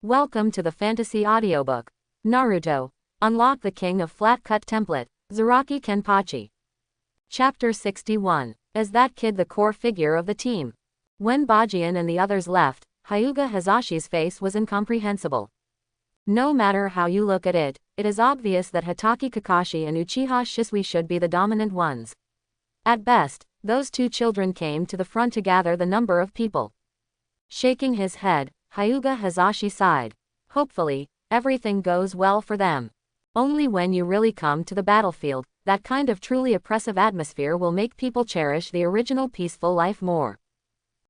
Welcome to the fantasy audiobook. Naruto. Unlock the King of Flat Cut Template. Zaraki Kenpachi. Chapter 61. Is that kid the core figure of the team? When Bajin and the others left, Hyuga Hazashi's face was incomprehensible. No matter how you look at it, it is obvious that Hatake Kakashi and Uchiha Shisui should be the dominant ones. At best, those two children came to the front to gather the number of people. Shaking his head, Hyuga Hazashi sighed. Hopefully, everything goes well for them. Only when you really come to the battlefield, that kind of truly oppressive atmosphere will make people cherish the original peaceful life more.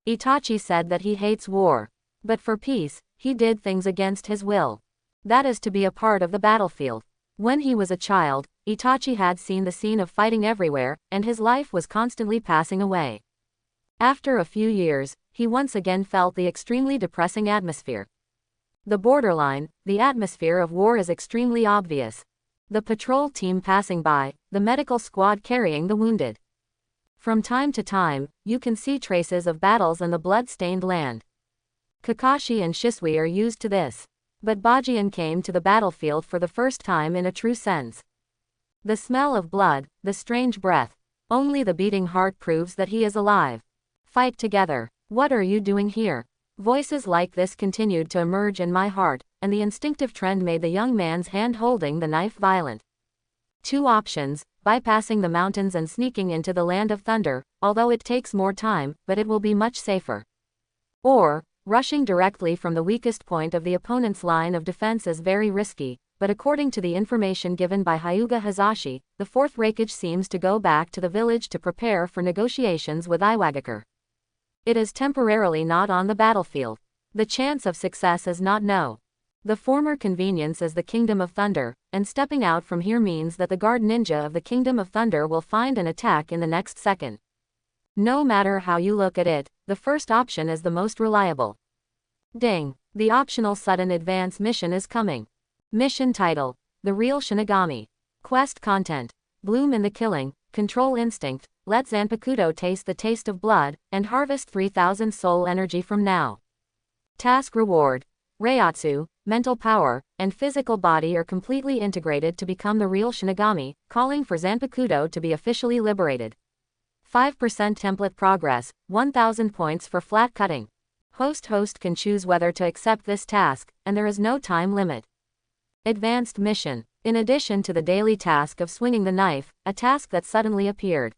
Itachi said that he hates war. But for peace, he did things against his will. That is to be a part of the battlefield. When he was a child, Itachi had seen the scene of fighting everywhere, and his life was constantly passing away. After a few years, he once again felt the extremely depressing atmosphere. The borderline, the atmosphere of war is extremely obvious. The patrol team passing by, the medical squad carrying the wounded. From time to time, you can see traces of battles and the blood-stained land. Kakashi and Shisui are used to this. But Bajin came to the battlefield for the first time in a true sense. The smell of blood, the strange breath. Only the beating heart proves that he is alive. Fight together. What are you doing here? Voices like this continued to emerge in my heart, and the instinctive trend made the young man's hand holding the knife violent. Two options: bypassing the mountains and sneaking into the land of thunder, although it takes more time, but it will be much safer. Or, rushing directly from the weakest point of the opponent's line of defense is very risky, but according to the information given by Hyuga Hazashi, the fourth Raikage seems to go back to the village to prepare for negotiations with Iwagakure. It is temporarily not on the battlefield. The chance of success is not no. The former convenience is the Kingdom of Thunder, and stepping out from here means that the guard ninja of the Kingdom of Thunder will find an attack in the next second. No matter how you look at it, the first option is the most reliable. Ding! The optional sudden advance mission is coming. Mission title: The Real Shinigami. Quest content: Bloom in the Killing, Control Instinct, let Zanpakuto taste the taste of blood, and harvest 3000 soul energy from now. Task reward: Reiatsu, mental power, and physical body are completely integrated to become the real Shinigami, calling for Zanpakuto to be officially liberated. 5% template progress, 1000 points for flat cutting. Host can choose whether to accept this task, and there is no time limit. Advanced mission: in addition to the daily task of swinging the knife, a task that suddenly appeared.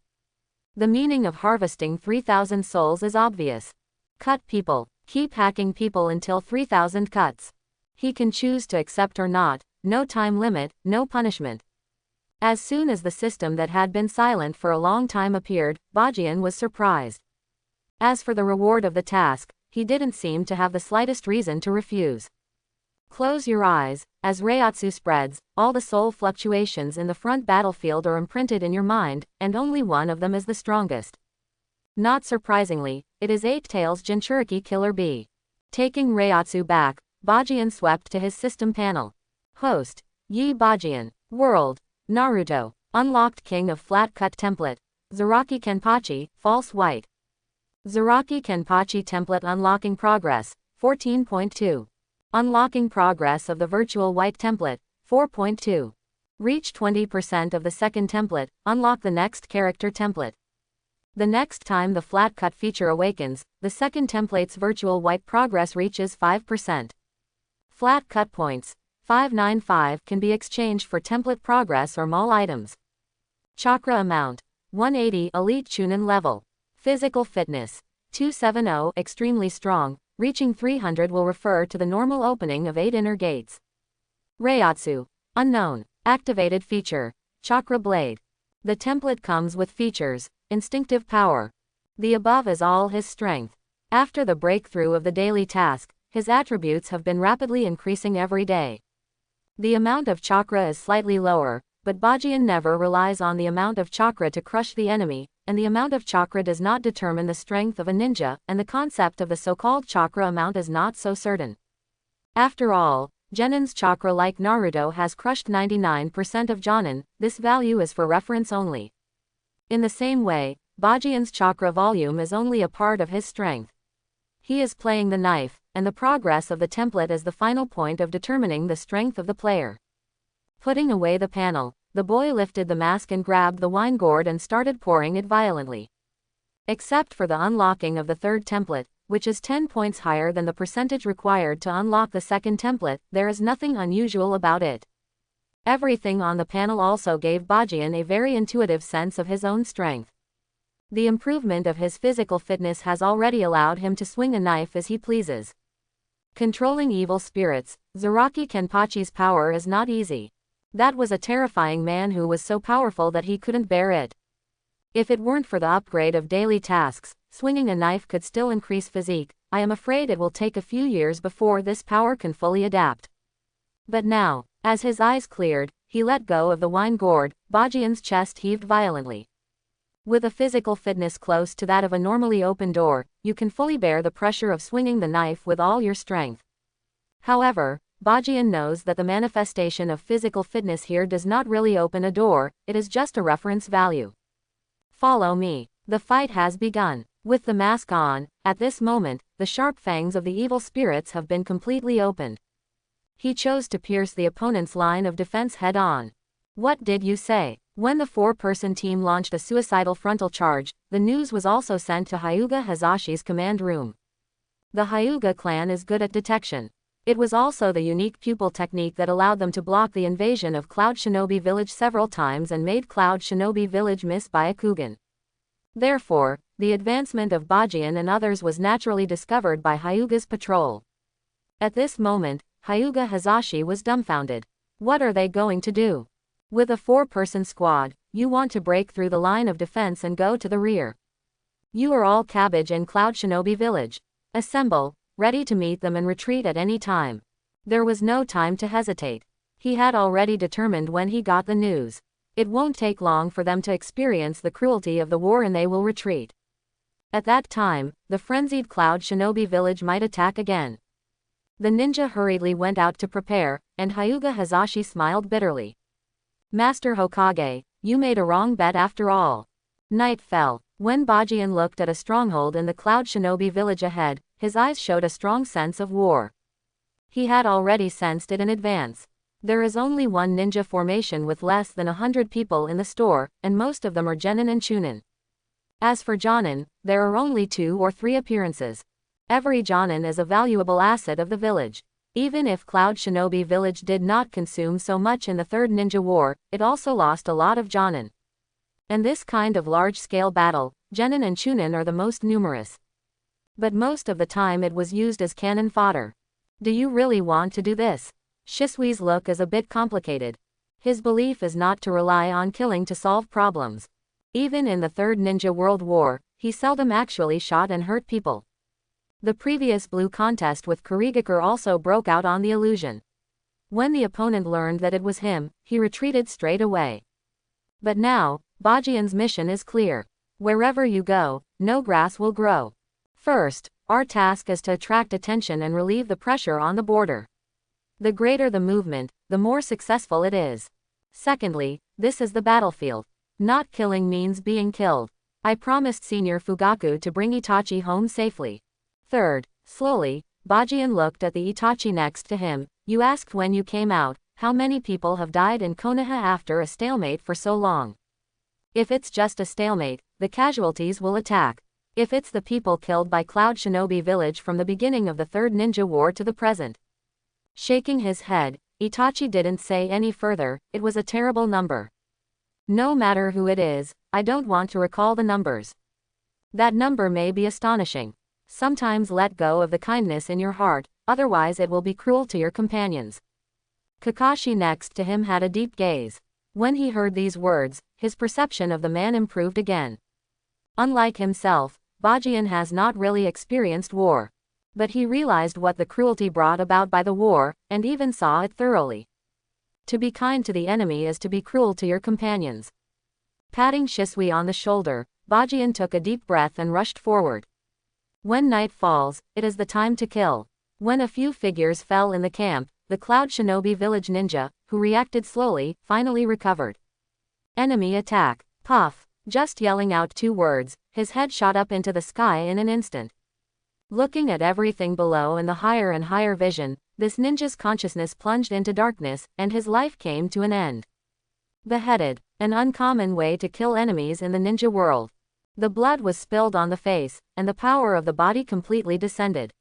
The meaning of harvesting 3000 souls is obvious. Cut people. Keep hacking people until 3000 cuts. He can choose to accept or not, no time limit, no punishment. As soon as the system that had been silent for a long time appeared, Bajin was surprised. As for the reward of the task, he didn't seem to have the slightest reason to refuse. Close your eyes. As Reiatsu spreads, all the soul fluctuations in the front battlefield are imprinted in your mind, and only one of them is the strongest. Not surprisingly, it is Eight Tails Jinchuriki Killer B. Taking Reiatsu back, Bajin swept to his system panel. Host: Yi Bajin. World: Naruto. Unlocked King of Flat Cut Template. Zaraki Kenpachi, False White. Zaraki Kenpachi Template Unlocking Progress, 14.2. Unlocking progress of the Virtual White Template, 4.2. Reach 20% of the second template, unlock the next character template. The next time the flat cut feature awakens, the second template's Virtual White progress reaches 5%. Flat cut points, 595, can be exchanged for template progress or mall items. Chakra amount, 180, Elite Chunin level. Physical fitness, 270, extremely strong. Reaching 300 will refer to the normal opening of 8 inner gates. Reiatsu. Unknown. Activated feature: Chakra Blade. The template comes with features: Instinctive Power. The above is all his strength. After the breakthrough of the daily task, his attributes have been rapidly increasing every day. The amount of chakra is slightly lower, but Bajin never relies on the amount of chakra to crush the enemy, and the amount of chakra does not determine the strength of a ninja, and the concept of the so-called chakra amount is not so certain. After all, Genin's chakra, like Naruto, has crushed 99% of Jonin. This value is for reference only. In the same way, Bajin's chakra volume is only a part of his strength. He is playing the knife, and the progress of the template as the final point of determining the strength of the player. Putting away the panel, the boy lifted the mask and grabbed the wine gourd and started pouring it violently. Except for the unlocking of the third template, which is 10 points higher than the percentage required to unlock the second template, there is nothing unusual about it. Everything on the panel also gave Bajian a very intuitive sense of his own strength. The improvement of his physical fitness has already allowed him to swing a knife as he pleases. Controlling evil spirits, Zaraki Kenpachi's power is not easy. That was a terrifying man who was so powerful that he couldn't bear it. If it weren't for the upgrade of daily tasks, swinging a knife could still increase physique. I am afraid it will take a few years before this power can fully adapt. But now, as his eyes cleared, he let go of the wine gourd. Bajian's chest heaved violently. With a physical fitness close to that of a normally open door, you can fully bear the pressure of swinging the knife with all your strength. However, Bajian knows that the manifestation of physical fitness here does not really open a door, it is just a reference value. Follow me. The fight has begun. With the mask on, at this moment, the sharp fangs of the evil spirits have been completely opened. He chose to pierce the opponent's line of defense head-on. What did you say? When the four-person team launched a suicidal frontal charge, the news was also sent to Hyuga Hazashi's command room. The Hyuga clan is good at detection. It was also the unique pupil technique that allowed them to block the invasion of Cloud Shinobi Village several times and made Cloud Shinobi Village miss Byakugan. Therefore, the advancement of Bajian and others was naturally discovered by Hyuga's patrol. At this moment, Hyuga Hazashi was dumbfounded. What are they going to do? With a four-person squad, you want to break through the line of defense and go to the rear. You are all cabbage in Cloud Shinobi Village. Assemble, ready to meet them and retreat at any time. There was no time to hesitate. He had already determined when he got the news. It won't take long for them to experience the cruelty of the war and they will retreat. At that time, the frenzied Cloud Shinobi Village might attack again. The ninja hurriedly went out to prepare, and Hyuga Hazashi smiled bitterly. Master Hokage, you made a wrong bet after all. Night fell. When Bajian looked at a stronghold in the Cloud Shinobi Village ahead, his eyes showed a strong sense of war. He had already sensed it in advance. There is only one ninja formation with less than 100 people in the store, and most of them are genin and chunin. As for jonin, there are only 2 or 3 appearances. Every jonin is a valuable asset of the village. Even if Cloud Shinobi Village did not consume so much in the Third Ninja War, it also lost a lot of jonin. In this kind of large-scale battle, genin and chunin are the most numerous. But most of the time it was used as cannon fodder. Do you really want to do this? Shisui's look is a bit complicated. His belief is not to rely on killing to solve problems. Even in the Third Ninja World War, he seldom actually shot and hurt people. The previous blue contest with Kurigakure also broke out on the illusion. When the opponent learned that it was him, he retreated straight away. But now, Bajian's mission is clear. Wherever you go, no grass will grow. First, our task is to attract attention and relieve the pressure on the border. The greater the movement, the more successful it is. Secondly, this is the battlefield. Not killing means being killed. I promised Senior Fugaku to bring Itachi home safely. Third, slowly, Bajian looked at the Itachi next to him. You asked when you came out, how many people have died in Konoha after a stalemate for so long? If it's just a stalemate, the casualties will attack. If it's the people killed by Cloud Shinobi Village from the beginning of the Third Ninja War to the present. Shaking his head, Itachi didn't say any further. It was a terrible number. No matter who it is, I don't want to recall the numbers. That number may be astonishing. Sometimes let go of the kindness in your heart, otherwise it will be cruel to your companions. Kakashi next to him had a deep gaze. When he heard these words, his perception of the man improved again. Unlike himself, Bajian has not really experienced war. But he realized what the cruelty brought about by the war, and even saw it thoroughly. To be kind to the enemy is to be cruel to your companions. Patting Shisui on the shoulder, Bajian took a deep breath and rushed forward. When night falls, it is the time to kill. When a few figures fell in the camp, the Cloud Shinobi Village ninja, who reacted slowly, finally recovered. Enemy attack. Puff. Just yelling out 2 words, his head shot up into the sky in an instant. Looking at everything below and the higher and higher vision, this ninja's consciousness plunged into darkness, and his life came to an end. Beheaded, an uncommon way to kill enemies in the ninja world. The blood was spilled on the face, and the power of the body completely descended.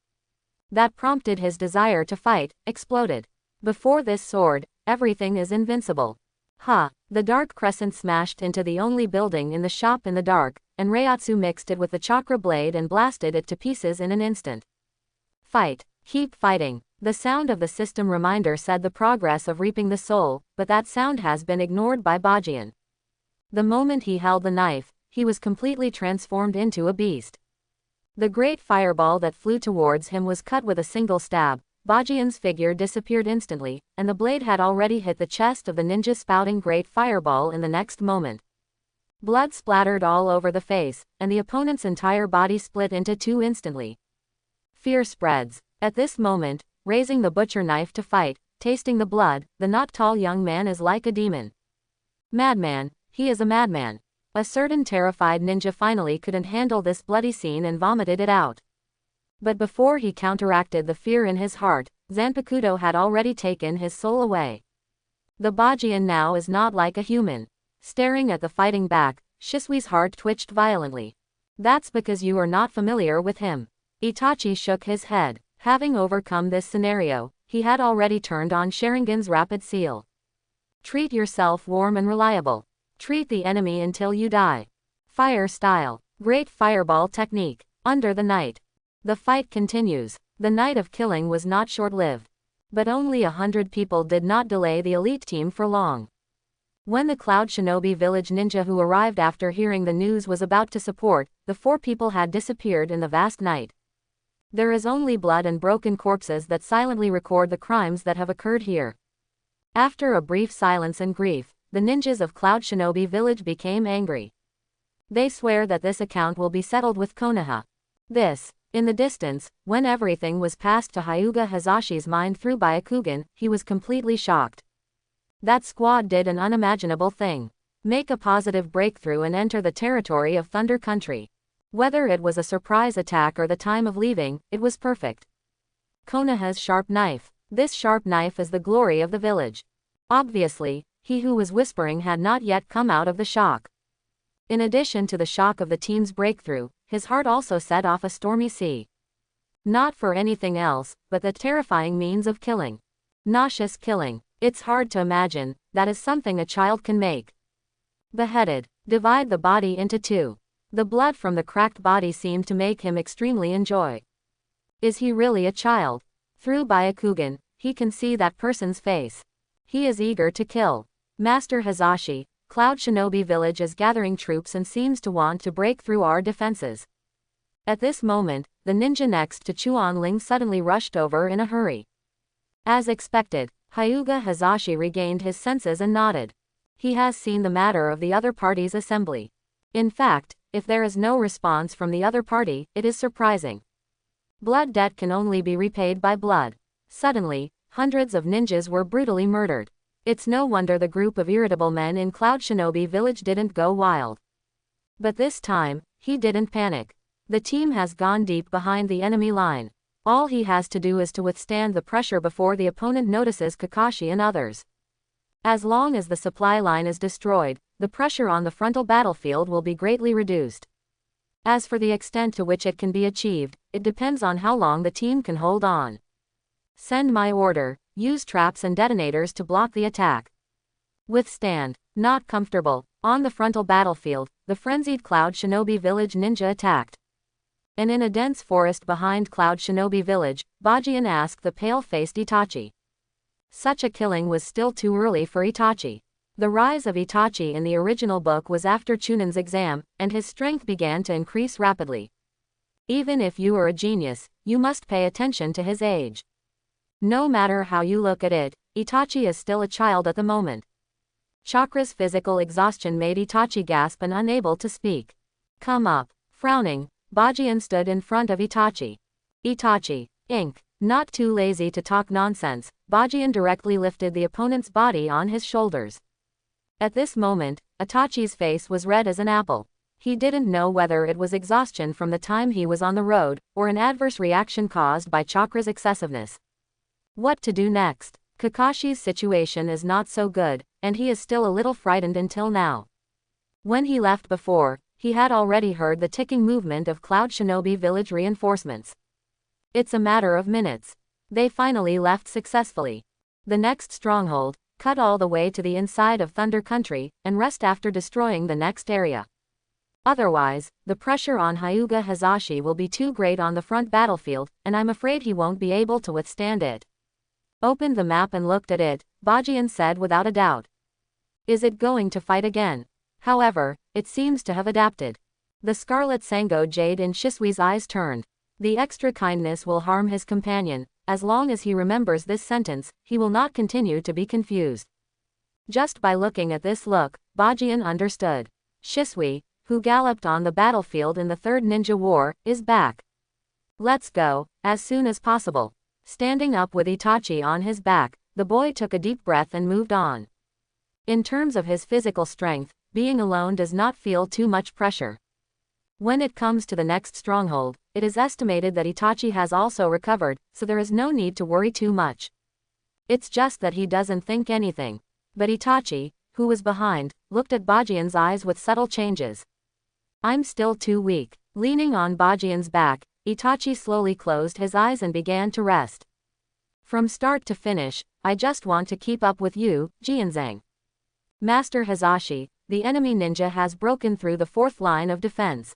That prompted his desire to fight, exploded. Before this sword, everything is invincible. Ha! The dark crescent smashed into the only building in the shop in the dark, and Reiatsu mixed it with the chakra blade and blasted it to pieces in an instant. Fight. Keep fighting. The sound of the system reminder said the progress of reaping the soul, but that sound has been ignored by Bajian. The moment he held the knife, he was completely transformed into a beast. The great fireball that flew towards him was cut with a single stab. Bajian's figure disappeared instantly, and the blade had already hit the chest of the ninja, spouting great fireball in the next moment. Blood splattered all over the face, and the opponent's entire body split into two instantly. Fear spreads. At this moment, raising the butcher knife to fight, tasting the blood, the not tall young man is like a demon. Madman, he is a madman. A certain terrified ninja finally couldn't handle this bloody scene and vomited it out. But before he counteracted the fear in his heart, Zanpakuto had already taken his soul away. The Bajian now is not like a human. Staring at the fighting back, Shisui's heart twitched violently. That's because you are not familiar with him. Itachi shook his head. Having overcome this scenario, he had already turned on Sharingan's rapid seal. Treat yourself warm and reliable. Treat the enemy until you die. Fire style. Great fireball technique. Under the night. The fight continues. The night of killing was not short-lived. But only 100 people did not delay the elite team for long. When the Cloud Shinobi village ninja who arrived after hearing the news was about to support, the 4 people had disappeared in the vast night. There is only blood and broken corpses that silently record the crimes that have occurred here. After a brief silence and grief, the ninjas of Cloud Shinobi village became angry. They swear that this account will be settled with Konoha. This. In the distance, when everything was passed to Hyuga Hazashi's mind through Byakugan, he was completely shocked. That squad did an unimaginable thing. Make a positive breakthrough and enter the territory of Thunder Country. Whether it was a surprise attack or the time of leaving, it was perfect. Konoha's sharp knife. This sharp knife is the glory of the village. Obviously, he who was whispering had not yet come out of the shock. In addition to the shock of the team's breakthrough, his heart also set off a stormy sea. Not for anything else, but the terrifying means of killing. Nauseous killing. It's hard to imagine, that is something a child can make. Beheaded. Divide the body into 2. The blood from the cracked body seemed to make him extremely enjoy. Is he really a child? Through Byakugan, he can see that person's face. He is eager to kill. Master Hazashi, Cloud Shinobi village is gathering troops and seems to want to break through our defenses. At this moment, the ninja next to Chuanling suddenly rushed over in a hurry. As expected, Hyuga Hazashi regained his senses and nodded. He has seen the matter of the other party's assembly. In fact, if there is no response from the other party, it is surprising. Blood debt can only be repaid by blood. Suddenly, hundreds of ninjas were brutally murdered. It's no wonder the group of irritable men in Cloud Shinobi village didn't go wild. But this time, he didn't panic. The team has gone deep behind the enemy line. All he has to do is to withstand the pressure before the opponent notices Kakashi and others. As long as the supply line is destroyed, the pressure on the frontal battlefield will be greatly reduced. As for the extent to which it can be achieved, it depends on how long the team can hold on. Send my order. Use traps and detonators to block the attack. Withstand. Not comfortable. On the frontal battlefield, the frenzied Cloud Shinobi village ninja attacked. And in a dense forest behind Cloud Shinobi village, Bajian asked the pale-faced Itachi. Such a killing was still too early for Itachi. The rise of Itachi in the original book was after Chunin's exam, and his strength began to increase rapidly. Even if you are a genius, you must pay attention to his age. No matter how you look at it, Itachi is still a child at the moment. Chakra's physical exhaustion made Itachi gasp and unable to speak. Come up. Frowning, Bajian stood in front of Itachi. Itachi, Inc. Not too lazy to talk nonsense, Bajian directly lifted the opponent's body on his shoulders. At this moment, Itachi's face was red as an apple. He didn't know whether it was exhaustion from the time he was on the road, or an adverse reaction caused by chakra's excessiveness. What to do next? Kakashi's situation is not so good, and he is still a little frightened until now. When he left before, he had already heard the ticking movement of Cloud Shinobi Village reinforcements. It's a matter of minutes. They finally left successfully. The next stronghold, cut all the way to the inside of Thunder Country, and rest after destroying the next area. Otherwise, the pressure on Hyuga Hazashi will be too great on the front battlefield, and I'm afraid he won't be able to withstand it. Opened the map and looked at it, Bajian said without a doubt. Is it going to fight again? However, it seems to have adapted. The scarlet Sango jade in Shisui's eyes turned. The extra kindness will harm his companion. As long as he remembers this sentence, he will not continue to be confused. Just by looking at this look, Bajian understood. Shisui, who galloped on the battlefield in the Third Ninja War, is back. Let's go, as soon as possible. Standing up with Itachi on his back, the boy took a deep breath and moved on. In terms of his physical strength, being alone does not feel too much pressure. When it comes to the next stronghold, it is estimated that Itachi has also recovered, so there is no need to worry too much. It's just that he doesn't think anything. But Itachi, who was behind, looked at Bajian's eyes with subtle changes. I'm still too weak. Leaning on Bajian's back, Itachi slowly closed his eyes and began to rest. From start to finish, I just want to keep up with you, Jianzhang. Master Hazashi, the enemy ninja has broken through the fourth line of defense.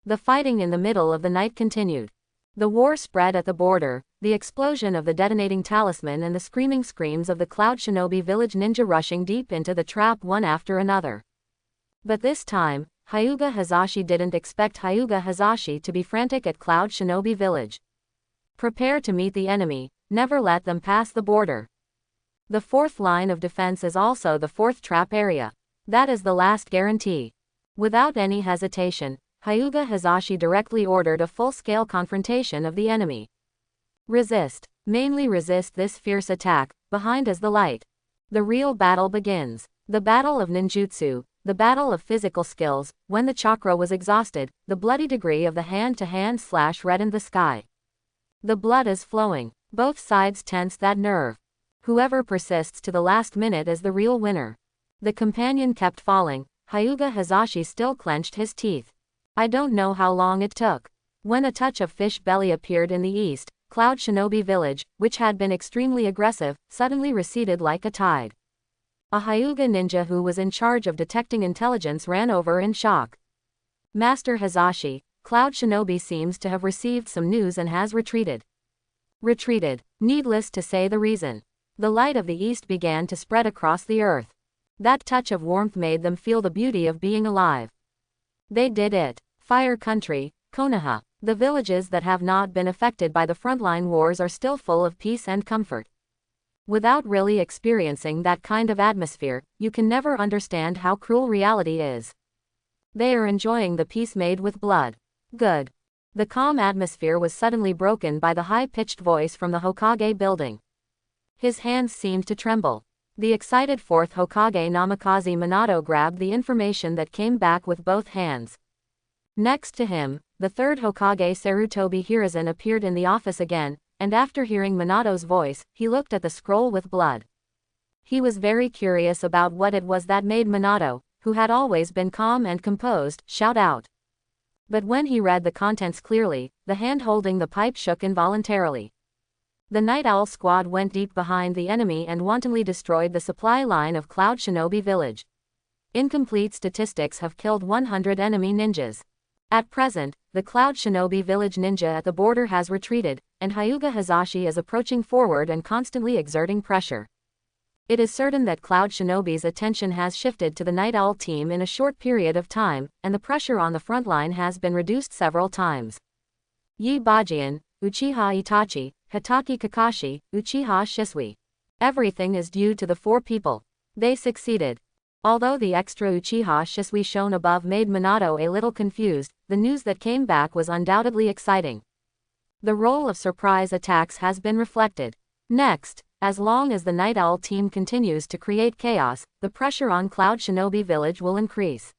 The fighting in the middle of the night continued. The war spread at the border, the explosion of the detonating talisman and the screaming screams of the Cloud Shinobi Village ninja rushing deep into the trap one after another. But this time, Hyuga Hazashi didn't expect Hyuga Hazashi to be frantic at Cloud Shinobi Village. Prepare to meet the enemy, never let them pass the border. The fourth line of defense is also the fourth trap area. That is the last guarantee. Without any hesitation, Hyuga Hazashi directly ordered a full-scale confrontation of the enemy. Resist. Mainly resist this fierce attack. Behind is the light. The real battle begins. The battle of ninjutsu. The battle of physical skills. When the chakra was exhausted, the bloody degree of the hand-to-hand slash reddened the sky. The blood is flowing. Both sides tense that nerve. Whoever persists to the last minute is the real winner. The companion kept falling. Hyuga Hazashi still clenched his teeth. I don't know how long it took. When a touch of fish belly appeared in the east, Cloud Shinobi Village, which had been extremely aggressive, suddenly receded like a tide. A Hyuga ninja who was in charge of detecting intelligence ran over in shock. Master Hazashi, Cloud Shinobi seems to have received some news and has retreated. Retreated. Needless to say the reason. The light of the east began to spread across the earth. That touch of warmth made them feel the beauty of being alive. They did it. Fire Country, Konoha. The villages that have not been affected by the frontline wars are still full of peace and comfort. Without really experiencing that kind of atmosphere, you can never understand how cruel reality is. They are enjoying the peace made with blood. Good. The calm atmosphere was suddenly broken by the high-pitched voice from the Hokage building. His hands seemed to tremble. The excited fourth Hokage Namikaze Minato grabbed the information that came back with both hands. Next to him, the third Hokage Sarutobi Hiruzen appeared in the office again, and after hearing Minato's voice, he looked at the scroll with blood. He was very curious about what it was that made Minato, who had always been calm and composed, shout out. But when he read the contents clearly, the hand holding the pipe shook involuntarily. The Night Owl squad went deep behind the enemy and wantonly destroyed the supply line of Cloud Shinobi Village. Incomplete statistics have killed 100 enemy ninjas. At present, the Cloud Shinobi Village ninja at the border has retreated, and Hyuga Hazashi is approaching forward and constantly exerting pressure. It is certain that Cloud Shinobi's attention has shifted to the Night Owl team in a short period of time, and the pressure on the front line has been reduced several times. Yi Bajian, Uchiha Itachi, Hitaki Kakashi, Uchiha Shisui. Everything is due to the four people. They succeeded. Although the extra Uchiha Shisui shown above made Minato a little confused, the news that came back was undoubtedly exciting. The role of surprise attacks has been reflected. Next, as long as the Night Owl team continues to create chaos, the pressure on Cloud Shinobi Village will increase.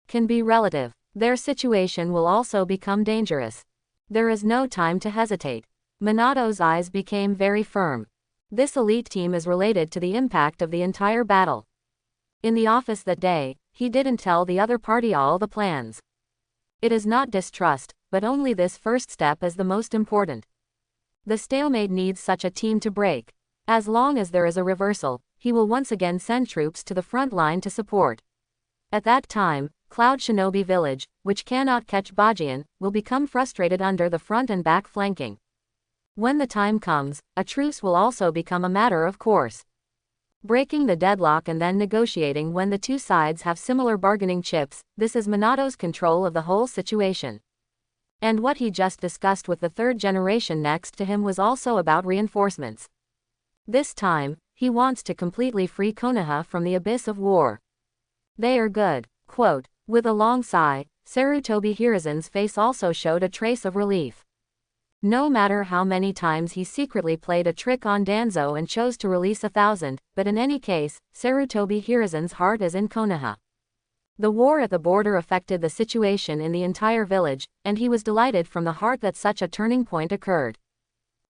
can be relative. Their situation will also become dangerous. There is no time to hesitate. Minato's eyes became very firm. This elite team is related to the impact of the entire battle. In the office that day, he didn't tell the other party all the plans. It is not distrust, but only this first step is the most important. The stalemate needs such a team to break. As long as there is a reversal, he will once again send troops to the front line to support. At that time, Cloud Shinobi Village, which cannot catch Bajian, will become frustrated under the front and back flanking. When the time comes, a truce will also become a matter of course. Breaking the deadlock and then negotiating when the two sides have similar bargaining chips, this is Minato's control of the whole situation. And what he just discussed with the third generation next to him was also about reinforcements. This time, he wants to completely free Konoha from the abyss of war. They are good. Quote. With a long sigh, Sarutobi Hiruzen's face also showed a trace of relief. No matter how many times he secretly played a trick on Danzo and chose to release 1,000, but in any case, Sarutobi Hiruzen's heart is in Konoha. The war at the border affected the situation in the entire village, and he was delighted from the heart that such a turning point occurred.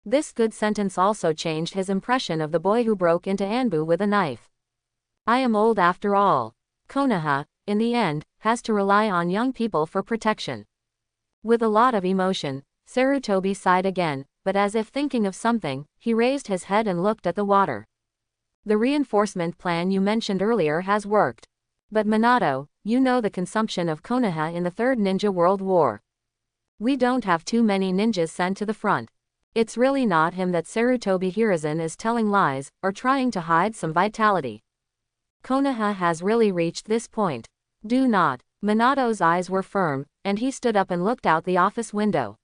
This good sentence also changed his impression of the boy who broke into Anbu with a knife. I am old after all. Konoha, in the end, has to rely on young people for protection. With a lot of emotion, Sarutobi sighed again, but as if thinking of something, he raised his head and looked at the water. The reinforcement plan you mentioned earlier has worked. But Minato, you know the consumption of Konoha in the Third Ninja World War. We don't have too many ninjas sent to the front. It's really not him that Sarutobi Hiruzen is telling lies, or trying to hide some vitality. Konoha has really reached this point. Do not. Minato's eyes were firm, and he stood up and looked out the office window.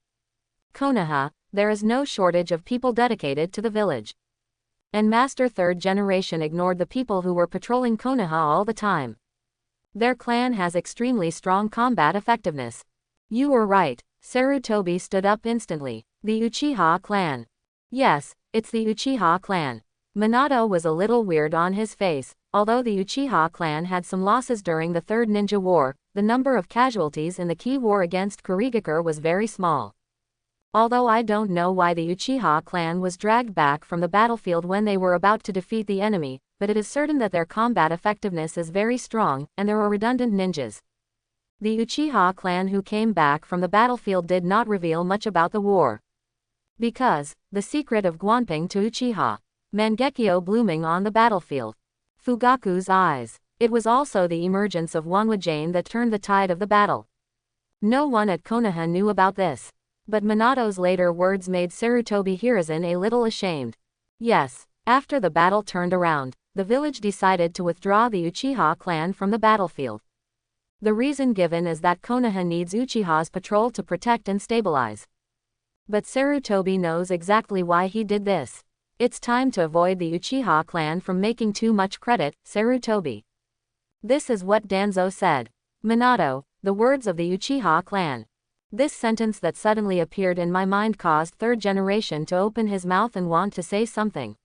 Konoha, there is no shortage of people dedicated to the village. And Master Third Generation ignored the people who were patrolling Konoha all the time. Their clan has extremely strong combat effectiveness. You were right. Sarutobi stood up instantly. The Uchiha clan. Yes, it's the Uchiha clan. Minato was a little weird on his face. Although the Uchiha clan had some losses during the Third Ninja War, the number of casualties in the key war against Kurigakure was very small. Although I don't know why the Uchiha clan was dragged back from the battlefield when they were about to defeat the enemy, but it is certain that their combat effectiveness is very strong, and there are redundant ninjas. The Uchiha clan who came back from the battlefield did not reveal much about the war. Because, the secret of Gwanping to Uchiha. Mangekyo blooming on the battlefield. Fugaku's eyes. It was also the emergence of Wanwajane that turned the tide of the battle. No one at Konoha knew about this. But Minato's later words made Sarutobi Hiruzen a little ashamed. Yes, after the battle turned around, the village decided to withdraw the Uchiha clan from the battlefield. The reason given is that Konoha needs Uchiha's patrol to protect and stabilize. But Sarutobi knows exactly why he did this. It's time to avoid the Uchiha clan from making too much credit, Sarutobi. This is what Danzo said. Minato, the words of the Uchiha clan. This sentence that suddenly appeared in my mind caused Third Generation to open his mouth and want to say something.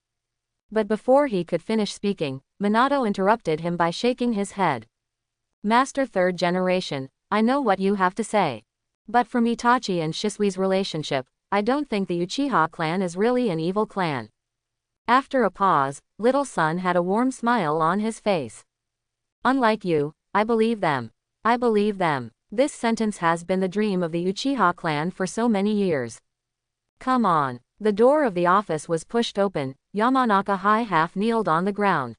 But before he could finish speaking, Minato interrupted him by shaking his head. Master Third Generation, I know what you have to say. But from Itachi and Shisui's relationship, I don't think the Uchiha clan is really an evil clan. After a pause, Little Sun had a warm smile on his face. Unlike you, I believe them. I believe them. This sentence has been the dream of the Uchiha clan for so many years. Come on. The door of the office was pushed open. Yamanaka High half kneeled on the ground.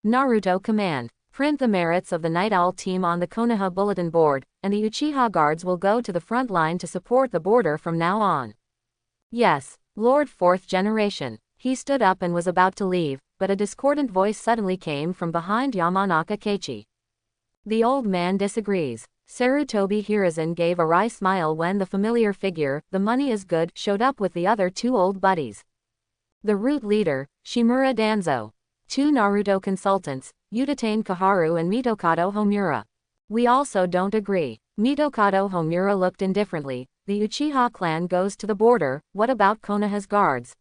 Naruto command. Print the merits of the Night Owl team on the Konoha bulletin board, and the Uchiha guards will go to the front line to support the border from now on. Yes, Lord Fourth Generation. He stood up and was about to leave, but a discordant voice suddenly came from behind Yamanaka Keiichi. The old man disagrees. Sarutobi Hiruzen gave a wry smile when the familiar figure, the money is good, showed up with the other two old buddies. The root leader, Shimura Danzo. Two Naruto consultants, Utatane Kaharu and Mitokado Homura. We also don't agree. Mitokado Homura looked indifferently. The Uchiha clan goes to the border, what about Konoha's guards?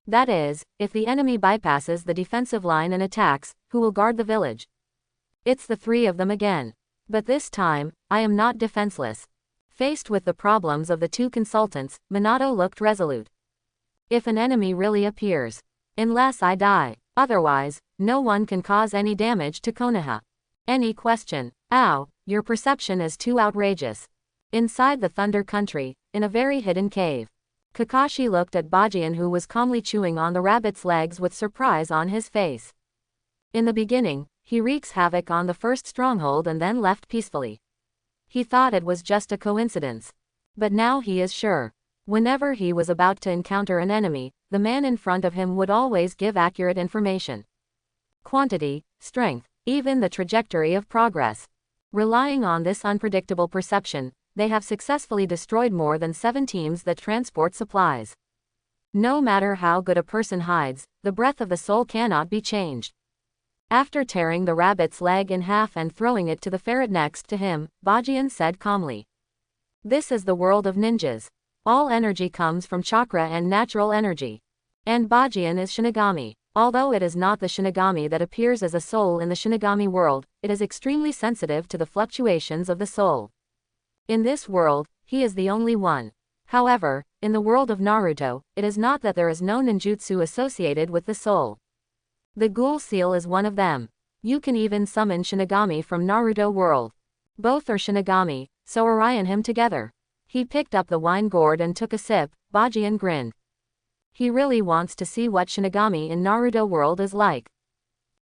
That is, if the enemy bypasses the defensive line and attacks, who will guard the village? It's the three of them again. But this time, I am not defenseless. Faced with the problems of the two consultants, Minato looked resolute. If an enemy really appears, unless I die, otherwise, no one can cause any damage to Konoha. Any question? Ow, your perception is too outrageous. Inside the Thunder Country, in a very hidden cave, Kakashi looked at Bajian, who was calmly chewing on the rabbit's legs with surprise on his face. In the beginning, he wreaks havoc on the first stronghold and then left peacefully. He thought it was just a coincidence. But now he is sure. Whenever he was about to encounter an enemy, the man in front of him would always give accurate information. Quantity, strength, even the trajectory of progress. Relying on this unpredictable perception, they have successfully destroyed more than 7 teams that transport supplies. No matter how good a person hides, the breath of the soul cannot be changed. After tearing the rabbit's leg in half and throwing it to the ferret next to him, Bajian said calmly, "This is the world of ninjas. All energy comes from chakra and natural energy. And Bajian is Shinigami. Although it is not the Shinigami that appears as a soul in the Shinigami world, it is extremely sensitive to the fluctuations of the soul. In this world, he is the only one. However, in the world of Naruto, it is not that there is no ninjutsu associated with the soul. The ghoul seal is one of them. You can even summon Shinigami from Naruto world. Both are Shinigami, so Orion him together." He picked up the wine gourd and took a sip. Bajian grinned. He really wants to see what Shinigami in Naruto world is like.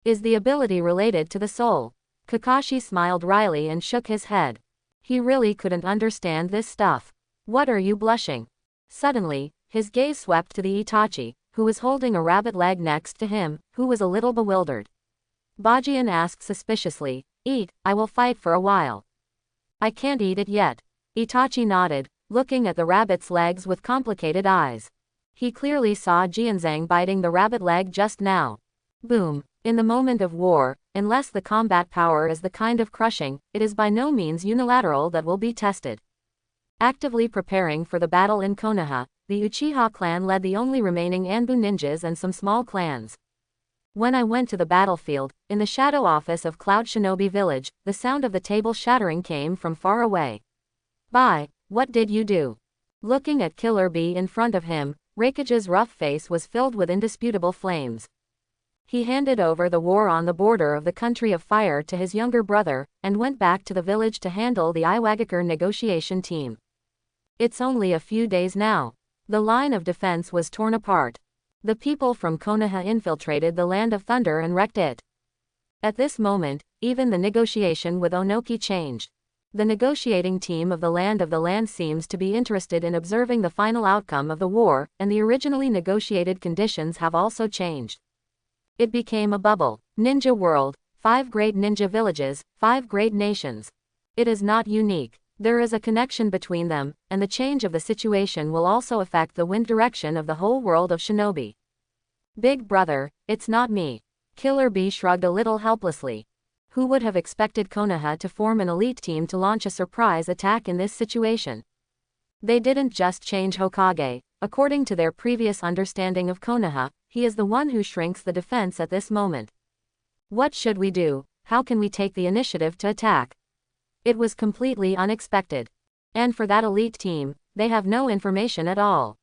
Is the ability related to the soul? Kakashi smiled wryly and shook his head. He really couldn't understand this stuff. What are you blushing? Suddenly, his gaze swept to the Itachi, who was holding a rabbit leg next to him, who was a little bewildered. Bajian asked suspiciously, "Eat, I will fight for a while." "I can't eat it yet." Itachi nodded, looking at the rabbit's legs with complicated eyes. He clearly saw Jianzhang biting the rabbit leg just now. Boom. In the moment of war, unless the combat power is the kind of crushing, it is by no means unilateral that will be tested. Actively preparing for the battle in Konoha, the Uchiha clan led the only remaining Anbu ninjas and some small clans. When I went to the battlefield, in the shadow office of Cloud Shinobi Village, the sound of the table shattering came from far away. "Bye, what did you do?" Looking at Killer Bee in front of him, Raikage's rough face was filled with indisputable flames. He handed over the war on the border of the country of fire to his younger brother, and went back to the village to handle the Iwagakure negotiation team. It's only a few days now. The line of defense was torn apart. The people from Konoha infiltrated the Land of Thunder and wrecked it. At this moment, even the negotiation with Onoki changed. The negotiating team of the Land seems to be interested in observing the final outcome of the war, and the originally negotiated conditions have also changed. It became a bubble. Ninja world, 5 great ninja villages, 5 great nations. It is not unique. There is a connection between them, and the change of the situation will also affect the wind direction of the whole world of shinobi. Big brother, it's not me. Killer Bee shrugged a little helplessly. Who would have expected Konoha to form an elite team to launch a surprise attack in this situation? They didn't just change Hokage. According to their previous understanding of Konoha, he is the one who shrinks the defense at this moment. What should we do? How can we take the initiative to attack? It was completely unexpected. And for that elite team, they have no information at all.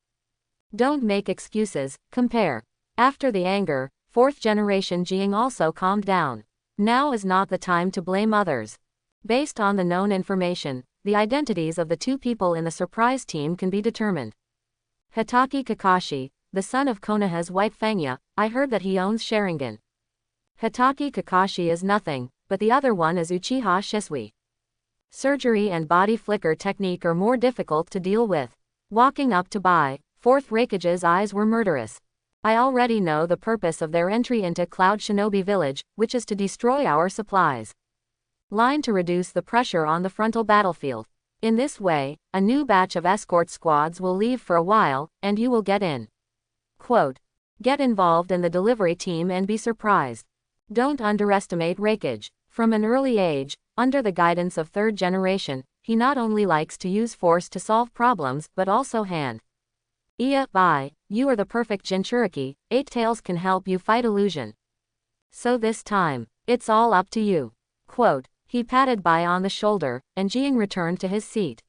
Don't make excuses, compare. After the anger, 4th generation Jiang also calmed down. Now is not the time to blame others. Based on the known information, the identities of the 2 people in the surprise team can be determined. Hitaki Kakashi, the son of Konoha's White Fangya, I heard that he owns Sharingan. Hitaki Kakashi is nothing, but the other one is Uchiha Shisui. Surgery and body flicker technique are more difficult to deal with. Walking up to Bai, 4th Raikage's eyes were murderous. I already know the purpose of their entry into Cloud Shinobi Village, which is to destroy our supplies. Line to reduce the pressure on the frontal battlefield. In this way, a new batch of escort squads will leave for a while, and you will get in. Quote. Get involved in the delivery team and be surprised. Don't underestimate Raikage. From an early age, under the guidance of 3rd generation, he not only likes to use force to solve problems but also hand. Bai, you are the perfect Jinchuriki, 8 Tails can help you fight illusion. So this time, it's all up to you. Quote. He patted Bai on the shoulder, and Jiang returned to his seat.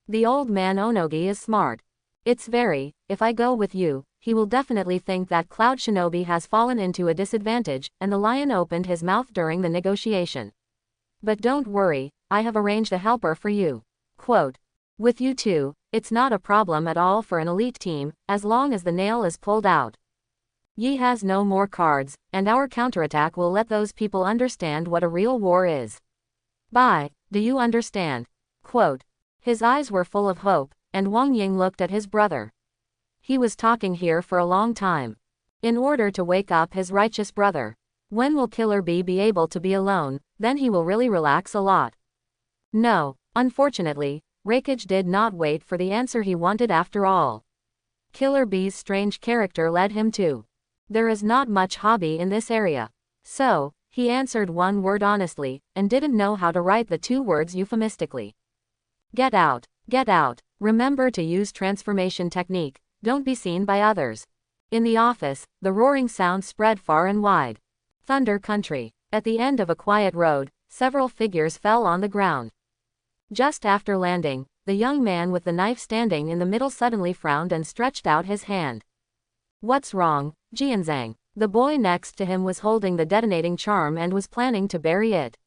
The old man Onogi is smart. If I go with you, he will definitely think that Cloud Shinobi has fallen into a disadvantage, and the lion opened his mouth during the negotiation. But don't worry, I have arranged a helper for you. Quote. With you two, it's not a problem at all for an elite team, as long as the nail is pulled out. Yi has no more cards, and our counterattack will let those people understand what a real war is. Bai, do you understand? Quote. His eyes were full of hope, and Wang Ying looked at his brother. He was talking here for a long time. In order to wake up his righteous brother. When will Killer Bee be able to be alone? Then he will really relax a lot. No, unfortunately, Rakage did not wait for the answer he wanted after all. Killer Bee's strange character led him to. There is not much hobby in this area. So, he answered one word honestly, and didn't know how to write the two words euphemistically. Get out, get out. Remember to use transformation technique, don't be seen by others. In the office, the roaring sound spread far and wide. Thunder Country. At the end of a quiet road, several figures fell on the ground. Just after landing, the young man with the knife standing in the middle suddenly frowned and stretched out his hand. What's wrong, Jianzhang? The boy next to him was holding the detonating charm and was planning to bury it.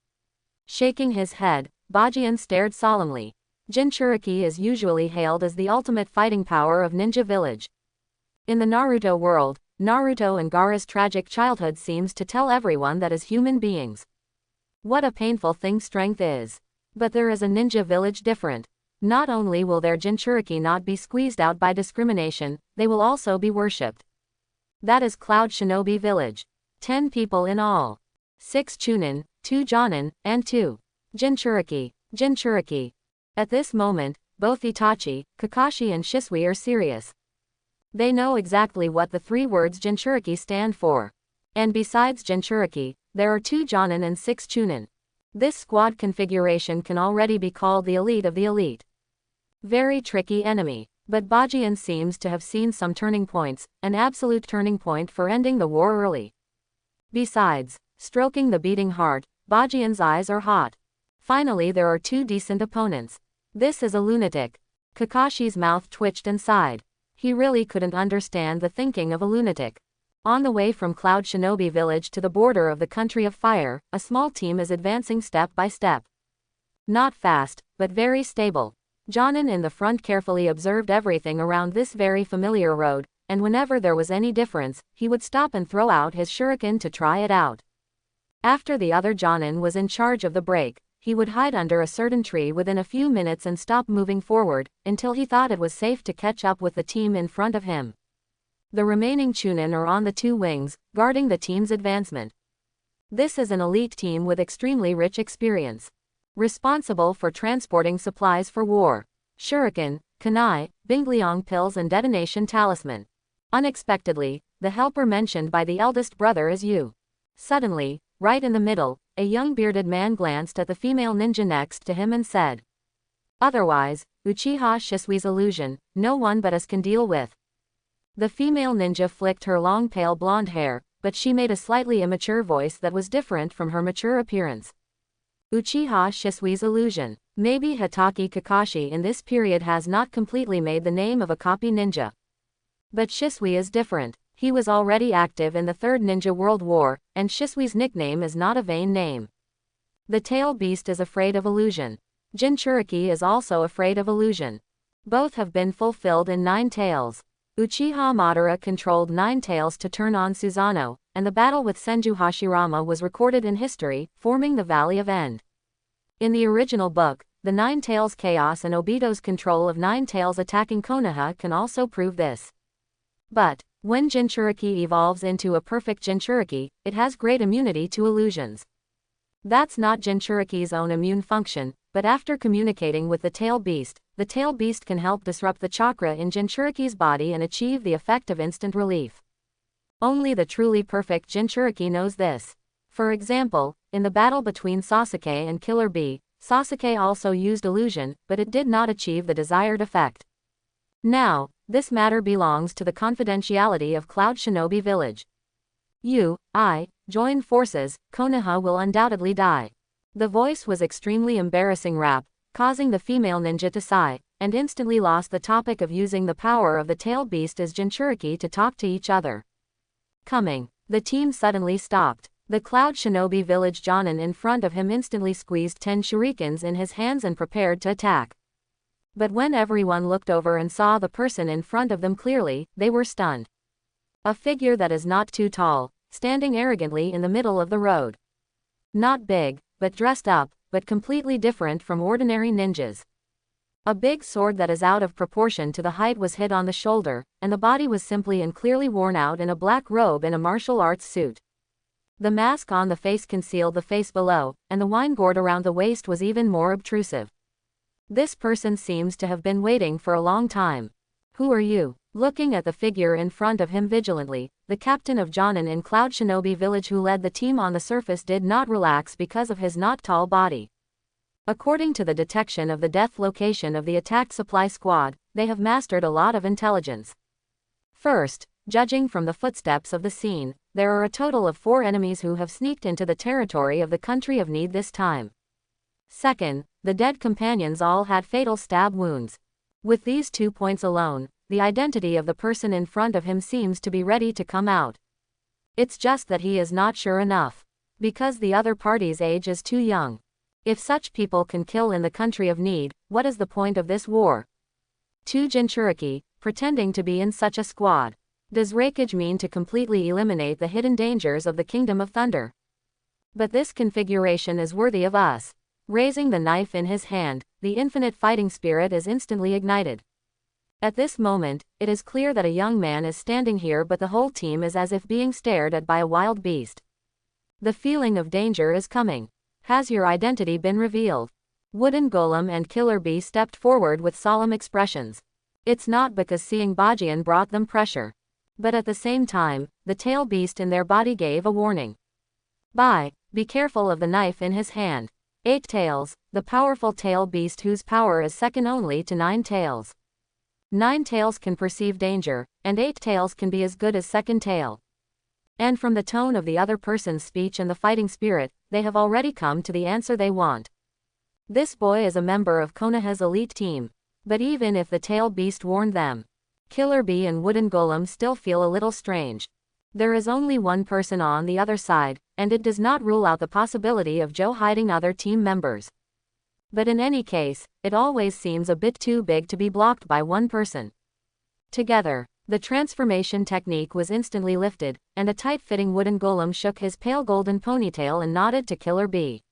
Shaking his head, Bajian stared solemnly. Jinchuriki is usually hailed as the ultimate fighting power of Ninja Village. In the Naruto world, Naruto and Gaara's tragic childhood seems to tell everyone that as human beings, what a painful thing strength is. But there is a ninja village different. Not only will their Jinchuriki not be squeezed out by discrimination, they will also be worshipped. That is Cloud Shinobi Village. 10 people in all. 6 Chunin, 2 Jonin, and 2 Jinchuriki. Jinchuriki. At this moment, both Itachi, Kakashi and Shisui are serious. They know exactly what the 3 words Jinchuriki stand for. And besides Jinchuriki, there are 2 Jonin and 6 Chunin. This squad configuration can already be called the elite of the elite. Very tricky enemy, but Bajian seems to have seen some turning points, an absolute turning point for ending the war early. Besides, stroking the beating heart, Bajian's eyes are hot. Finally there are 2 decent opponents. This is a lunatic. Kakashi's mouth twitched and sighed. He really couldn't understand the thinking of a lunatic. On the way from Cloud Shinobi Village to the border of the Country of Fire, a small team is advancing step by step. Not fast, but very stable. Jonin in the front carefully observed everything around this very familiar road, and whenever there was any difference, he would stop and throw out his shuriken to try it out. After the other Jonin was in charge of the break, he would hide under a certain tree within a few minutes and stop moving forward, until he thought it was safe to catch up with the team in front of him. The remaining Chunin are on the 2 wings, guarding the team's advancement. This is an elite team with extremely rich experience. Responsible for transporting supplies for war. Shuriken, kunai, Bingliang pills and detonation talisman. Unexpectedly, the helper mentioned by the eldest brother is you. Suddenly, right in the middle, a young bearded man glanced at the female ninja next to him and said. Otherwise, Uchiha Shisui's illusion, no one but us can deal with. The female ninja flicked her long pale blonde hair, but she made a slightly immature voice that was different from her mature appearance. Uchiha Shisui's illusion. Maybe Hitaki Kakashi in this period has not completely made the name of a copy ninja. But Shisui is different. He was already active in the Third Ninja World War, and Shisui's nickname is not a vain name. The tail beast is afraid of illusion. Jinchuriki is also afraid of illusion. Both have been fulfilled in Nine Tails. Uchiha Madara controlled Nine Tails to turn on Susanoo, and the battle with Senju Hashirama was recorded in history, forming the Valley of End. In the original book, the Nine Tails Chaos and Obito's control of Nine Tails attacking Konoha can also prove this. But, when Jinchuriki evolves into a perfect Jinchuriki, it has great immunity to illusions. That's not Jinchuriki's own immune function, but after communicating with the tail beast can help disrupt the chakra in Jinchuriki's body and achieve the effect of instant relief. Only the truly perfect Jinchuriki knows this. For example, in the battle between Sasuke and Killer Bee, Sasuke also used illusion, but it did not achieve the desired effect. Now, this matter belongs to the confidentiality of Cloud Shinobi Village. I join forces, Konoha will undoubtedly die. The voice was extremely embarrassing rap, causing the female ninja to sigh, and instantly lost the topic of using the power of the tail beast as Jinchuriki to talk to each other. Coming. The team suddenly stopped. The Cloud Shinobi Village Jonin in front of him instantly squeezed 10 shurikens in his hands and prepared to attack. But when everyone looked over and saw the person in front of them clearly, they were stunned. A figure that is not too tall, standing arrogantly in the middle of the road. Not big, but dressed up, but completely different from ordinary ninjas. A big sword that is out of proportion to the height was hid on the shoulder, and the body was simply and clearly worn out in a black robe and a martial arts suit. The mask on the face concealed the face below, and the wine gourd around the waist was even more obtrusive. This person seems to have been waiting for a long time. Who are you? Looking at the figure in front of him vigilantly, the captain of Jonin in Cloud Shinobi Village who led the team on the surface did not relax because of his not tall body. According to the detection of the death location of the attacked supply squad, they have mastered a lot of intelligence. First, judging from the footsteps of the scene, there are a total of 4 enemies who have sneaked into the territory of the country of need this time. Second, the dead companions all had fatal stab wounds. With these 2 points alone, the identity of the person in front of him seems to be ready to come out. It's just that he is not sure enough. Because the other party's age is too young. If such people can kill in the country of need, what is the point of this war? 2 Jinchuriki, pretending to be in such a squad. Does Raikage mean to completely eliminate the hidden dangers of the Kingdom of Thunder? But this configuration is worthy of us. Raising the knife in his hand, the infinite fighting spirit is instantly ignited. At this moment, it is clear that a young man is standing here, but the whole team is as if being stared at by a wild beast. The feeling of danger is coming. Has your identity been revealed? Wooden Golem and Killer Bee stepped forward with solemn expressions. It's not because seeing Bajian brought them pressure. But at the same time, the tail beast in their body gave a warning. Be careful of the knife in his hand. 8 Tails, the powerful tail beast whose power is second only to 9 Tails. 9 Tails can perceive danger, and 8 Tails can be as good as second tail. And from the tone of the other person's speech and the fighting spirit, they have already come to the answer they want. This boy is a member of Konoha's elite team. But even if the tail beast warned them, Killer Bee and Wooden Golem still feel a little strange. There is only one person on the other side, and it does not rule out the possibility of Joe hiding other team members. But in any case, it always seems a bit too big to be blocked by one person. Together, the transformation technique was instantly lifted, and a tight-fitting Wooden Golem shook his pale golden ponytail and nodded to Killer Bee.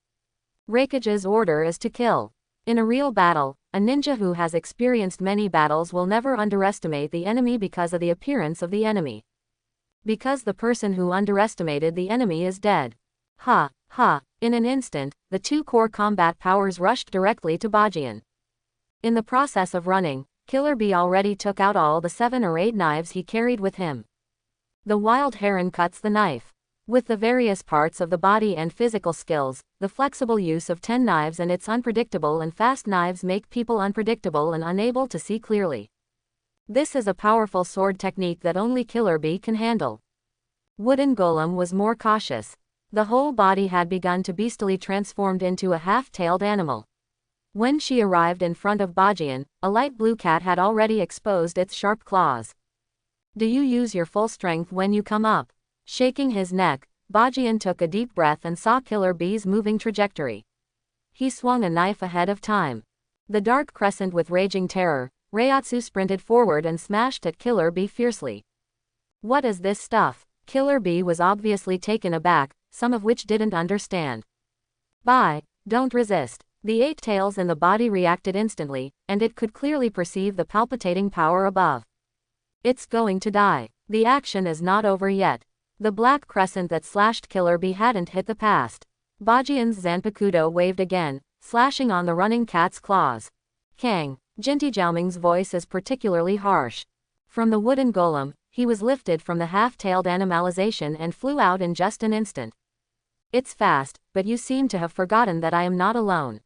Raikage's order is to kill. In a real battle, a ninja who has experienced many battles will never underestimate the enemy because of the appearance of the enemy. Because the person who underestimated the enemy is dead. Ha, ha, in an instant, the 2 core combat powers rushed directly to Bajian. In the process of running, Killer Bee already took out all the 7 or 8 knives he carried with him. The wild heron cuts the knife. With the various parts of the body and physical skills, the flexible use of 10 knives and its unpredictable and fast knives make people unpredictable and unable to see clearly. This is a powerful sword technique that only Killer Bee can handle. Wooden Golem was more cautious. The whole body had begun to beastily transformed into a half-tailed animal. When she arrived in front of Bajian, a light blue cat had already exposed its sharp claws. Do you use your full strength when you come up? Shaking his neck, Bajian took a deep breath and saw Killer Bee's moving trajectory. He swung a knife ahead of time. The dark crescent with raging terror, Reiatsu sprinted forward and smashed at Killer Bee fiercely. What is this stuff? Killer Bee was obviously taken aback, some of which didn't understand. Don't resist. The 8 tails in the body reacted instantly, and it could clearly perceive the palpitating power above. It's going to die. The action is not over yet. The black crescent that slashed Killer Bee hadn't hit the past. Bajian's Zanpakuto waved again, slashing on the running cat's claws. Kang, Jinti Jiaoming's voice is particularly harsh. From the Wooden Golem, he was lifted from the half-tailed animalization and flew out in just an instant. It's fast, but you seem to have forgotten that I am not alone.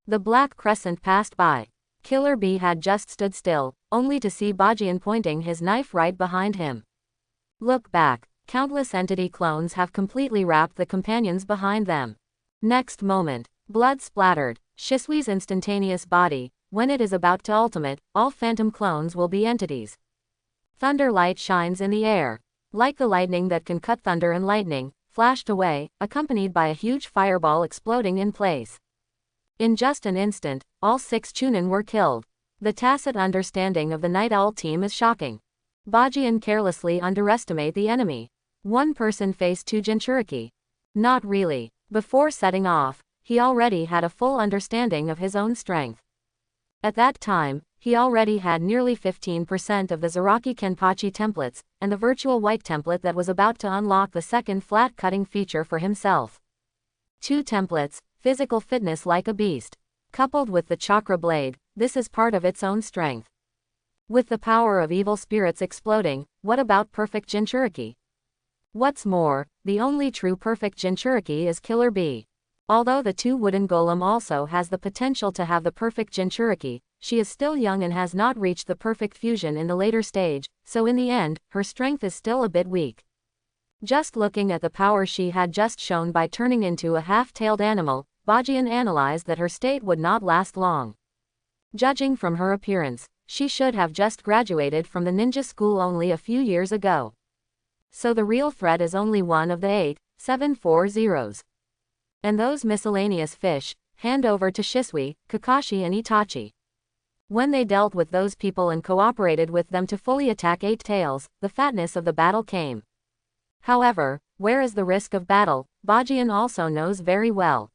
The black crescent passed by. Killer Bee had just stood still, only to see Bajian pointing his knife right behind him. Look back. Countless entity clones have completely wrapped the companions behind them. Next moment, blood splattered. Shisui's instantaneous body, when it is about to ultimate, all phantom clones will be entities. Thunder light shines in the air. Like the lightning that can cut thunder and lightning, flashed away, accompanied by a huge fireball exploding in place. In just an instant, all 6 Chunin were killed. The tacit understanding of the Night Owl team is shocking. Bajian carelessly underestimate the enemy. One person faced 2 Jinchuriki. Not really. Before setting off, he already had a full understanding of his own strength. At that time, he already had nearly 15% of the Zaraki Kenpachi templates, and the virtual white template that was about to unlock the second flat cutting feature for himself. 2 templates, physical fitness like a beast. Coupled with the chakra blade, this is part of its own strength. With the power of evil spirits exploding, what about perfect Jinchuriki? What's more, the only true perfect Jinchuriki is Killer Bee. Although the 2 wooden golem also has the potential to have the perfect Jinchuriki, she is still young and has not reached the perfect fusion in the later stage, so in the end, her strength is still a bit weak. Just looking at the power she had just shown by turning into a half-tailed animal, Bajian analyzed that her state would not last long. Judging from her appearance, she should have just graduated from the ninja school only a few years ago. So the real threat is only one of the 8,740s. And those miscellaneous fish, hand over to Shisui, Kakashi and Itachi. When they dealt with those people and cooperated with them to fully attack 8 Tails, the fatness of the battle came. However, where is the risk of battle, Bajian also knows very well.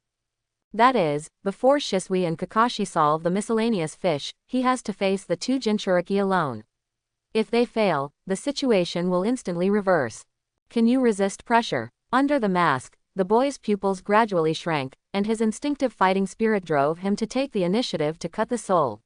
That is, before Shisui and Kakashi solve the miscellaneous fish, he has to face the 2 Jinchuriki alone. If they fail, the situation will instantly reverse. Can you resist pressure? Under the mask, the boy's pupils gradually shrank, and his instinctive fighting spirit drove him to take the initiative to cut the soul.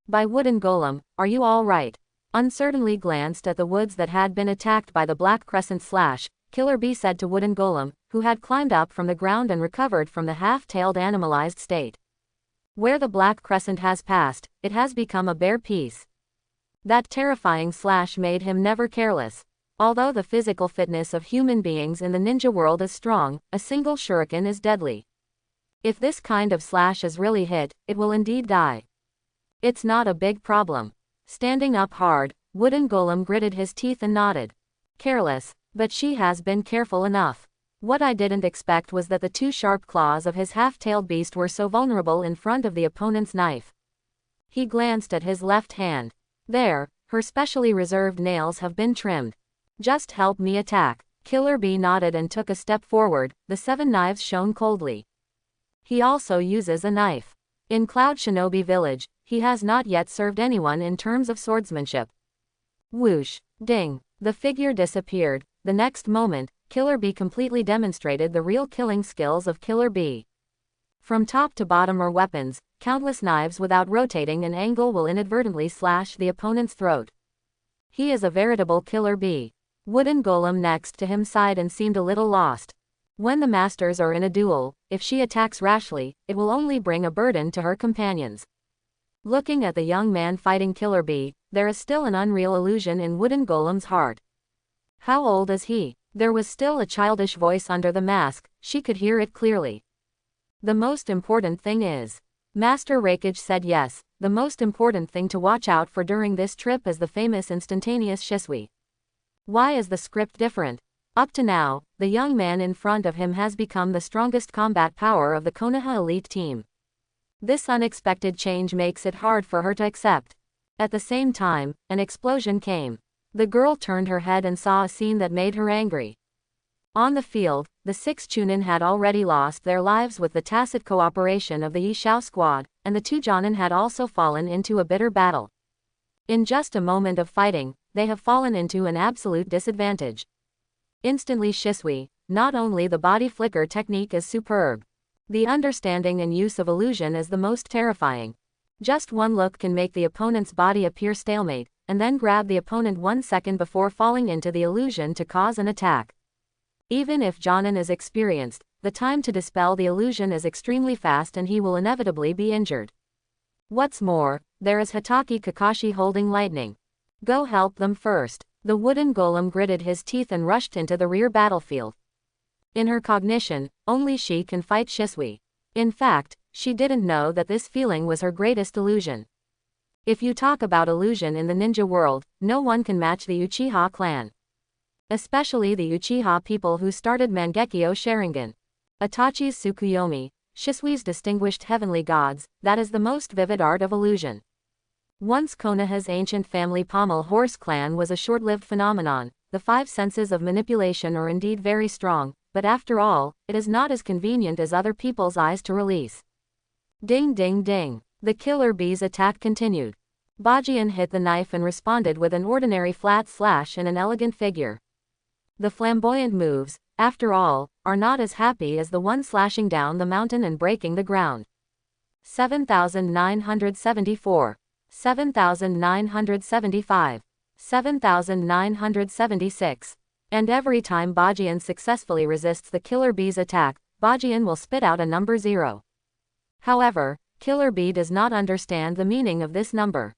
By wooden golem, are you all right? Uncertainly glanced at the woods that had been attacked by the black crescent slash, Killer Bee said to wooden golem, who had climbed up from the ground and recovered from the half-tailed animalized state. Where the black crescent has passed, it has become a bare piece. That terrifying slash made him never careless. Although the physical fitness of human beings in the ninja world is strong, a single shuriken is deadly. If this kind of slash is really hit, it will indeed die. It's not a big problem. Standing up hard, wooden golem gritted his teeth and nodded. Careless, but she has been careful enough. What I didn't expect was that the 2 sharp claws of his half-tailed beast were so vulnerable in front of the opponent's knife. He glanced at his left hand. There, her specially reserved nails have been trimmed. Just help me attack. Killer Bee nodded and took a step forward, the 7 knives shone coldly. He also uses a knife. In Cloud Shinobi Village, he has not yet served anyone in terms of swordsmanship. Whoosh, ding, the figure disappeared. The next moment, Killer Bee completely demonstrated the real killing skills of Killer Bee. From top to bottom are weapons, countless knives without rotating an angle will inadvertently slash the opponent's throat. He is a veritable Killer Bee. Wooden golem next to him sighed and seemed a little lost. When the masters are in a duel, if she attacks rashly, it will only bring a burden to her companions. Looking at the young man fighting Killer Bee, there is still an unreal illusion in wooden golem's heart. How old is he? There was still a childish voice under the mask, she could hear it clearly. The most important thing is. Master Rakage said yes, the most important thing to watch out for during this trip is the famous instantaneous Shisui. Why is the script different? Up to now, the young man in front of him has become the strongest combat power of the Konoha elite team. This unexpected change makes it hard for her to accept. At the same time, an explosion came. The girl turned her head and saw a scene that made her angry. On the field, the 6 Chunin had already lost their lives with the tacit cooperation of the Yishao squad, and the 2 Jonin had also fallen into a bitter battle. In just a moment of fighting, they have fallen into an absolute disadvantage. Instantly Shisui, not only the body flicker technique is superb. The understanding and use of illusion is the most terrifying. Just one look can make the opponent's body appear stalemate, and then grab the opponent 1 second before falling into the illusion to cause an attack. Even if Jonin is experienced, the time to dispel the illusion is extremely fast and he will inevitably be injured. What's more, there is Hitaki Kakashi holding lightning. Go help them first. The wooden golem gritted his teeth and rushed into the rear battlefield. In her cognition, only she can fight Shisui. In fact, she didn't know that this feeling was her greatest illusion. If you talk about illusion in the ninja world, no one can match the Uchiha clan. Especially the Uchiha people who started Mangekyo Sharingan. Itachi's Tsukuyomi, Shisui's distinguished heavenly gods, that is the most vivid art of illusion. Once Konoha's ancient family Pommel Horse clan was a short-lived phenomenon. The five senses of manipulation are indeed very strong, but after all, it is not as convenient as other people's eyes to release. Ding ding ding. The killer bee's attack continued. Bajian hit the knife and responded with an ordinary flat slash in an elegant figure. The flamboyant moves, after all, are not as happy as the one slashing down the mountain and breaking the ground. 7,974. 7,975. 7,976. And every time Bajian successfully resists the killer bee's attack, Bajian will spit out a number 0. However, Killer Bee does not understand the meaning of this number.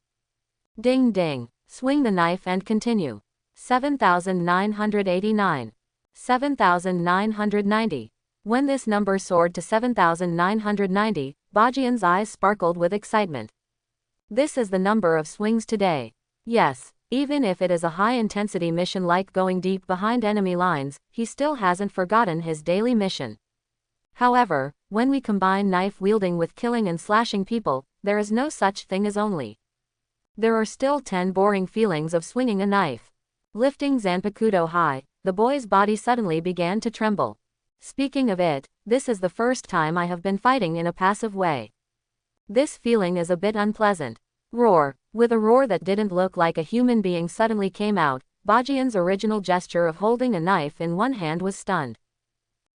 Ding ding. Swing the knife and continue. 7,989. 7,990. When this number soared to 7,990, Bajian's eyes sparkled with excitement. This is the number of swings today. Yes, even if it is a high-intensity mission like going deep behind enemy lines, he still hasn't forgotten his daily mission. However, when we combine knife wielding with killing and slashing people, there is no such thing as only. There are still 10 boring feelings of swinging a knife. Lifting Zanpakuto high, the boy's body suddenly began to tremble. Speaking of it, this is the first time I have been fighting in a passive way. This feeling is a bit unpleasant. Roar. With a roar that didn't look like a human being suddenly came out, Bajian's original gesture of holding a knife in one hand was stunned.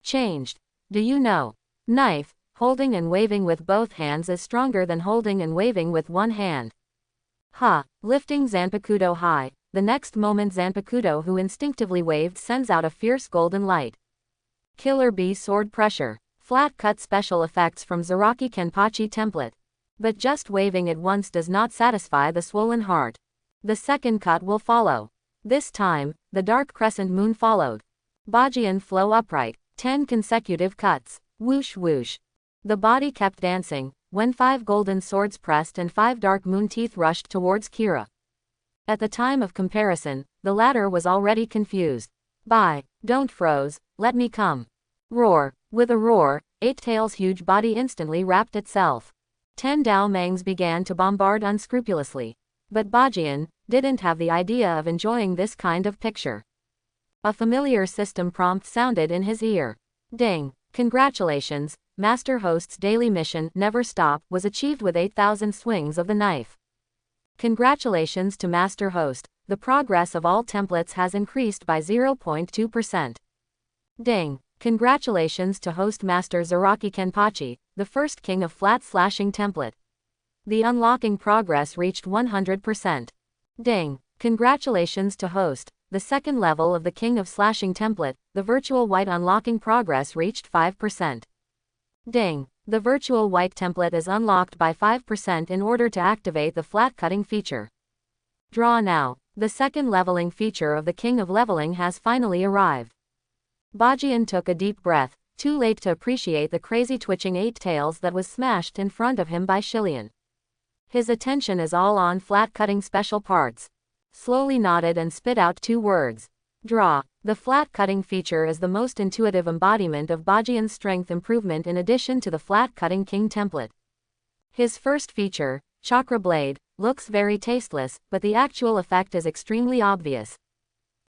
Changed. Do you know? Knife, holding and waving with both hands is stronger than holding and waving with one hand. Ha! Lifting Zanpakuto high, the next moment Zanpakuto who instinctively waved sends out a fierce golden light. Killer Bee sword pressure. Flat cut special effects from Zaraki Kenpachi template. But just waving it once does not satisfy the swollen heart. The second cut will follow. This time, the dark crescent moon followed. Bajian flow upright. 10 consecutive cuts. Whoosh whoosh. The body kept dancing, when 5 golden swords pressed and 5 dark moon teeth rushed towards Kira. At the time of comparison, the latter was already confused. Don't froze, let me come. Roar. With a roar, Eight Tails' huge body instantly wrapped itself. 10 Dao Mangs began to bombard unscrupulously. But Bajian didn't have the idea of enjoying this kind of picture. A familiar system prompt sounded in his ear. Ding. Congratulations, Master Host's daily mission, Never Stop, was achieved with 8,000 swings of the knife. Congratulations to Master Host, the progress of all templates has increased by 0.2%. Ding. Congratulations to Host Master Zaraki Kenpachi, the first king of flat slashing template. The unlocking progress reached 100%. Ding. Congratulations to Host, the second level of the king of slashing template, the virtual white unlocking progress reached 5%. Ding. The virtual white template is unlocked by 5% in order to activate the flat cutting feature. Draw now. The second leveling feature of the king of leveling has finally arrived. Bajian took a deep breath, too late to appreciate the crazy twitching 8 Tails that was smashed in front of him by Shillian. His attention is all on flat cutting special parts. Slowly nodded and spit out 2 words. Draw. The flat cutting feature is the most intuitive embodiment of Bajian's strength improvement in addition to the flat cutting king template. His first feature, Chakra Blade, looks very tasteless, but the actual effect is extremely obvious.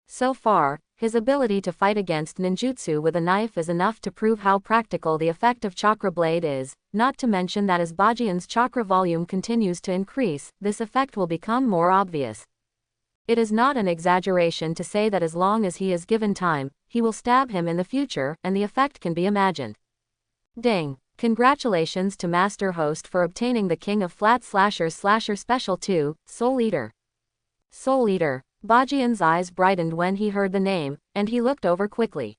So far, his ability to fight against ninjutsu with a knife is enough to prove how practical the effect of Chakra Blade is, not to mention that as Bajian's chakra volume continues to increase, this effect will become more obvious. It is not an exaggeration to say that as long as he is given time, he will stab him in the future, and the effect can be imagined. Ding. Congratulations to Master Host for obtaining the King of Flat Slashers Slasher Special 2, Soul Eater. Soul Eater. Bajian's eyes brightened when he heard the name, and he looked over quickly.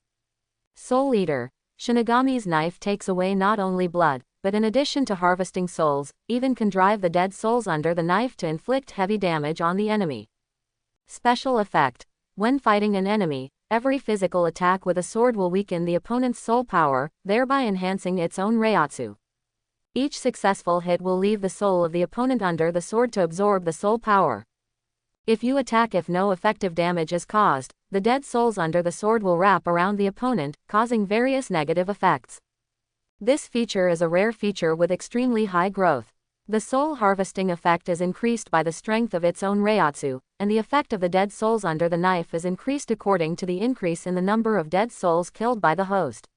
Soul Eater. Shinigami's knife takes away not only blood, but in addition to harvesting souls, even can drive the dead souls under the knife to inflict heavy damage on the enemy. Special effect. When fighting an enemy, every physical attack with a sword will weaken the opponent's soul power, thereby enhancing its own reiatsu. Each successful hit will leave the soul of the opponent under the sword to absorb the soul power. If you attack if no effective damage is caused, the dead souls under the sword will wrap around the opponent, causing various negative effects. This feature is a rare feature with extremely high growth. The soul harvesting effect is increased by the strength of its own reiatsu, and the effect of the dead souls under the knife is increased according to the increase in the number of dead souls killed by the host.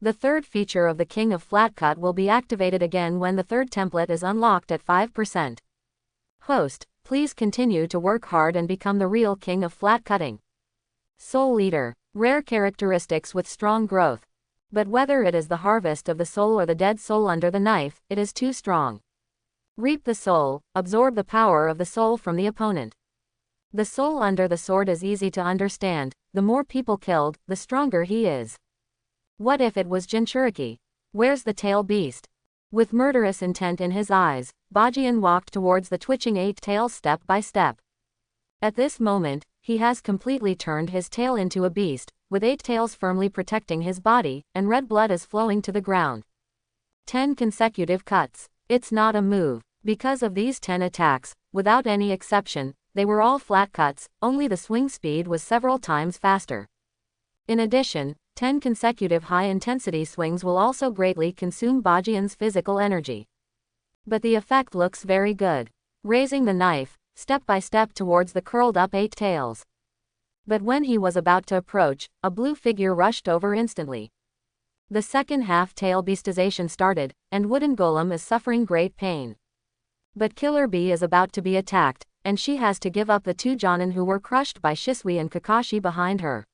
The third feature of the King of Flat Cut will be activated again when the third template is unlocked at 5%. Host, please continue to work hard and become the real King of Flat Cutting. Soul Eater, rare characteristics with strong growth. But whether it is the harvest of the soul or the dead soul under the knife, it is too strong. Reap the soul, absorb the power of the soul from the opponent. The soul under the sword is easy to understand, the more people killed, the stronger he is. What if it was Jinchuriki? Where's the tail beast? With murderous intent in his eyes, Bajian walked towards the twitching 8 tails step by step. At this moment, he has completely turned his tail into a beast, with 8 tails firmly protecting his body, and red blood is flowing to the ground. 10 consecutive cuts. It's not a move. Because of these 10 attacks, without any exception, they were all flat cuts, only the swing speed was several times faster. In addition, 10 consecutive high-intensity swings will also greatly consume Bajian's physical energy. But the effect looks very good. Raising the knife, step by step towards the curled-up 8 tails. But when he was about to approach, a blue figure rushed over instantly. The second half-tail beastization started, and Wooden Golem is suffering great pain. But Killer Bee is about to be attacked, and she has to give up the 2 Jonin who were crushed by Shisui and Kakashi behind her.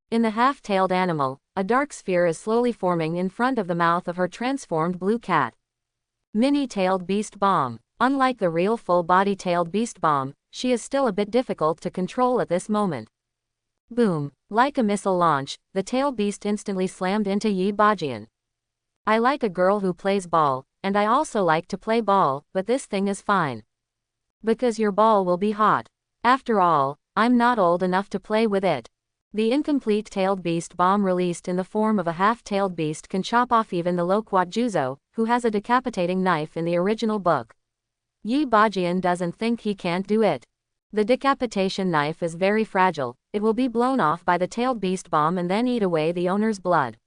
In the half-tailed animal, a dark sphere is slowly forming in front of the mouth of her transformed blue cat. Mini-tailed beast bomb. Unlike the real full-body-tailed beast bomb, she is still a bit difficult to control at this moment. Boom. Like a missile launch, the tail beast instantly slammed into Yi Bajian. I like a girl who plays ball, and I also like to play ball, but this thing is fine. Because your ball will be hot. After all, I'm not old enough to play with it. The incomplete tailed beast bomb released in the form of a half-tailed beast can chop off even the Loquat Juzo, who has a decapitating knife in the original book. Yi Bajian doesn't think he can't do it. The decapitation knife is very fragile, it will be blown off by the tailed beast bomb and then eat away the owner's blood.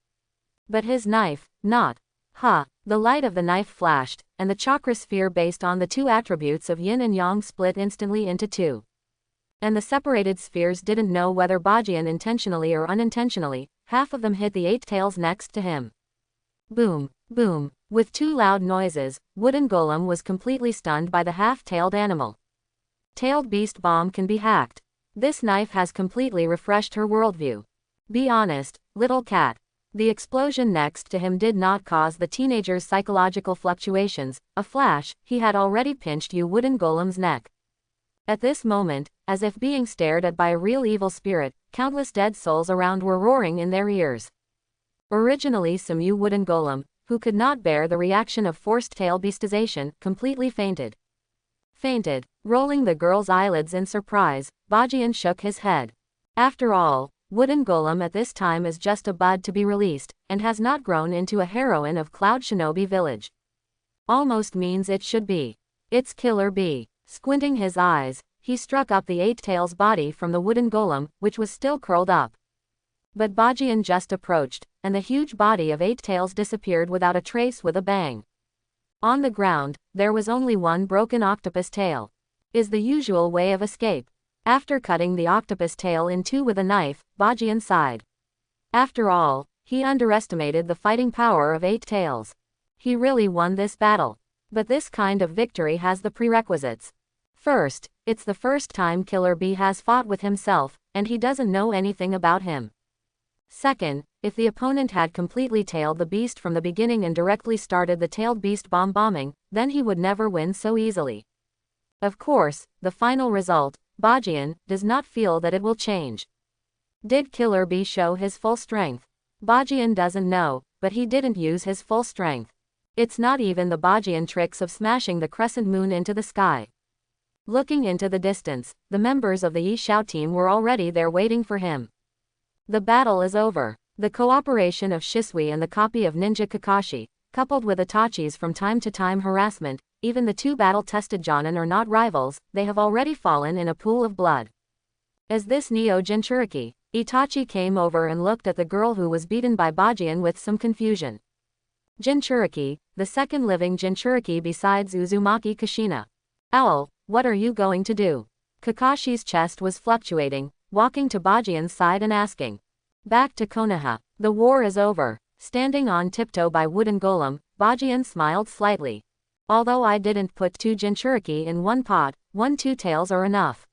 But his knife, not. The light of the knife flashed, and the chakra sphere based on the 2 attributes of yin and yang split instantly into 2. And the separated spheres didn't know whether Bajian intentionally or unintentionally, half of them hit the 8 tails next to him. Boom, boom. With 2 loud noises, Wooden Golem was completely stunned by the half-tailed animal. Tailed beast bomb can be hacked. This knife has completely refreshed her worldview. Be honest, little cat. The explosion next to him did not cause the teenager's psychological fluctuations. A flash, he had already pinched Wooden Golem's neck. At this moment, as if being stared at by a real evil spirit, countless dead souls around were roaring in their ears. Originally some Wooden Golem, who could not bear the reaction of forced tail beastization, completely fainted. Rolling the girl's eyelids in surprise, Bajian shook his head. After all, Wooden Golem at this time is just a bud to be released, and has not grown into a heroine of Cloud Shinobi Village. Almost means it should be. It's Killer Bee. Squinting his eyes, he struck up the 8 tails body from the Wooden Golem, which was still curled up. But Bajian just approached, and the huge body of 8 tails disappeared without a trace with a bang. On the ground, there was only one broken octopus tail. Is the usual way of escape. After cutting the octopus tail in 2 with a knife, Bajian sighed. After all, he underestimated the fighting power of 8 tails. He really won this battle. But this kind of victory has the prerequisites. First, it's the first time Killer Bee has fought with himself, and he doesn't know anything about him. Second, if the opponent had completely tailed the beast from the beginning and directly started the tailed beast bomb bombing, then he would never win so easily. Of course, the final result, Bajian, does not feel that it will change. Did Killer Bee show his full strength? Bajian doesn't know, but he didn't use his full strength. It's not even the Bajian tricks of smashing the crescent moon into the sky. Looking into the distance, the members of the Yi Xiao team were already there waiting for him. The battle is over. The cooperation of Shisui and the copy of Ninja Kakashi, coupled with Itachi's from time to time harassment, even the two battle-tested Jonin are not rivals, they have already fallen in a pool of blood. Is this Neo Jinchuriki? Itachi came over and looked at the girl who was beaten by Bajian with some confusion. Jinchuriki, the second living Jinchuriki besides Uzumaki Kushina. Owl, what are you going to do? Kakashi's chest was fluctuating, walking to Bajian's side and asking. Back to Konoha. The war is over. Standing on tiptoe by wooden golem, Bajian smiled slightly. Although I didn't put two Jinchuriki in one pot, 1-2 tails are enough.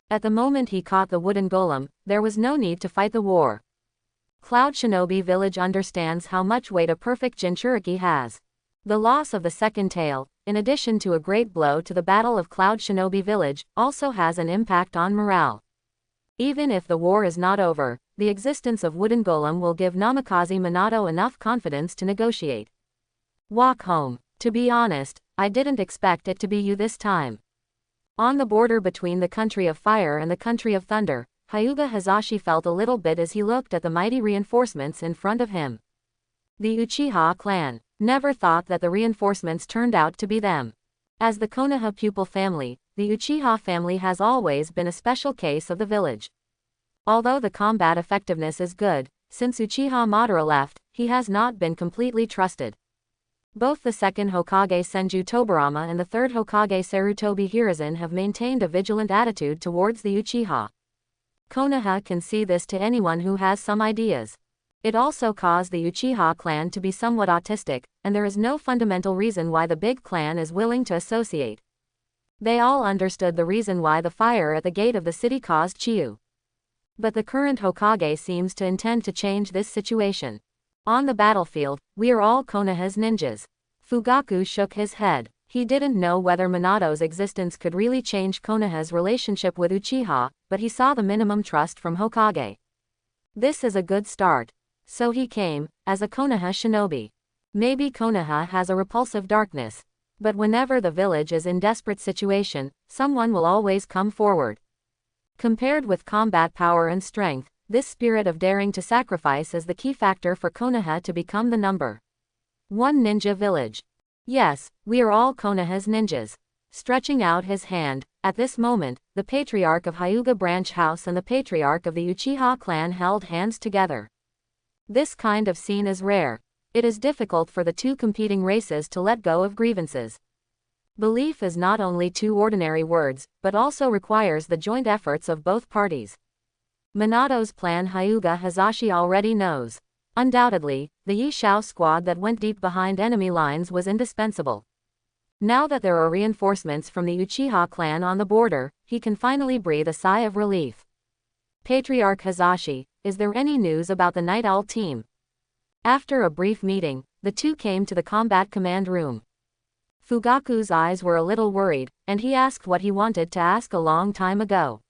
At the moment he caught the wooden golem, there was no need to fight the war. Cloud Shinobi Village understands how much weight a perfect Jinchuriki has. The loss of the second tail, in addition to a great blow to the Battle of Cloud Shinobi Village, also has an impact on morale. Even if the war is not over, the existence of wooden golem will give Namikaze Minato enough confidence to negotiate. Walk home. To be honest, I didn't expect it to be you this time. On the border between the country of fire and the country of thunder, Hyuga Hazashi felt a little bit as he looked at the mighty reinforcements in front of him. The Uchiha clan. Never thought that the reinforcements turned out to be them. As the Konoha pupil family, the Uchiha family has always been a special case of the village. Although the combat effectiveness is good, since Uchiha Madara left, he has not been completely trusted. Both the second Hokage Senju Tobirama and the third Hokage Sarutobi Hiruzen have maintained a vigilant attitude towards the Uchiha. Konoha can see this to anyone who has some ideas. It also caused the Uchiha clan to be somewhat autistic, and there is no fundamental reason why the big clan is willing to associate. They all understood the reason why the fire at the gate of the city caused Chiyu. But the current Hokage seems to intend to change this situation. On the battlefield, we are all Konoha's ninjas. Fugaku shook his head. He didn't know whether Minato's existence could really change Konoha's relationship with Uchiha, but he saw the minimum trust from Hokage. This is a good start. So he came, as a Konoha shinobi. Maybe Konoha has a repulsive darkness. But whenever the village is in desperate situation, someone will always come forward. Compared with combat power and strength, this spirit of daring to sacrifice is the key factor for Konoha to become the number 1 ninja village. Yes, we are all Konoha's ninjas. Stretching out his hand, at this moment, the patriarch of Hyuga Branch House and the patriarch of the Uchiha clan held hands together. This kind of scene is rare. It is difficult for the two competing races to let go of grievances. Belief is not only two ordinary words, but also requires the joint efforts of both parties. Minato's plan Hyuga Hazashi already knows. Undoubtedly, the Yishao squad that went deep behind enemy lines was indispensable. Now that there are reinforcements from the Uchiha clan on the border, he can finally breathe a sigh of relief. Patriarch Hazashi, is there any news about the Night Owl team? After a brief meeting, the two came to the combat command room. Fugaku's eyes were a little worried, and he asked what he wanted to ask a long time ago.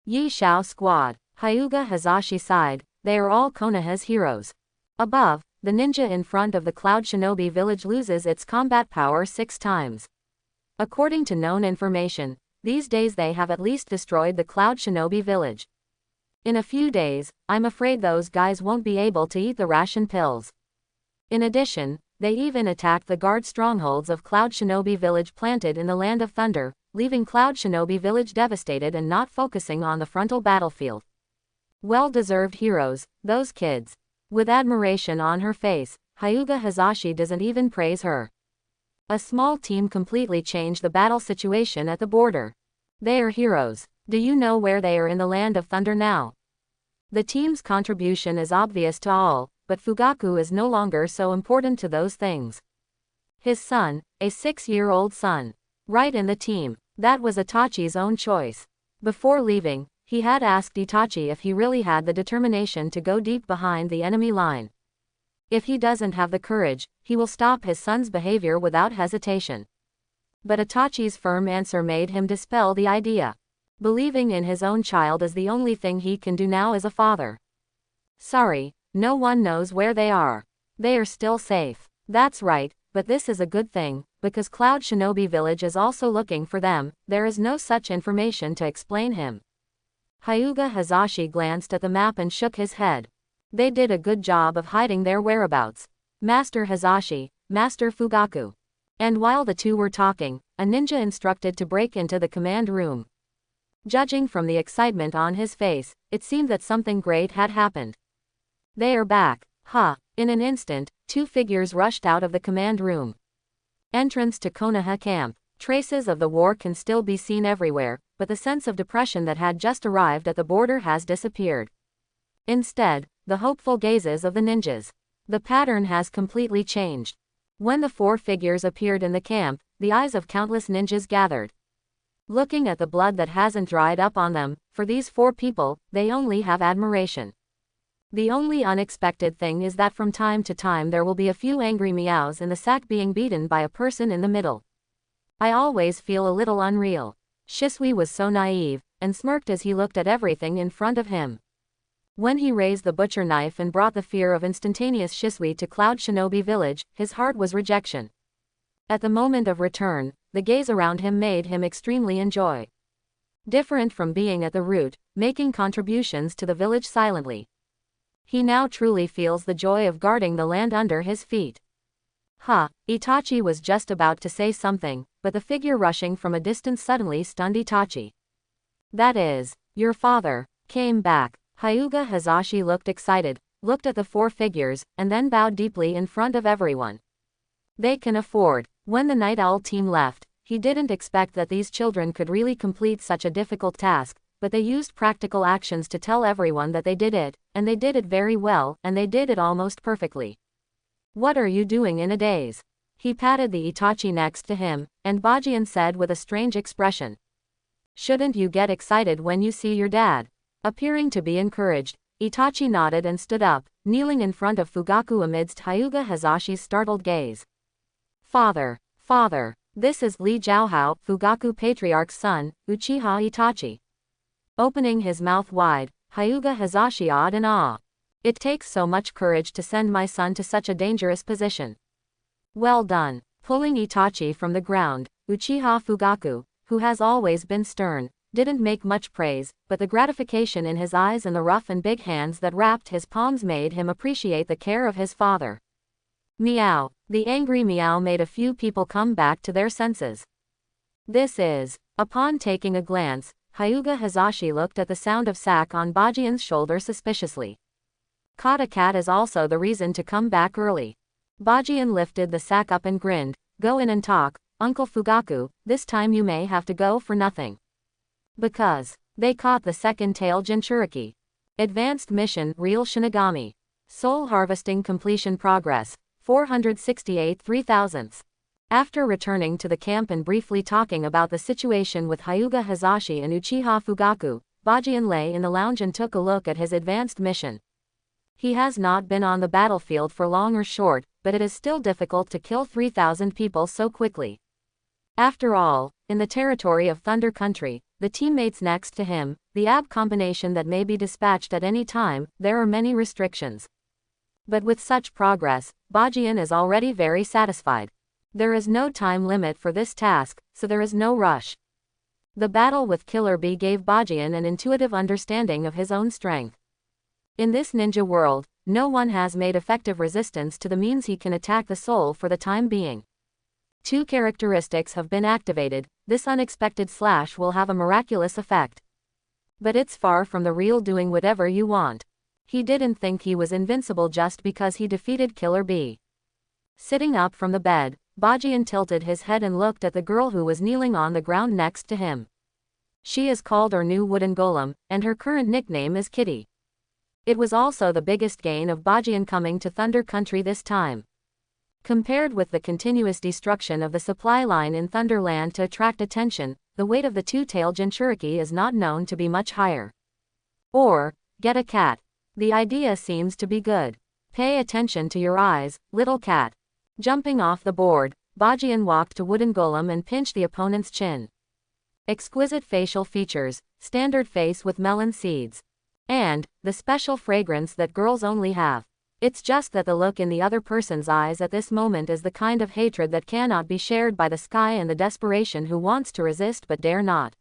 Yishao squad. Hyuga Hazashi sighed, they are all Konoha's heroes. Above, the ninja in front of the Cloud Shinobi village loses its combat power 6 times. According to known information, these days they have at least destroyed the Cloud Shinobi village. In a few days, I'm afraid those guys won't be able to eat the ration pills. In addition, they even attacked the guard strongholds of Cloud Shinobi village planted in the Land of Thunder, leaving Cloud Shinobi village devastated and not focusing on the frontal battlefield. Well-deserved heroes, those kids. With admiration on her face, Hyuga Hazashi doesn't even praise her. A small team completely changed the battle situation at the border. They are heroes. Do you know where they are in the Land of Thunder now? The team's contribution is obvious to all, but Fugaku is no longer so important to those things. His son, a 6-year-old son. Right in the team. That was Itachi's own choice. Before leaving, he had asked Itachi if he really had the determination to go deep behind the enemy line. If he doesn't have the courage, he will stop his son's behavior without hesitation. But Itachi's firm answer made him dispel the idea. Believing in his own child is the only thing he can do now as a father. Sorry, no one knows where they are. They are still safe. That's right, but this is a good thing, because Cloud Shinobi Village is also looking for them. There is no such information to explain him. Hyuga Hazashi glanced at the map and shook his head. They did a good job of hiding their whereabouts. Master Hazashi, Master Fugaku. And while the two were talking, a ninja instructed to break into the command room. Judging from the excitement on his face, it seemed that something great had happened. They are back. Ha! In an instant, two figures rushed out of the command room. Entrance to Konoha camp. Traces of the war can still be seen everywhere, but the sense of depression that had just arrived at the border has disappeared. Instead, the hopeful gazes of the ninjas. The pattern has completely changed. When the four figures appeared in the camp, the eyes of countless ninjas gathered. Looking at the blood that hasn't dried up on them, for these four people, they only have admiration. The only unexpected thing is that from time to time there will be a few angry meows in the sack being beaten by a person in the middle. I always feel a little unreal. Shisui was so naive, and smirked as he looked at everything in front of him. When he raised the butcher knife and brought the fear of instantaneous Shisui to Cloud Shinobi Village, his heart was rejection. At the moment of return, the gaze around him made him extremely enjoy. Different from being at the root, making contributions to the village silently. He now truly feels the joy of guarding the land under his feet. Itachi was just about to say something, but the figure rushing from a distance suddenly stunned Itachi. That is, your father came back. Hyuga Hazashi looked excited, looked at the four figures, and then bowed deeply in front of everyone. They can afford. When the Night Owl team left, he didn't expect that these children could really complete such a difficult task, but they used practical actions to tell everyone that they did it, and they did it very well, and they did it almost perfectly. What are you doing in a daze? He patted the Itachi next to him, and Bajian said with a strange expression. Shouldn't you get excited when you see your dad? Appearing to be encouraged, Itachi nodded and stood up, kneeling in front of Fugaku amidst Hyuga Hazashi's startled gaze. Father, this is Li Jiaohao, Fugaku Patriarch's son, Uchiha Itachi. Opening his mouth wide, Hyuga Hazashi awed in awe. It takes so much courage to send my son to such a dangerous position. Well done. Pulling Itachi from the ground, Uchiha Fugaku, who has always been stern, didn't make much praise, but the gratification in his eyes and the rough and big hands that wrapped his palms made him appreciate the care of his father. Meow. The angry meow made a few people come back to their senses. This is. Upon taking a glance, Hyuga Hazashi looked at the sound of sack on Bajian's shoulder suspiciously. Caught a cat is also the reason to come back early. Bajian lifted the sack up and grinned. Go in and talk, Uncle Fugaku, this time you may have to go for nothing. Because they caught the second tail Jinchuriki. Advanced mission, Real Shinigami. Soul harvesting completion progress, 468 3,000ths. After returning to the camp and briefly talking about the situation with Hyuga Hazashi and Uchiha Fugaku, Bajian lay in the lounge and took a look at his advanced mission. He has not been on the battlefield for long or short, but it is still difficult to kill 3,000 people so quickly. After all, in the territory of Thunder Country, the teammates next to him, the AB combination that may be dispatched at any time, there are many restrictions. But with such progress, Bajian is already very satisfied. There is no time limit for this task, so there is no rush. The battle with Killer Bee gave Bajian an intuitive understanding of his own strength. In this ninja world, no one has made effective resistance to the means he can attack the soul for the time being. Two characteristics have been activated, this unexpected slash will have a miraculous effect. But it's far from the real doing whatever you want. He didn't think he was invincible just because he defeated Killer Bee. Sitting up from the bed, Bajian tilted his head and looked at the girl who was kneeling on the ground next to him. She is called our new wooden golem, and her current nickname is Kitty. It was also the biggest gain of Bajian coming to Thunder Country this time. Compared with the continuous destruction of the supply line in Thunderland to attract attention, the weight of the two-tailed Jinchuriki is not known to be much higher. Or, get a cat. The idea seems to be good. Pay attention to your eyes, little cat. Jumping off the board, Bajian walked to Wooden Golem and pinched the opponent's chin. Exquisite facial features, standard face with melon seeds. And, the special fragrance that girls only have. It's just that the look in the other person's eyes at this moment is the kind of hatred that cannot be shared by the sky and the desperation who wants to resist but dare not.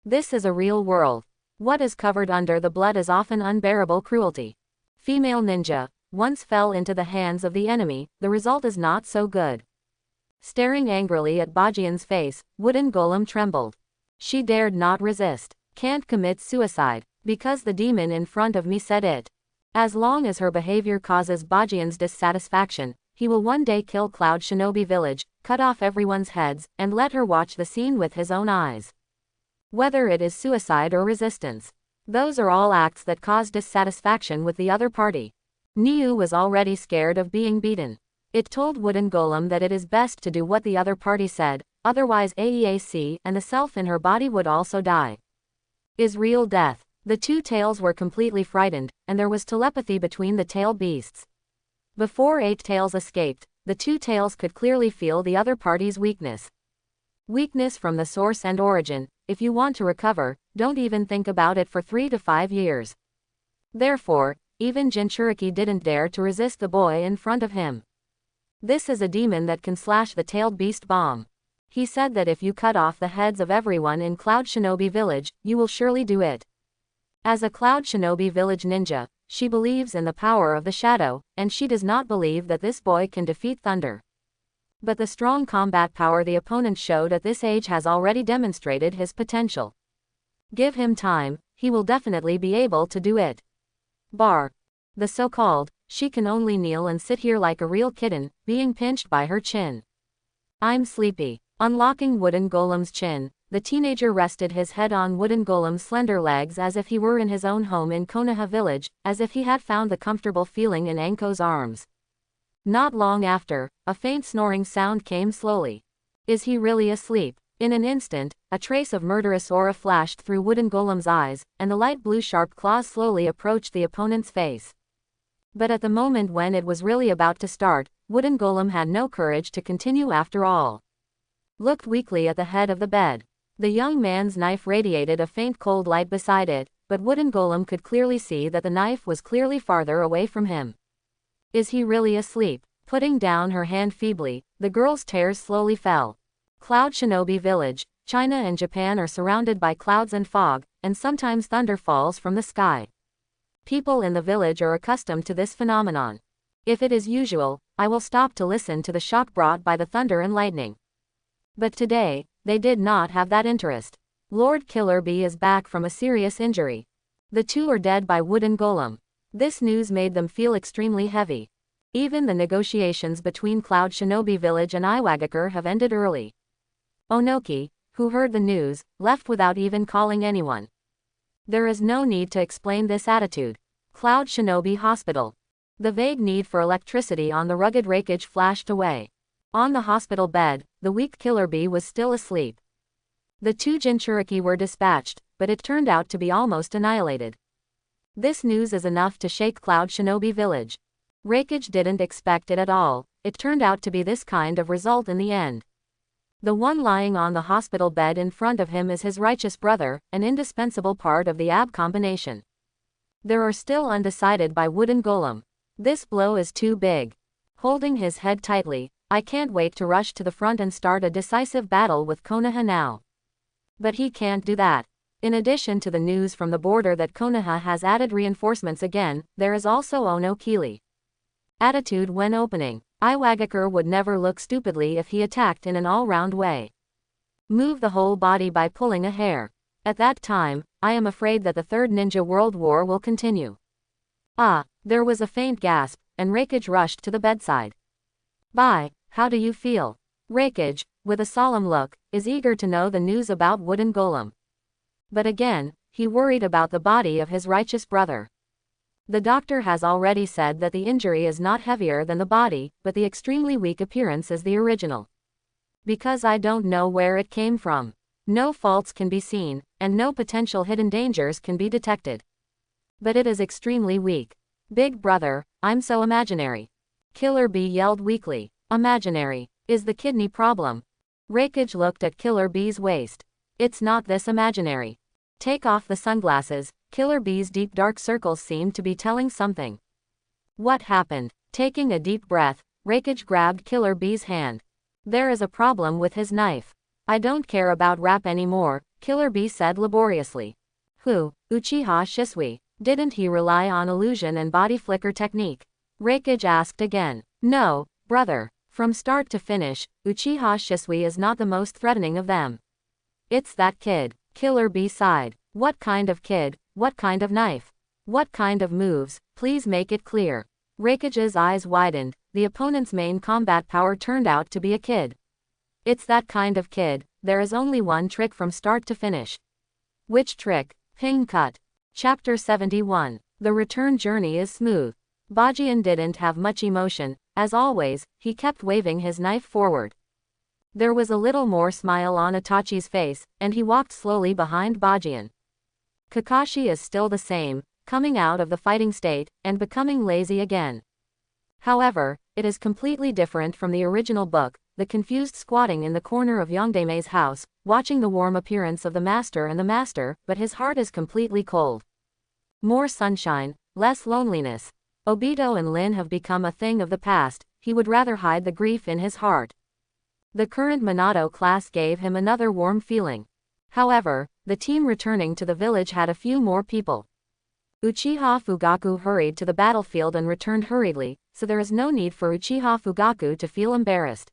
This is a real world. What is covered under the blood is often unbearable cruelty. Female ninja, once fell into the hands of the enemy, the result is not so good. Staring angrily at Bajian's face, Wooden Golem trembled. She dared not resist. Can't commit suicide, because the demon in front of me said it. As long as her behavior causes Bajian's dissatisfaction, he will one day kill Cloud Shinobi Village, cut off everyone's heads, and let her watch the scene with his own eyes. Whether it is suicide or resistance, those are all acts that cause dissatisfaction with the other party. Niu was already scared of being beaten. It told Wooden Golem that it is best to do what the other party said, otherwise AEAC and the self in her body would also die. Is real death. The two tails were completely frightened, and there was telepathy between the tail beasts. Before 8 tails escaped, the 2 tails could clearly feel the other party's weakness. Weakness from the source and origin. If you want to recover, don't even think about it for 3 to 5 years. Therefore, even Jinchuriki didn't dare to resist the boy in front of him. This is a demon that can slash the tailed beast bomb. He said that if you cut off the heads of everyone in Cloud Shinobi Village, you will surely do it. As a Cloud Shinobi Village ninja, she believes in the power of the shadow, and she does not believe that this boy can defeat Thunder. But the strong combat power the opponent showed at this age has already demonstrated his potential. Give him time, he will definitely be able to do it. Bar. The so-called, she can only kneel and sit here like a real kitten, being pinched by her chin. I'm sleepy. Unlocking Wooden Golem's chin, the teenager rested his head on Wooden Golem's slender legs as if he were in his own home in Konoha village, as if he had found the comfortable feeling in Anko's arms. Not long after, a faint snoring sound came slowly. Is he really asleep? In an instant, a trace of murderous aura flashed through Wooden Golem's eyes, and the light blue sharp claws slowly approached the opponent's face. But at the moment when it was really about to start, Wooden Golem had no courage to continue after all. Looked weakly at the head of the bed. The young man's knife radiated a faint cold light beside it, but Wooden Golem could clearly see that the knife was clearly farther away from him. Is he really asleep? Putting down her hand feebly, the girl's tears slowly fell. Cloud Shinobi Village, China and Japan are surrounded by clouds and fog, and sometimes thunder falls from the sky. People in the village are accustomed to this phenomenon. If it is usual, I will stop to listen to the shock brought by the thunder and lightning. But today, they did not have that interest. Lord Killer Bee is back from a serious injury. The two are dead by Wooden Golem. This news made them feel extremely heavy. Even the negotiations between Cloud Shinobi Village and Iwagakure have ended early. Onoki, who heard the news, left without even calling anyone. There is no need to explain this attitude. Cloud Shinobi Hospital. The vague need for electricity on the rugged Raikage flashed away. On the hospital bed, the weak Killer Bee was still asleep. The 2 Jinchuriki were dispatched, but it turned out to be almost annihilated. This news is enough to shake Cloud Shinobi Village. Raikage didn't expect it at all. It turned out to be this kind of result in the end. The one lying on the hospital bed in front of him is his righteous brother, an indispensable part of the AB combination. There are still undecided by Wooden Golem. This blow is too big. Holding his head tightly, I can't wait to rush to the front and start a decisive battle with Konoha now. But he can't do that. In addition to the news from the border that Konoha has added reinforcements again, there is also Ono Kili. Attitude when opening. Iwagakure would never look stupidly if he attacked in an all-round way. Move the whole body by pulling a hair. At that time, I am afraid that the Third Ninja World War will continue. Ah, there was a faint gasp, and Raikage rushed to the bedside. Bye, how do you feel? Raikage, with a solemn look, is eager to know the news about Wooden Golem. But again, he worried about the body of his righteous brother. The doctor has already said that the injury is not heavier than the body, but the extremely weak appearance is the original. Because I don't know where it came from. No faults can be seen, and no potential hidden dangers can be detected. But it is extremely weak. Big brother, I'm so imaginary. Killer Bee yelled weakly. Imaginary. Is the kidney problem? Raikage looked at Killer Bee's waist. It's not this imaginary. Take off the sunglasses. Killer Bee's deep dark circles seemed to be telling something. What happened? Taking a deep breath, Raikage grabbed Killer Bee's hand. There is a problem with his knife. I don't care about rap anymore, Killer Bee said laboriously. Who, Uchiha Shisui? Didn't he rely on illusion and body flicker technique? Reikage asked again. No, brother. From start to finish, Uchiha Shisui is not the most threatening of them. It's that kid. Killer B-side. What kind of kid? What kind of knife? What kind of moves? Please make it clear. Reikage's eyes widened. The opponent's main combat power turned out to be a kid. It's that kind of kid. There is only one trick from start to finish. Which trick? Ping cut. Chapter 71. The return journey is smooth. Bajian didn't have much emotion. As always, he kept waving his knife forward. There was a little more smile on Itachi's face, and he walked slowly behind Bajian. Kakashi is still the same, coming out of the fighting state, and becoming lazy again. However, it is completely different from the original book, the confused squatting in the corner of Yongdame's house, watching the warm appearance of the master and the master, but his heart is completely cold. More sunshine, less loneliness. Obito and Lin have become a thing of the past. He would rather hide the grief in his heart. The current Minato class gave him another warm feeling. However, the team returning to the village had a few more people. Uchiha Fugaku hurried to the battlefield and returned hurriedly, so there is no need for Uchiha Fugaku to feel embarrassed.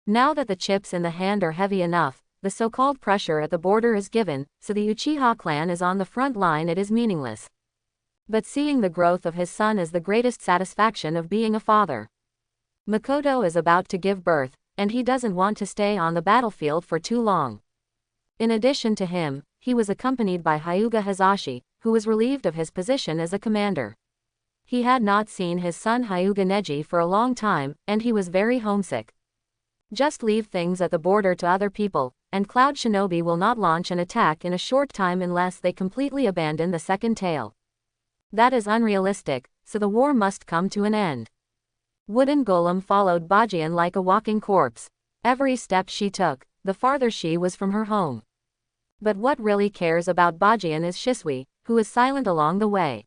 Now that the chips in the hand are heavy enough, the so-called pressure at the border is given, so the Uchiha clan is on the front line. It is meaningless. But seeing the growth of his son is the greatest satisfaction of being a father. Makoto is about to give birth, and he doesn't want to stay on the battlefield for too long. In addition to him, he was accompanied by Hyuga Hizashi, who was relieved of his position as a commander. He had not seen his son Hyuga Neji for a long time, and he was very homesick. Just leave things at the border to other people, and Cloud Shinobi will not launch an attack in a short time unless they completely abandon the second tail. That is unrealistic, so the war must come to an end. Wooden Golem followed Bajian like a walking corpse. Every step she took, the farther she was from her home. But what really cares about Bajian is Shisui, who is silent along the way.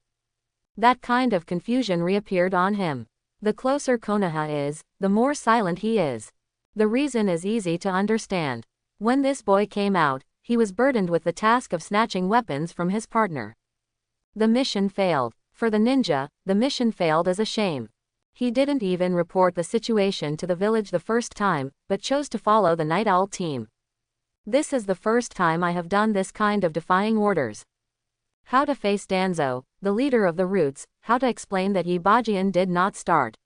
That kind of confusion reappeared on him. The closer Konoha is, the more silent he is. The reason is easy to understand. When this boy came out, he was burdened with the task of snatching weapons from his partner. The mission failed. For the ninja, the mission failed as a shame. He didn't even report the situation to the village the first time, but chose to follow the Night Owl team. This is the first time I have done this kind of defying orders. How to face Danzo, the leader of the Roots, how to explain that Bajian did not start.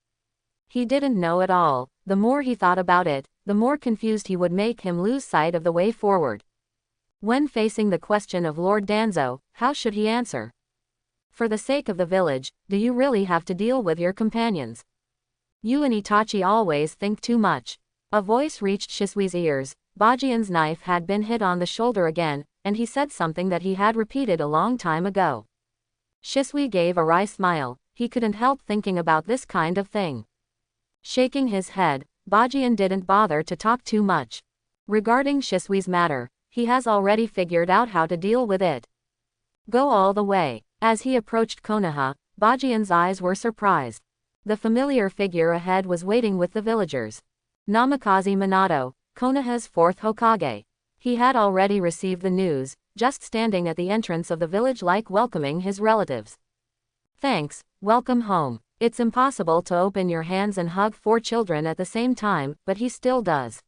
He didn't know at all. The more he thought about it, the more confused he would make him lose sight of the way forward. When facing the question of Lord Danzo, how should he answer? For the sake of the village, do you really have to deal with your companions? You and Itachi always think too much. A voice reached Shisui's ears. Bajian's knife had been hit on the shoulder again, and he said something that he had repeated a long time ago. Shisui gave a wry smile. He couldn't help thinking about this kind of thing. Shaking his head, Bajian didn't bother to talk too much. Regarding Shisui's matter, he has already figured out how to deal with it. Go all the way. As he approached Konoha, Bajian's eyes were surprised. The familiar figure ahead was waiting with the villagers. Namikaze Minato, Konoha's fourth Hokage. He had already received the news, just standing at the entrance of the village like welcoming his relatives. Thanks, welcome home. It's impossible to open your hands and hug 4 children at the same time, but he still does.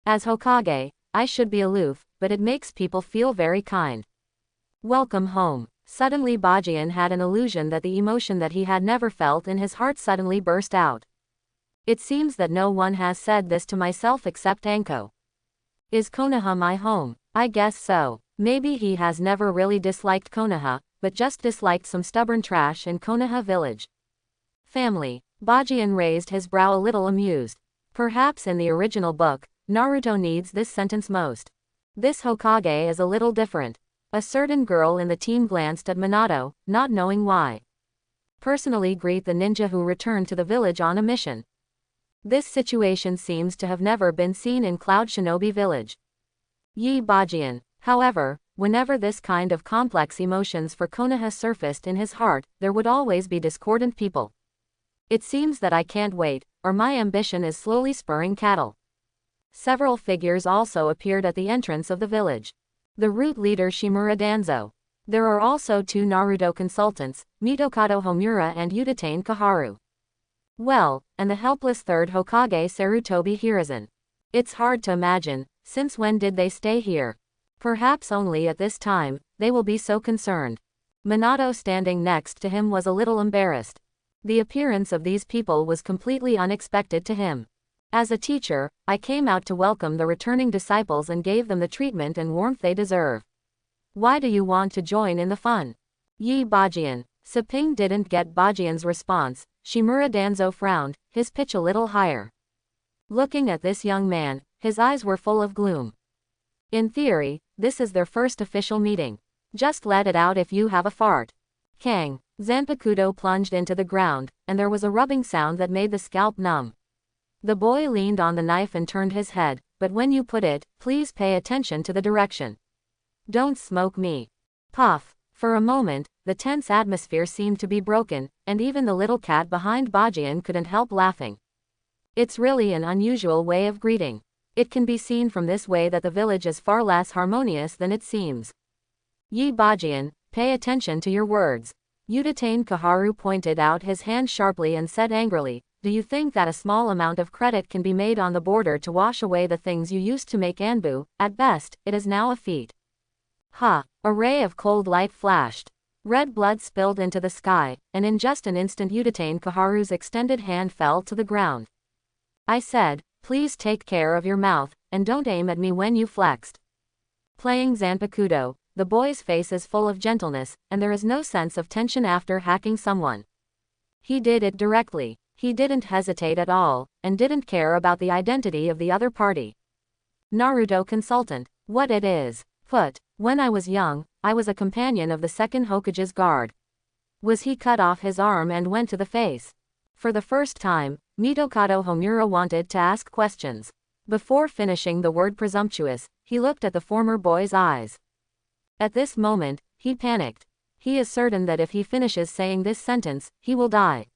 As Hokage, I should be aloof, but it makes people feel very kind. Welcome home. Suddenly Bajian had an illusion that the emotion that he had never felt in his heart suddenly burst out. It seems that no one has said this to myself except Anko. Is Konoha my home? I guess so. Maybe he has never really disliked Konoha, but just disliked some stubborn trash in Konoha village. Family. Bajian raised his brow a little amused. Perhaps in the original book, Naruto needs this sentence most. This Hokage is a little different. A certain girl in the team glanced at Minato, not knowing why. Personally greet the ninja who returned to the village on a mission. This situation seems to have never been seen in Cloud Shinobi Village. Yi Bajian. However, whenever this kind of complex emotions for Konoha surfaced in his heart, there would always be discordant people. It seems that I can't wait, or my ambition is slowly spurring cattle. Several figures also appeared at the entrance of the village. The root leader Shimura Danzo. There are also 2 Naruto consultants, Mitokado Homura and Udatane Kaharu. Well, and the helpless 3rd Hokage Sarutobi Hiruzen. It's hard to imagine, since when did they stay here? Perhaps only at this time, they will be so concerned. Minato standing next to him was a little embarrassed. The appearance of these people was completely unexpected to him. As a teacher, I came out to welcome the returning disciples and gave them the treatment and warmth they deserve. Why do you want to join in the fun? Yi Bajian. Seping didn't get Bajian's response. Shimura Danzo frowned, his pitch a little higher. Looking at this young man, his eyes were full of gloom. In theory, this is their first official meeting. Just let it out if you have a fart. Kang. Zanpakuto plunged into the ground, and there was a rubbing sound that made the scalp numb. The boy leaned on the knife and turned his head, but when you put it, please pay attention to the direction. Don't smoke me. Puff. For a moment, the tense atmosphere seemed to be broken, and even the little cat behind Bajian couldn't help laughing. It's really an unusual way of greeting. It can be seen from this way that the village is far less harmonious than it seems. Yi Bajian, pay attention to your words. Udatane Kaharu pointed out his hand sharply and said angrily, do you think that a small amount of credit can be made on the border to wash away the things you used to make Anbu? At best, it is now a feat. Ha! A ray of cold light flashed. Red blood spilled into the sky, and in just an instant Udatane Kaharu's extended hand fell to the ground. I said, please take care of your mouth, and don't aim at me when you flexed. Playing Zanpakuto, the boy's face is full of gentleness, and there is no sense of tension after hacking someone. He did it directly. He didn't hesitate at all, and didn't care about the identity of the other party. Naruto consultant. What it is. Put. When I was young, I was a companion of the 2nd Hokage's guard. Was he cut off his arm and went to the face? For the first time, Mitokado Homura wanted to ask questions. Before finishing the word presumptuous, he looked at the former boy's eyes. At this moment, he panicked. He is certain that if he finishes saying this sentence, he will die.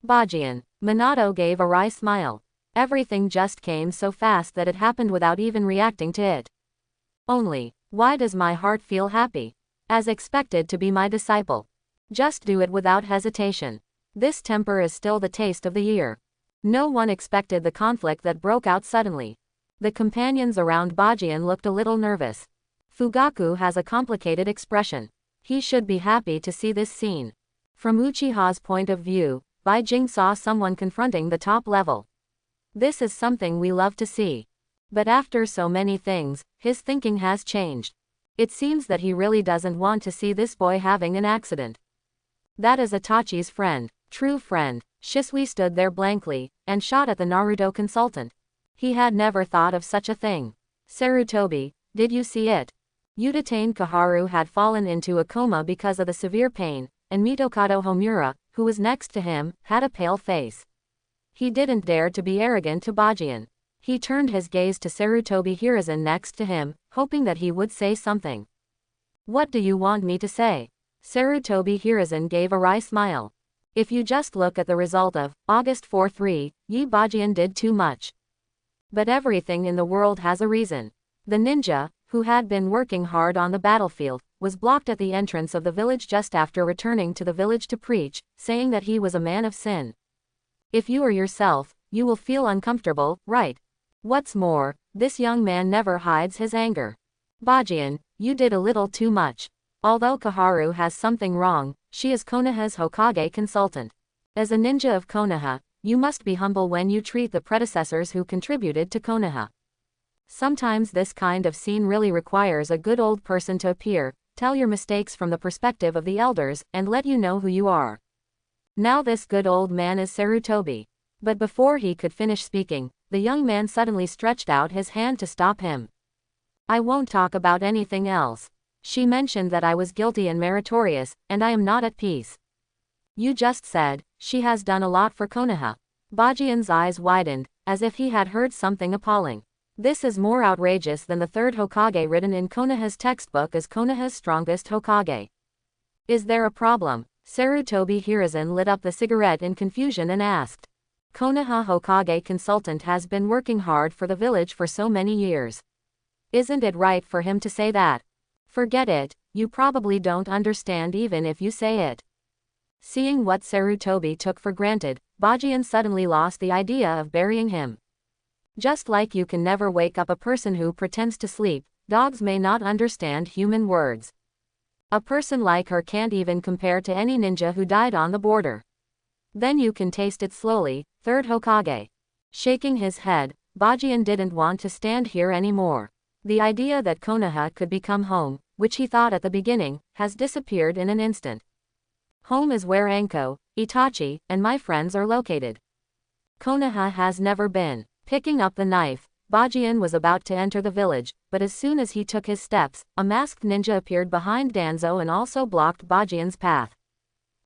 Bajian. Minato gave a wry smile. Everything just came so fast that it happened without even reacting to it. Only, why does my heart feel happy? As expected to be my disciple. Just do it without hesitation. This temper is still the taste of the year. No one expected the conflict that broke out suddenly. The companions around Bajian looked a little nervous. Fugaku has a complicated expression. He should be happy to see this scene. From Uchiha's point of view, Baijing saw someone confronting the top level. This is something we love to see. But after so many things, his thinking has changed. It seems that he really doesn't want to see this boy having an accident. That is Itachi's friend, true friend. Shisui stood there blankly, and shot at the Naruto consultant. He had never thought of such a thing. Sarutobi, did you see it? Udatane Kaharu had fallen into a coma because of the severe pain, and Mitokado Homura, who was next to him, had a pale face. He didn't dare to be arrogant to Bajian. He turned his gaze to Sarutobi Hiruzen next to him, hoping that he would say something. What do you want me to say? Sarutobi Hiruzen gave a wry smile. If you just look at the result of August 4-3, Yi Bajian did too much. But everything in the world has a reason. The ninja, who had been working hard on the battlefield, was blocked at the entrance of the village just after returning to the village to preach, saying that he was a man of sin. If you are yourself, you will feel uncomfortable, right? What's more, this young man never hides his anger. Bajian, you did a little too much. Although Kaharu has something wrong, she is Konoha's Hokage consultant. As a ninja of Konoha, you must be humble when you treat the predecessors who contributed to Konoha. Sometimes this kind of scene really requires a good old person to appear, tell your mistakes from the perspective of the elders, and let you know who you are. Now this good old man is Sarutobi. But before he could finish speaking, the young man suddenly stretched out his hand to stop him. I won't talk about anything else. She mentioned that I was guilty and meritorious, and I am not at peace. You just said, she has done a lot for Konoha. Bajian's eyes widened, as if he had heard something appalling. This is more outrageous than the 3rd Hokage written in Konoha's textbook as Konoha's strongest Hokage. Is there a problem? Sarutobi Hiruzen lit up the cigarette in confusion and asked. Konoha Hokage consultant has been working hard for the village for so many years. Isn't it right for him to say that? Forget it, you probably don't understand even if you say it. Seeing what Sarutobi took for granted, Bajian suddenly lost the idea of burying him. Just like you can never wake up a person who pretends to sleep, dogs may not understand human words. A person like her can't even compare to any ninja who died on the border. Then you can taste it slowly, third Hokage. Shaking his head, Bajian didn't want to stand here anymore. The idea that Konoha could become home, which he thought at the beginning, has disappeared in an instant. Home is where Anko, Itachi, and my friends are located. Konoha has never been. Picking up the knife, Bajian was about to enter the village, but as soon as he took his steps, a masked ninja appeared behind Danzo and also blocked Bajian's path.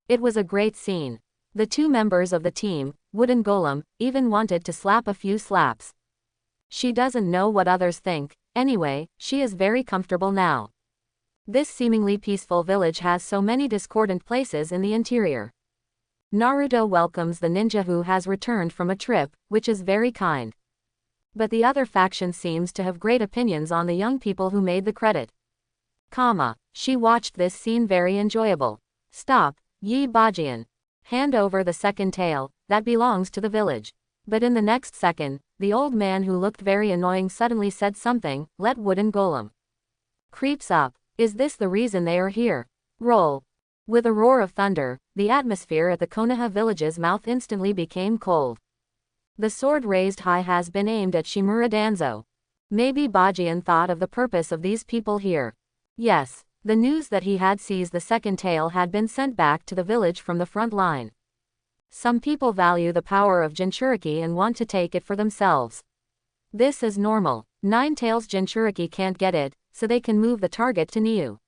It was a great scene. The two members of the team, Wooden Golem, even wanted to slap a few slaps. She doesn't know what others think, anyway, she is very comfortable now. This seemingly peaceful village has so many discordant places in the interior. Naruto welcomes the ninja who has returned from a trip, which is very kind. But the other faction seems to have great opinions on the young people who made the credit. She watched this scene very enjoyable. Stop, Yi Bajian. Hand over the second tail, that belongs to the village. But in the next second, the old man who looked very annoying suddenly said something, let Wooden Golem. Creeps up. Is this the reason they are here? Roll. With a roar of thunder, the atmosphere at the Konoha village's mouth instantly became cold. The sword raised high has been aimed at Shimura Danzo. Maybe Bajian thought of the purpose of these people here. Yes, the news that he had seized the second tail had been sent back to the village from the front line. Some people value the power of Jinchuriki and want to take it for themselves. This is normal. Nine Tails Jinchuriki can't get it, so they can move the target to Niu.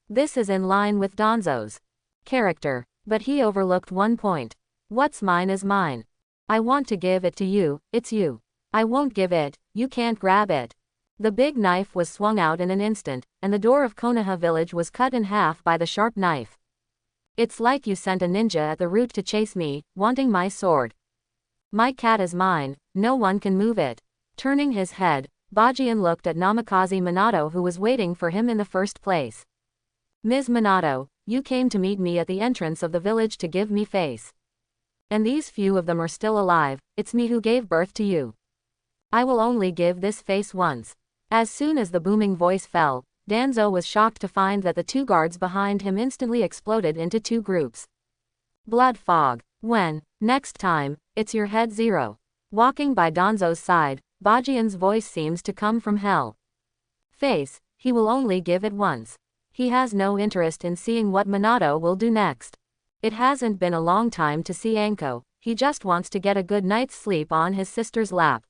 This is in line with Danzo's character, but he overlooked one point. What's mine is mine. I want to give it to you, it's you. I won't give it, you can't grab it. The big knife was swung out in an instant, and the door of Konoha village was cut in half by the sharp knife. It's like you sent a ninja at the route to chase me, wanting my sword. My cat is mine, no one can move it. Turning his head, Bajian looked at Namikaze Minato who was waiting for him in the first place. Ms. Minato, you came to meet me at the entrance of the village to give me face. And these few of them are still alive, it's me who gave birth to you. I will only give this face once. As soon as the booming voice fell, Danzo was shocked to find that the two guards behind him instantly exploded into two groups. Blood fog. When, next time, it's your head zero. Walking by Danzo's side, Bajian's voice seems to come from hell. Face, he will only give it once. He has no interest in seeing what Minato will do next. It hasn't been a long time to see Anko, he just wants to get a good night's sleep on his sister's lap.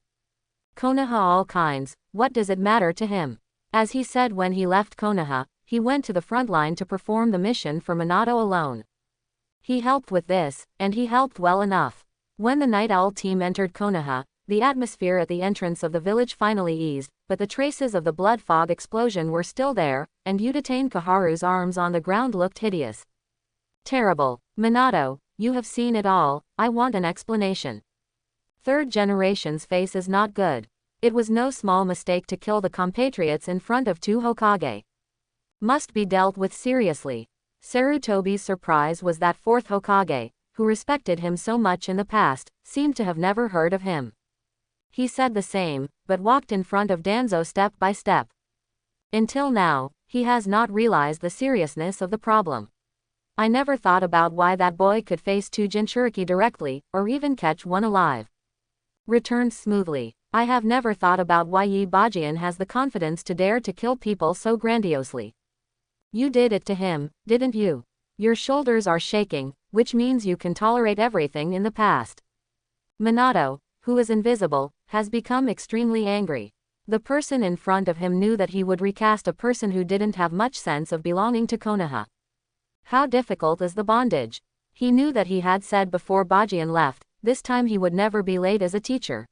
Konoha all kinds, what does it matter to him? As he said when he left Konoha, he went to the front line to perform the mission for Minato alone. He helped with this, and he helped well enough. When the Night Owl team entered Konoha, the atmosphere at the entrance of the village finally eased, but the traces of the blood fog explosion were still there, and Udatane Kaharu's arms on the ground looked hideous. Terrible. Minato, you have seen it all, I want an explanation. Third generation's face is not good. It was no small mistake to kill the compatriots in front of two Hokage. Must be dealt with seriously. Sarutobi's surprise was that fourth Hokage, who respected him so much in the past, seemed to have never heard of him. He said the same, but walked in front of Danzo step by step. Until now, he has not realized the seriousness of the problem. I never thought about why that boy could face two Jinchuriki directly, or even catch one alive. Returned smoothly. I have never thought about why Yi Bajian has the confidence to dare to kill people so grandiosely. You did it to him, didn't you? Your shoulders are shaking, which means you can tolerate everything in the past. Minato, who is invisible, has become extremely angry. The person in front of him knew that he would recast a person who didn't have much sense of belonging to Konoha. How difficult is the bondage? He knew that he had said before Bajian left, this time he would never be late as a teacher.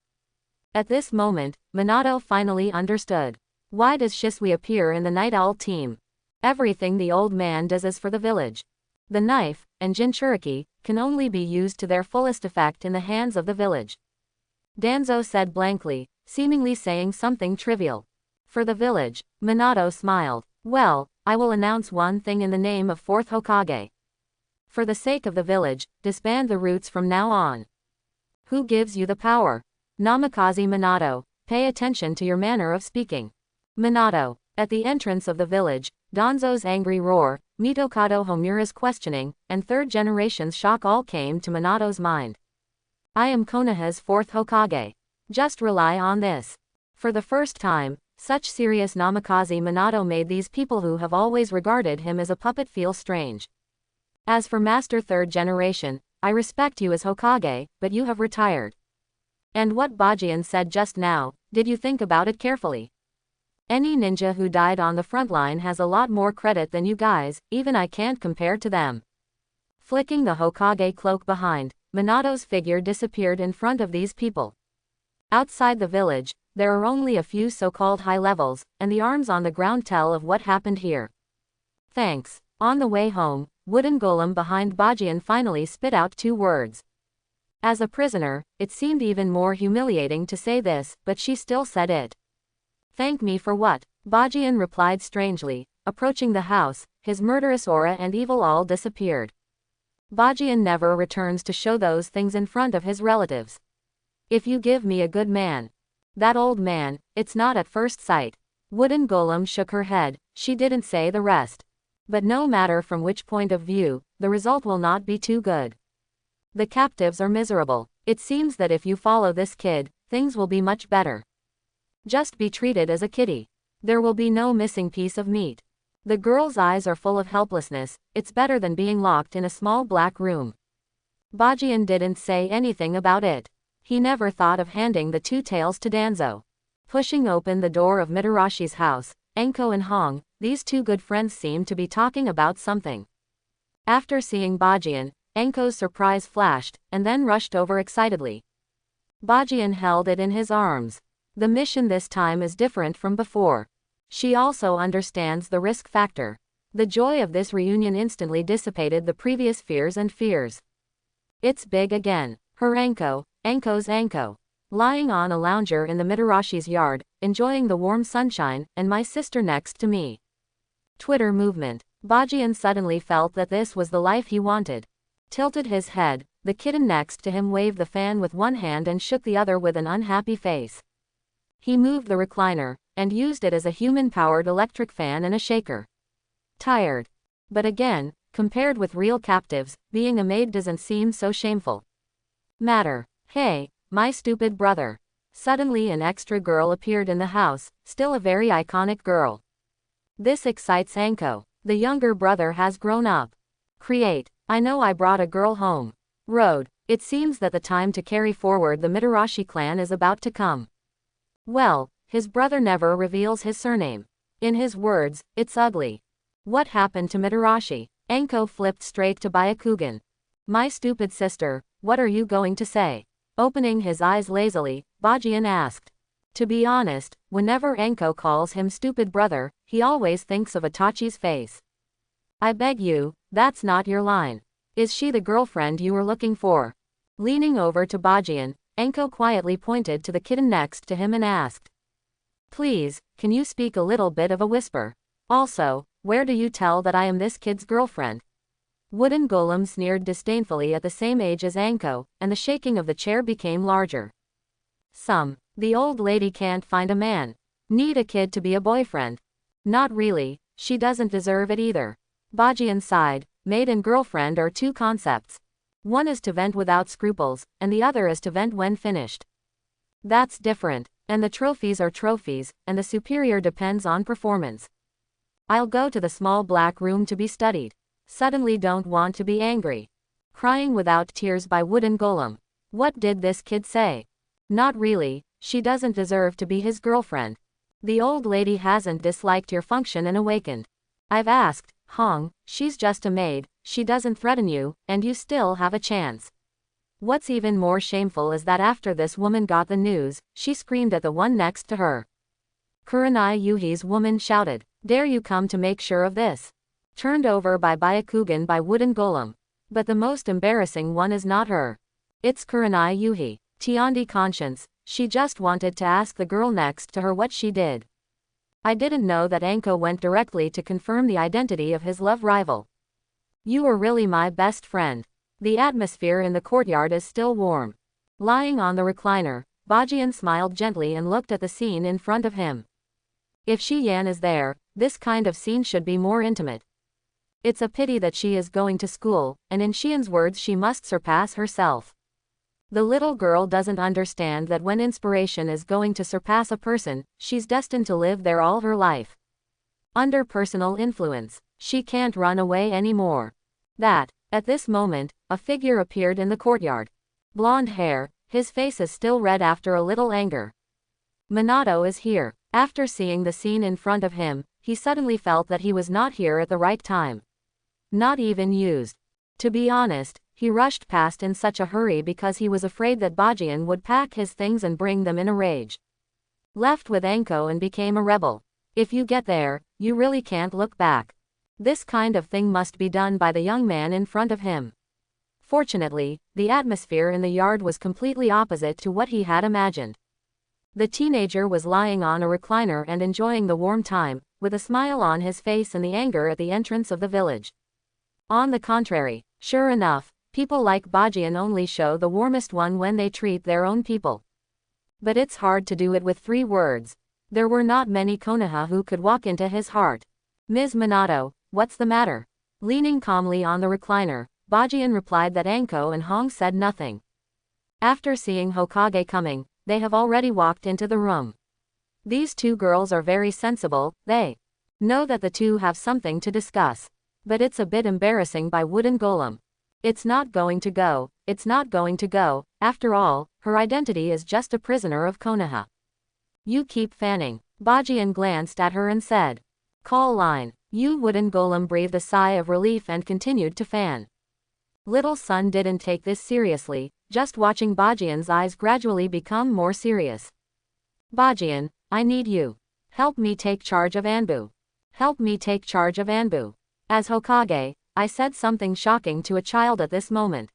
At this moment, Minato finally understood. Why does Shisui appear in the Night Owl team? Everything the old man does is for the village. The knife, and Jinchuriki, can only be used to their fullest effect in the hands of the village. Danzo said blankly, seemingly saying something trivial. For the village, Minato smiled. Well, I will announce one thing in the name of 4th Hokage. For the sake of the village, disband the roots from now on. Who gives you the power? Namikaze Minato, pay attention to your manner of speaking. Minato. At the entrance of the village, Danzo's angry roar, Mitokado Homura's questioning, and third generation's shock all came to Minato's mind. I am Konoha's 4th Hokage. Just rely on this. For the first time, such serious Namikaze Minato made these people who have always regarded him as a puppet feel strange. As for Master 3rd Generation, I respect you as Hokage, but you have retired. And what Bajian said just now, did you think about it carefully? Any ninja who died on the front line has a lot more credit than you guys, even I can't compare to them. Flicking the Hokage cloak behind, Minato's figure disappeared in front of these people. Outside the village, there are only a few so-called high levels, and the arms on the ground tell of what happened here. Thanks. On the way home, wooden golem behind Bajian finally spit out 2 words. As a prisoner, it seemed even more humiliating to say this, but she still said it. Thank me for what? Bajian replied strangely. Approaching the house, his murderous aura and evil all disappeared. Bajian never returns to show those things in front of his relatives. If you give me a good man. That old man, it's not at first sight. Wooden golem shook her head, she didn't say the rest. But no matter from which point of view, the result will not be too good. The captives are miserable. It seems that if you follow this kid, things will be much better. Just be treated as a kitty. There will be no missing piece of meat. The girl's eyes are full of helplessness, it's better than being locked in a small black room. Bajian didn't say anything about it. He never thought of handing the 2 tails to Danzo. Pushing open the door of Mitarashi's house, Enko and Hong, these 2 good friends seemed to be talking about something. After seeing Bajian, Enko's surprise flashed, and then rushed over excitedly. Bajian held it in his arms. The mission this time is different from before. She also understands the risk factor. The joy of this reunion instantly dissipated the previous fears and fears. It's big again. Her Enko's Enko. Lying on a lounger in the Mitarashi's yard, enjoying the warm sunshine, and my sister next to me. Twitter movement. Bajian suddenly felt that this was the life he wanted. Tilted his head, the kitten next to him waved the fan with one hand and shook the other with an unhappy face. He moved the recliner, and used it as a human-powered electric fan and a shaker. Tired. But again, compared with real captives, being a maid doesn't seem so shameful. Matter. Hey, my stupid brother. Suddenly an extra girl appeared in the house, still a very iconic girl. This excites Enko. The younger brother has grown up. Create. I know I brought a girl home. Road. It seems that the time to carry forward the Mitarashi clan is about to come. Well, his brother never reveals his surname. In his words, it's ugly. What happened to Mitarashi? Enko flipped straight to Byakugan. My stupid sister, what are you going to say? Opening his eyes lazily, Bajian asked. To be honest, whenever Enko calls him stupid brother, he always thinks of Itachi's face. I beg you, that's not your line. Is she the girlfriend you were looking for? Leaning over to Bajian, Enko quietly pointed to the kitten next to him and asked. Please, can you speak a little bit of a whisper? Also, where do you tell that I am this kid's girlfriend? Wooden golem sneered disdainfully at the same age as Enko, and the shaking of the chair became larger. The old lady can't find a man. Need a kid to be a boyfriend. Not really, she doesn't deserve it either. Bajian sighed, maid and girlfriend are 2 concepts. One is to vent without scruples, and the other is to vent when finished. That's different, and the trophies are trophies, and the superior depends on performance. I'll go to the small black room to be studied. Suddenly don't want to be angry. Crying without tears by wooden golem. What did this kid say? Not really, she doesn't deserve to be his girlfriend. The old lady hasn't disliked your function and awakened. I've asked, Hong, she's just a maid, she doesn't threaten you, and you still have a chance. What's even more shameful is that after this woman got the news, she screamed at the one next to her. Kurenai Yuhi's woman shouted, dare you come to make sure of this? Turned over by Byakugan by wooden golem. But the most embarrassing one is not her. It's Kurenai Yuhi. Tiandi conscience, she just wanted to ask the girl next to her what she did. I didn't know that Anko went directly to confirm the identity of his love rival. You are really my best friend. The atmosphere in the courtyard is still warm. Lying on the recliner, Bajian smiled gently and looked at the scene in front of him. If Shi Yan is there, this kind of scene should be more intimate. It's a pity that she is going to school, and in Xian's words she must surpass herself. The little girl doesn't understand that when inspiration is going to surpass a person, she's destined to live there all her life. Under personal influence, she can't run away anymore. At this moment, a figure appeared in the courtyard. Blonde hair, his face is still red after a little anger. Minato is here. After seeing the scene in front of him, he suddenly felt that he was not here at the right time. Not even used. To be honest, he rushed past in such a hurry because he was afraid that Bajian would pack his things and bring them in a rage. Left with Anko and became a rebel. If you get there, you really can't look back. This kind of thing must be done by the young man in front of him. Fortunately, the atmosphere in the yard was completely opposite to what he had imagined. The teenager was lying on a recliner and enjoying the warm time, with a smile on his face and the anger at the entrance of the village. On the contrary, sure enough, people like Bajian only show the warmest one when they treat their own people. But it's hard to do it with 3 words. There were not many Konoha who could walk into his heart. Ms. Minato, what's the matter? Leaning calmly on the recliner, Bajian replied that Anko and Hong said nothing. After seeing Hokage coming, they have already walked into the room. These 2 girls are very sensible, they know that the 2 have something to discuss. But it's a bit embarrassing by Wooden Golem. It's not going to go, after all, her identity is just a prisoner of Konoha. You keep fanning. Bajian glanced at her and said. Call line. You Wooden Golem breathed a sigh of relief and continued to fan. Little Sun didn't take this seriously, just watching Bajian's eyes gradually become more serious. Bajian, I need you. Help me take charge of Anbu. Help me take charge of Anbu. As Hokage, I said something shocking to a child at this moment.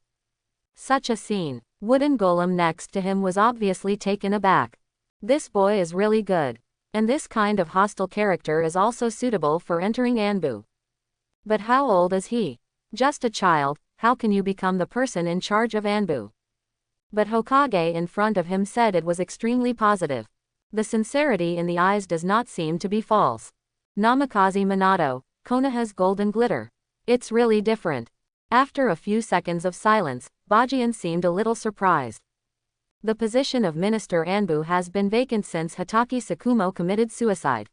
Such a scene. Wooden Golem next to him was obviously taken aback. This boy is really good. And this kind of hostile character is also suitable for entering Anbu. But how old is he? Just a child, how can you become the person in charge of Anbu? But Hokage in front of him said it was extremely positive. The sincerity in the eyes does not seem to be false. Namikaze Minato, Konoha's golden glitter. It's really different. After a few seconds of silence, Bajian seemed a little surprised. The position of Minister Anbu has been vacant since Hatake Tsukumo committed suicide.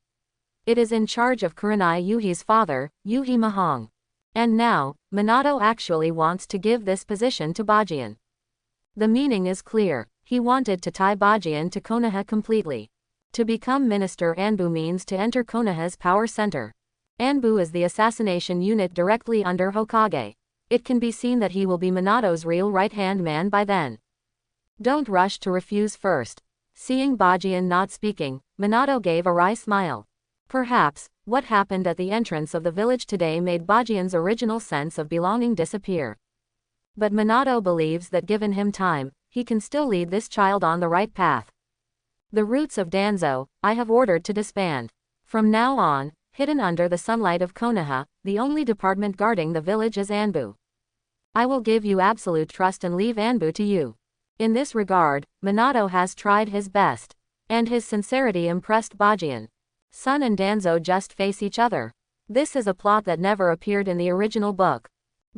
It is in charge of Kurenai Yuhi's father, Yuhi Mahong. And now, Minato actually wants to give this position to Bajian. The meaning is clear. He wanted to tie Bajian to Konoha completely. To become Minister Anbu means to enter Konoha's power center. Anbu is the assassination unit directly under Hokage. It can be seen that he will be Minato's real right-hand man by then. Don't rush to refuse first. Seeing Bajian not speaking, Minato gave a wry smile. Perhaps, what happened at the entrance of the village today made Bajian's original sense of belonging disappear. But Minato believes that given him time, he can still lead this child on the right path. The roots of Danzo, I have ordered to disband. From now on, hidden under the sunlight of Konoha, the only department guarding the village is Anbu. I will give you absolute trust and leave Anbu to you. In this regard, Minato has tried his best. And his sincerity impressed Bajian. Sun and Danzo just face each other. This is a plot that never appeared in the original book.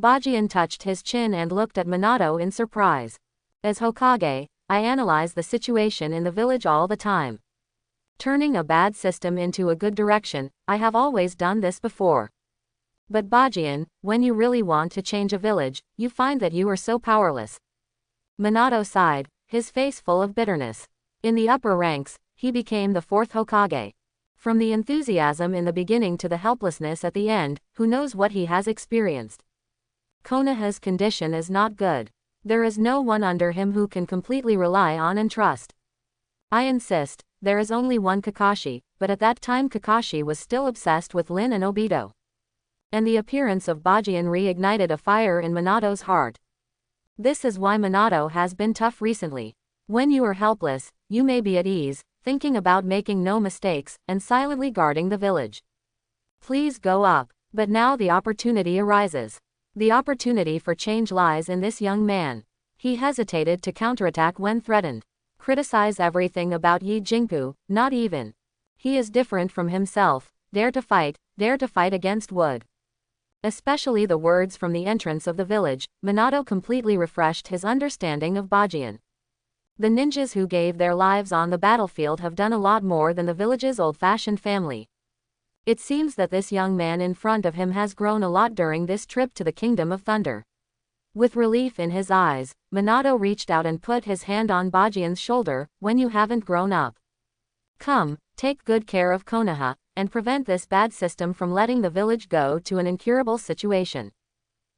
Bajian touched his chin and looked at Minato in surprise. As Hokage, I analyze the situation in the village all the time. Turning a bad system into a good direction, I have always done this before. But Bajian, when you really want to change a village, you find that you are so powerless. Minato sighed, his face full of bitterness. In the upper ranks, he became the 4th Hokage. From the enthusiasm in the beginning to the helplessness at the end, who knows what he has experienced. Konoha's condition is not good. There is no one under him who can completely rely on and trust. I insist, there is only one Kakashi, but at that time Kakashi was still obsessed with Lin and Obito. And the appearance of Bajian reignited a fire in Minato's heart. This is why Minato has been tough recently. When you are helpless, you may be at ease, thinking about making no mistakes, and silently guarding the village. Please go up. But now the opportunity arises. The opportunity for change lies in this young man. He hesitated to counterattack when threatened. Criticize everything about Yi Jingpu, not even. He is different from himself. Dare to fight against Wood. Especially the words from the entrance of the village, Minato completely refreshed his understanding of Bajian. The ninjas who gave their lives on the battlefield have done a lot more than the village's old-fashioned family. It seems that this young man in front of him has grown a lot during this trip to the Kingdom of Thunder. With relief in his eyes, Minato reached out and put his hand on Bajian's shoulder. When you haven't grown up. Come, take good care of Konoha, and prevent this bad system from letting the village go to an incurable situation.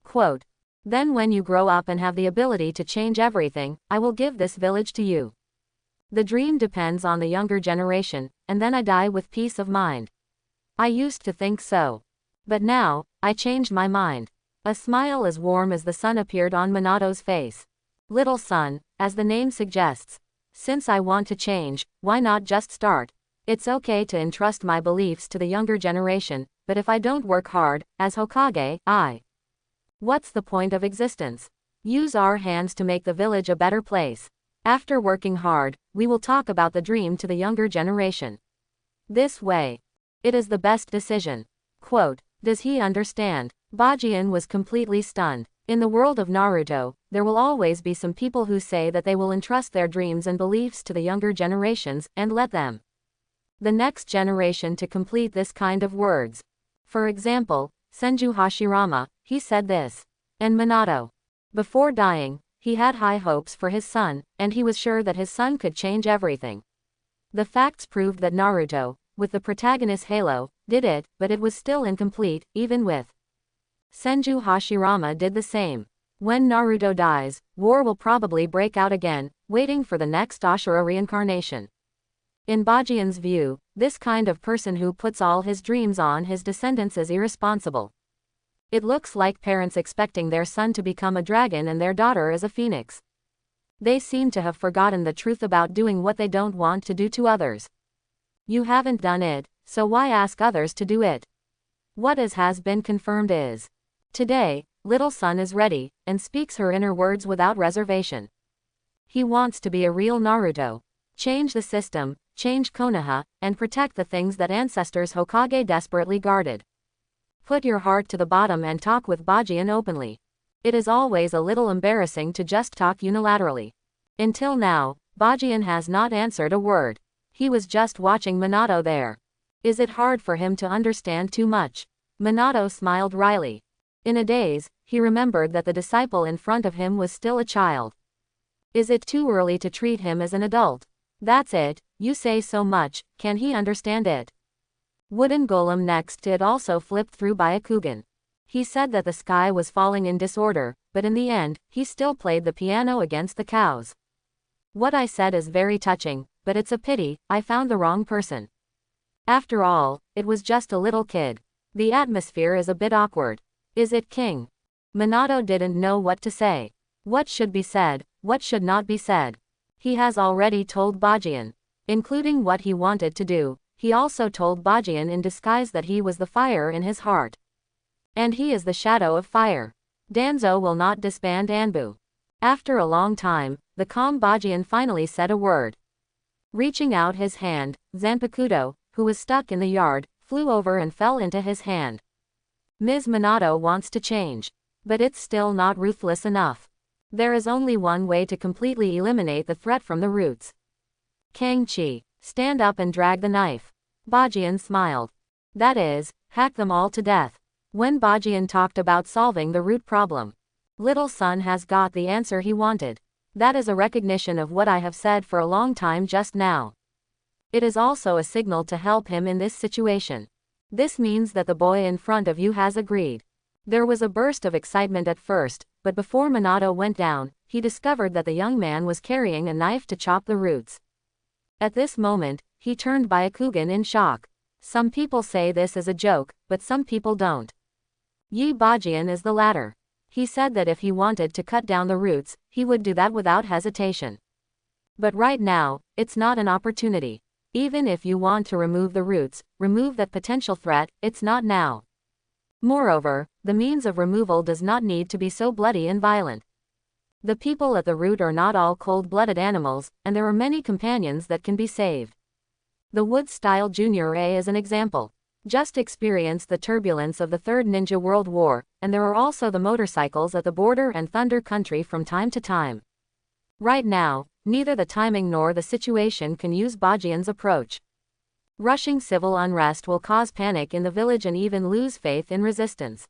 Quote. Then when you grow up and have the ability to change everything, I will give this village to you. The dream depends on the younger generation, and then I die with peace of mind. I used to think so. But now, I changed my mind. A smile as warm as the sun appeared on Minato's face. Little son, as the name suggests. Since I want to change, why not just start? It's okay to entrust my beliefs to the younger generation, but if I don't work hard, as Hokage, what's the point of existence? Use our hands to make the village a better place. After working hard, we will talk about the dream to the younger generation. This way. It is the best decision. Quote. Does he understand? Bajian was completely stunned. In the world of Naruto, there will always be some people who say that they will entrust their dreams and beliefs to the younger generations, and let them. The next generation to complete this kind of words. For example, Senju Hashirama, he said this. And Minato. Before dying, he had high hopes for his son, and he was sure that his son could change everything. The facts proved that Naruto, with the protagonist Halo, did it, but it was still incomplete, even with. Senju Hashirama did the same. When Naruto dies, war will probably break out again, waiting for the next Ashura reincarnation. In Bajian's view, this kind of person who puts all his dreams on his descendants is irresponsible. It looks like parents expecting their son to become a dragon and their daughter as a phoenix. They seem to have forgotten the truth about doing what they don't want to do to others. You haven't done it, so why ask others to do it? What has been confirmed is. Today, little son is ready, and speaks her inner words without reservation. He wants to be a real Naruto. Change the system, change Konoha, and protect the things that ancestors Hokage desperately guarded. Put your heart to the bottom and talk with Bajian openly. It is always a little embarrassing to just talk unilaterally. Until now, Bajian has not answered a word. He was just watching Minato there. Is it hard for him to understand too much? Minato smiled wryly. In a daze, he remembered that the disciple in front of him was still a child. Is it too early to treat him as an adult? That's it, you say so much, can he understand it? Wooden golem next to it also flipped through Byakugan. He said that the sky was falling in disorder, but in the end, he still played the piano against the cows. What I said is very touching, but it's a pity, I found the wrong person. After all, it was just a little kid. The atmosphere is a bit awkward. Is it King? Minato didn't know what to say. What should be said, what should not be said? He has already told Bajian. Including what he wanted to do, he also told Bajian in disguise that he was the fire in his heart. And he is the shadow of fire. Danzo will not disband Anbu. After a long time, the calm Bajian finally said a word. Reaching out his hand, Zanpakuto, who was stuck in the yard, flew over and fell into his hand. Ms. Minato wants to change. But it's still not ruthless enough. There is only one way to completely eliminate the threat from the roots. Kangchi, stand up and drag the knife. Bajian smiled. That is, hack them all to death. When Bajian talked about solving the root problem, little son has got the answer he wanted. That is a recognition of what I have said for a long time just now. It is also a signal to help him in this situation. This means that the boy in front of you has agreed. There was a burst of excitement at first, but before Minato went down, he discovered that the young man was carrying a knife to chop the roots. At this moment, he turned Byakugan in shock. Some people say this is a joke, but some people don't. Yi Bajian is the latter. He said that if he wanted to cut down the roots, he would do that without hesitation. But right now, it's not an opportunity. Even if you want to remove the roots, remove that potential threat, it's not now. Moreover, the means of removal does not need to be so bloody and violent. The people at the root are not all cold-blooded animals, and there are many companions that can be saved. The Wood-style Junior A is an example. Just experienced the turbulence of the Third Ninja World War, and there are also the motorcycles at the border and Thunder Country from time to time. Right now, neither the timing nor the situation can use Bajian's approach. Rushing civil unrest will cause panic in the village and even lose faith in resistance.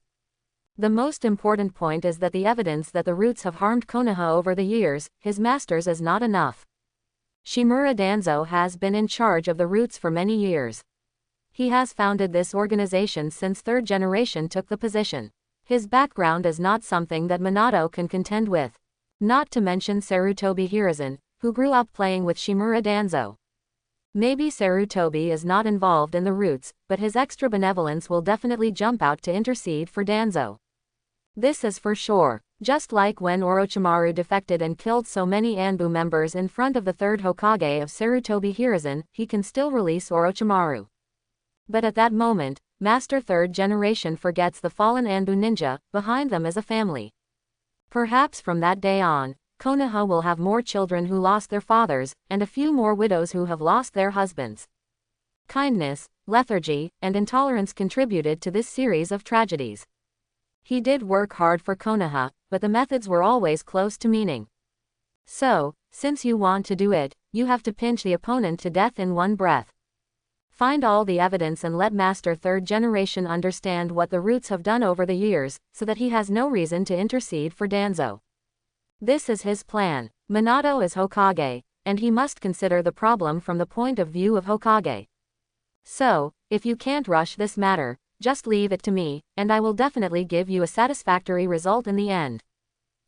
The most important point is that the evidence that the roots have harmed Konoha over the years, his masters, is not enough. Shimura Danzo has been in charge of the roots for many years. He has founded this organization since third generation took the position. His background is not something that Minato can contend with. Not to mention Sarutobi Hiruzen, who grew up playing with Shimura Danzo. Maybe Sarutobi is not involved in the roots, but his extra benevolence will definitely jump out to intercede for Danzo. This is for sure. Just like when Orochimaru defected and killed so many Anbu members in front of the third Hokage of Sarutobi Hiruzen, he can still release Orochimaru. But at that moment, Master Third Generation forgets the fallen Anbu ninja, behind them as a family. Perhaps from that day on, Konoha will have more children who lost their fathers, and a few more widows who have lost their husbands. Kindness, lethargy, and intolerance contributed to this series of tragedies. He did work hard for Konoha, but the methods were always close to meaning. So, since you want to do it, you have to pinch the opponent to death in one breath. Find all the evidence and let Master Third Generation understand what the roots have done over the years, so that he has no reason to intercede for Danzo. This is his plan. Minato is Hokage, and he must consider the problem from the point of view of Hokage. So, if you can't rush this matter, just leave it to me, and I will definitely give you a satisfactory result in the end.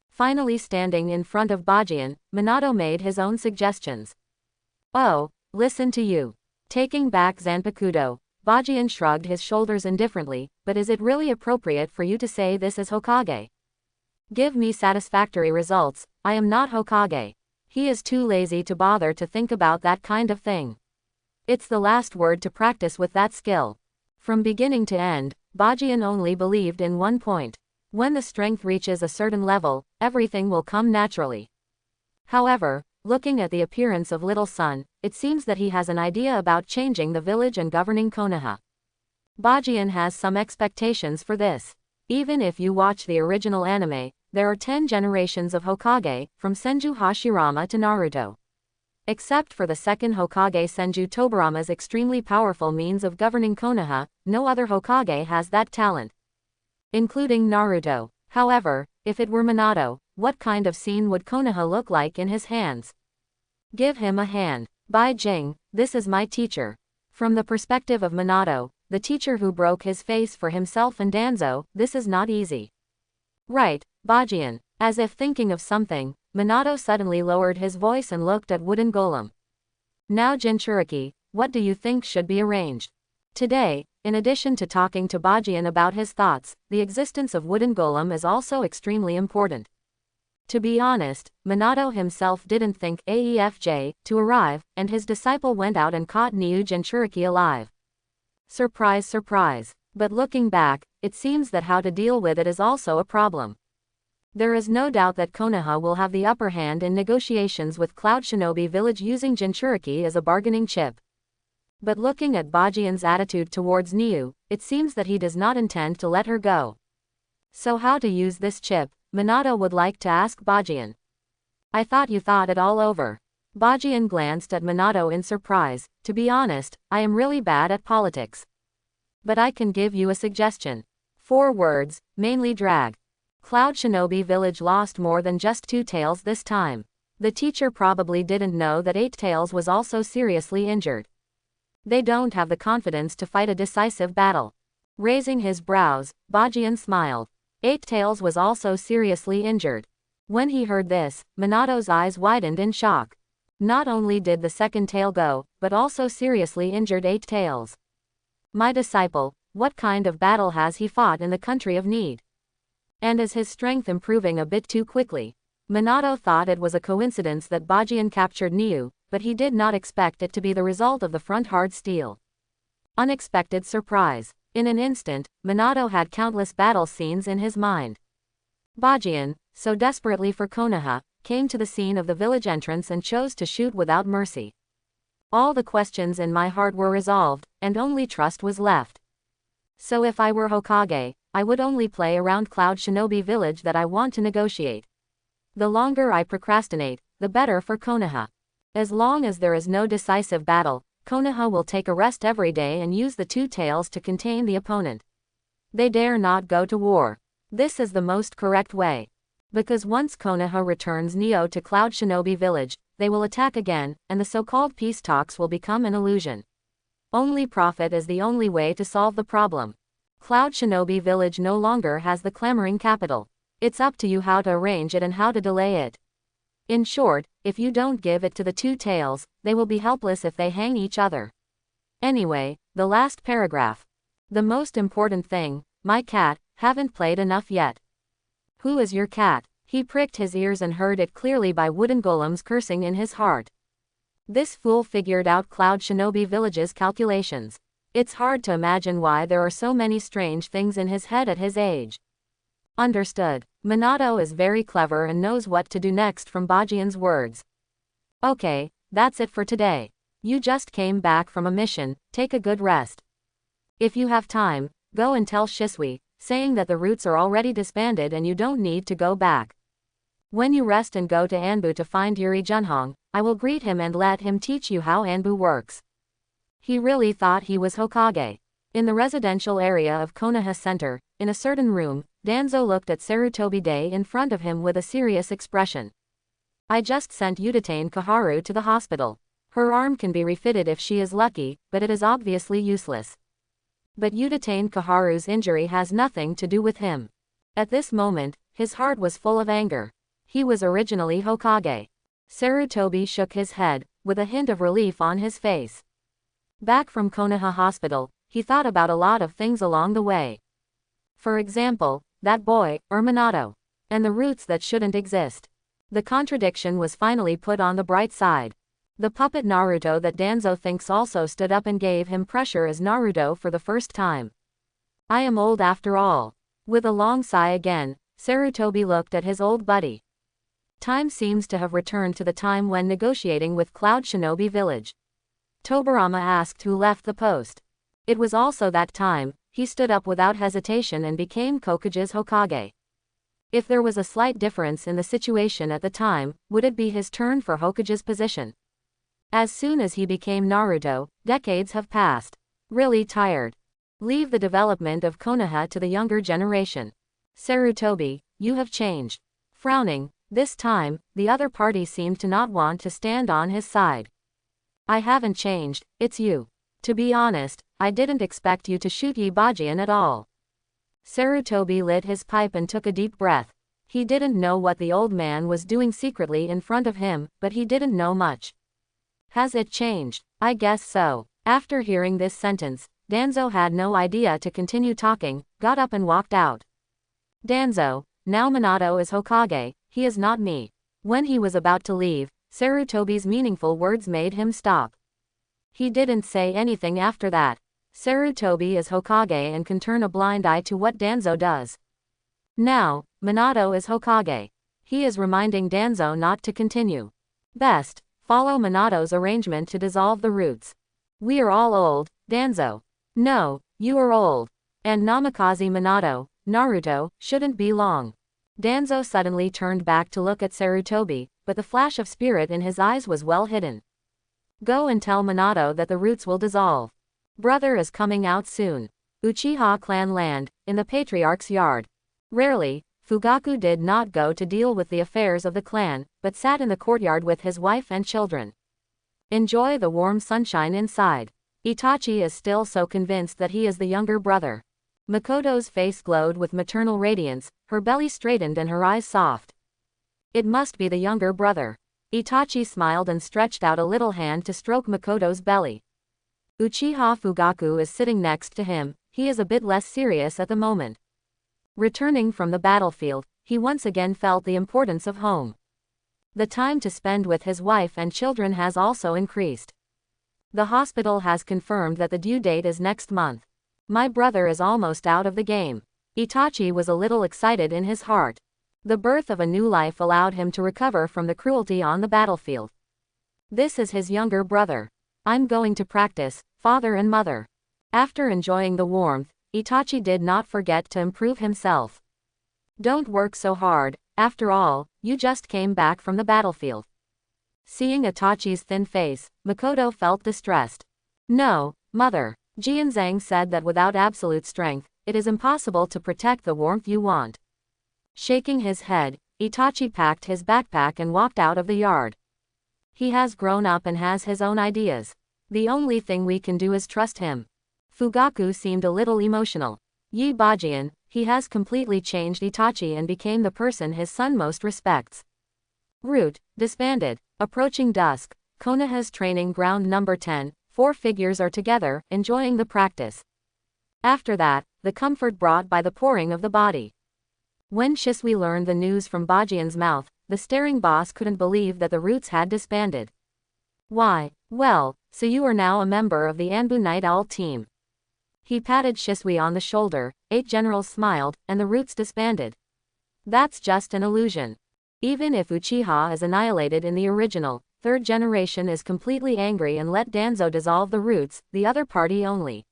Finally standing in front of Bajian, Minato made his own suggestions. Oh, listen to you. Taking back Zanpakuto, Bajian shrugged his shoulders indifferently, but is it really appropriate for you to say this as Hokage? Give me satisfactory results, I am not Hokage. He is too lazy to bother to think about that kind of thing. It's the last word to practice with that skill. From beginning to end, Bajian only believed in one point. When the strength reaches a certain level, everything will come naturally. However, looking at the appearance of Little Sun, it seems that he has an idea about changing the village and governing Konoha. Bajian has some expectations for this. Even if you watch the original anime, there are 10 generations of Hokage, from Senju Hashirama to Naruto. Except for the second Hokage Senju Tobirama's extremely powerful means of governing Konoha, no other Hokage has that talent. Including Naruto. However, if it were Minato, what kind of scene would Konoha look like in his hands? Give him a hand. Bai Jing, this is my teacher. From the perspective of Minato, the teacher who broke his face for himself and Danzo, this is not easy. Right, Bajian. As if thinking of something, Minato suddenly lowered his voice and looked at Wooden Golem. Now Jinchuriki, what do you think should be arranged? Today, in addition to talking to Bajian about his thoughts, the existence of Wooden Golem is also extremely important. To be honest, Minato himself didn't think AEFJ to arrive, and his disciple went out and caught Niu Jinchuriki alive. Surprise, surprise. But looking back, it seems that how to deal with it is also a problem. There is no doubt that Konoha will have the upper hand in negotiations with Cloud Shinobi Village using Jinchuriki as a bargaining chip. But looking at Bajian's attitude towards Niu, it seems that he does not intend to let her go. So how to use this chip, Minato would like to ask Bajian. I thought you thought it all over. Bajian glanced at Minato in surprise. To be honest, I am really bad at politics. But I can give you a suggestion. 4 words, mainly drag. Cloud Shinobi Village lost more than just 2 tails this time. The teacher probably didn't know that 8 tails was also seriously injured. They don't have the confidence to fight a decisive battle. Raising his brows, Bajian smiled. 8 tails was also seriously injured. When he heard this, Minato's eyes widened in shock. Not only did the second tail go, but also seriously injured 8 tails. My disciple, what kind of battle has he fought in the country of need? And is his strength improving a bit too quickly? Minato thought it was a coincidence that Bajian captured Niu, but he did not expect it to be the result of the front hard steel. Unexpected surprise. In an instant, Minato had countless battle scenes in his mind. Bajian, so desperately for Konoha, came to the scene of the village entrance and chose to shoot without mercy. All the questions in my heart were resolved, and only trust was left. So if I were Hokage, I would only play around Cloud Shinobi Village that I want to negotiate. The longer I procrastinate, the better for Konoha. As long as there is no decisive battle, Konoha will take a rest every day and use the two tails to contain the opponent. They dare not go to war. This is the most correct way. Because once Konoha returns Neo to Cloud Shinobi Village, they will attack again, and the so-called peace talks will become an illusion. Only profit is the only way to solve the problem. Cloud Shinobi Village no longer has the clamoring capital. It's up to you how to arrange it and how to delay it. In short, if you don't give it to the two tails, they will be helpless if they hang each other. Anyway, the last paragraph. The most important thing, my cat, haven't played enough yet. Who is your cat? He pricked his ears and heard it clearly by wooden golems cursing in his heart. This fool figured out Cloud Shinobi Village's calculations. It's hard to imagine why there are so many strange things in his head at his age. Understood. Minato is very clever and knows what to do next from Bajian's words. Okay, that's it for today. You just came back from a mission, take a good rest. If you have time, go and tell Shisui, saying that the roots are already disbanded and you don't need to go back. When you rest and go to Anbu to find Yuri Junhong, I will greet him and let him teach you how Anbu works. He really thought he was Hokage. In the residential area of Konoha Center, in a certain room, Danzo looked at Sarutobi Day in front of him with a serious expression. I just sent Udatane Kaharu to the hospital. Her arm can be refitted if she is lucky, but it is obviously useless. But Udatane Kaharu's injury has nothing to do with him. At this moment, his heart was full of anger. He was originally Hokage. Sarutobi shook his head, with a hint of relief on his face. Back from Konoha Hospital, he thought about a lot of things along the way. For example, that boy, Minato. And the roots that shouldn't exist. The contradiction was finally put on the bright side. The puppet Naruto that Danzo thinks also stood up and gave him pressure as Naruto for the first time. I am old after all. With a long sigh again, Sarutobi looked at his old buddy. Time seems to have returned to the time when negotiating with Cloud Shinobi Village. Tobirama asked who left the post. It was also that time, he stood up without hesitation and became Kokuge's Hokage. If there was a slight difference in the situation at the time, would it be his turn for Hokage's position? As soon as he became Naruto, decades have passed. Really tired. Leave the development of Konoha to the younger generation. Sarutobi, you have changed. Frowning, this time, the other party seemed to not want to stand on his side. I haven't changed, it's you. To be honest, I didn't expect you to shoot Yi Bajian at all. Sarutobi lit his pipe and took a deep breath. He didn't know what the old man was doing secretly in front of him, but he didn't know much. Has it changed? I guess so. After hearing this sentence, Danzo had no idea to continue talking, got up and walked out. Danzo, now Minato is Hokage, he is not me. When he was about to leave, Sarutobi's meaningful words made him stop. He didn't say anything after that. Sarutobi is Hokage and can turn a blind eye to what Danzo does. Now, Minato is Hokage. He is reminding Danzo not to continue. Best, follow Minato's arrangement to dissolve the roots. We are all old, Danzo. No, you are old. And Namikaze Minato, Naruto, shouldn't be long. Danzo suddenly turned back to look at Sarutobi, but the flash of spirit in his eyes was well hidden. Go and tell Minato that the roots will dissolve. Brother is coming out soon. Uchiha clan land, in the patriarch's yard. Rarely, Fugaku did not go to deal with the affairs of the clan, but sat in the courtyard with his wife and children. Enjoy the warm sunshine inside. Itachi is still so convinced that he is the younger brother. Makoto's face glowed with maternal radiance, her belly straightened and her eyes soft. It must be the younger brother. Itachi smiled and stretched out a little hand to stroke Makoto's belly. Uchiha Fugaku is sitting next to him, he is a bit less serious at the moment. Returning from the battlefield, he once again felt the importance of home. The time to spend with his wife and children has also increased. The hospital has confirmed that the due date is next month. My brother is almost out of the game. Itachi was a little excited in his heart. The birth of a new life allowed him to recover from the cruelty on the battlefield. This is his younger brother. I'm going to practice, father and mother. After enjoying the warmth, Itachi did not forget to improve himself. Don't work so hard, after all, you just came back from the battlefield. Seeing Itachi's thin face, Makoto felt distressed. No, mother. Jianzhang said that without absolute strength, it is impossible to protect the warmth you want. Shaking his head, Itachi packed his backpack and walked out of the yard. He has grown up and has his own ideas. The only thing we can do is trust him. Fugaku seemed a little emotional. Yi Bajian, he has completely changed Itachi and became the person his son most respects. Route, disbanded. Approaching dusk, Konoha's training ground number 10, 4 figures are together, enjoying the practice. After that, the comfort brought by the pouring of the body. When Shisui learned the news from Bajian's mouth, the staring boss couldn't believe that the Roots had disbanded. Why, well, so you are now a member of the Anbu Night Owl team. He patted Shisui on the shoulder, 8 generals smiled, and the Roots disbanded. That's just an illusion. Even if Uchiha is annihilated in the original, 3rd generation is completely angry and let Danzo dissolve the Roots, the other party only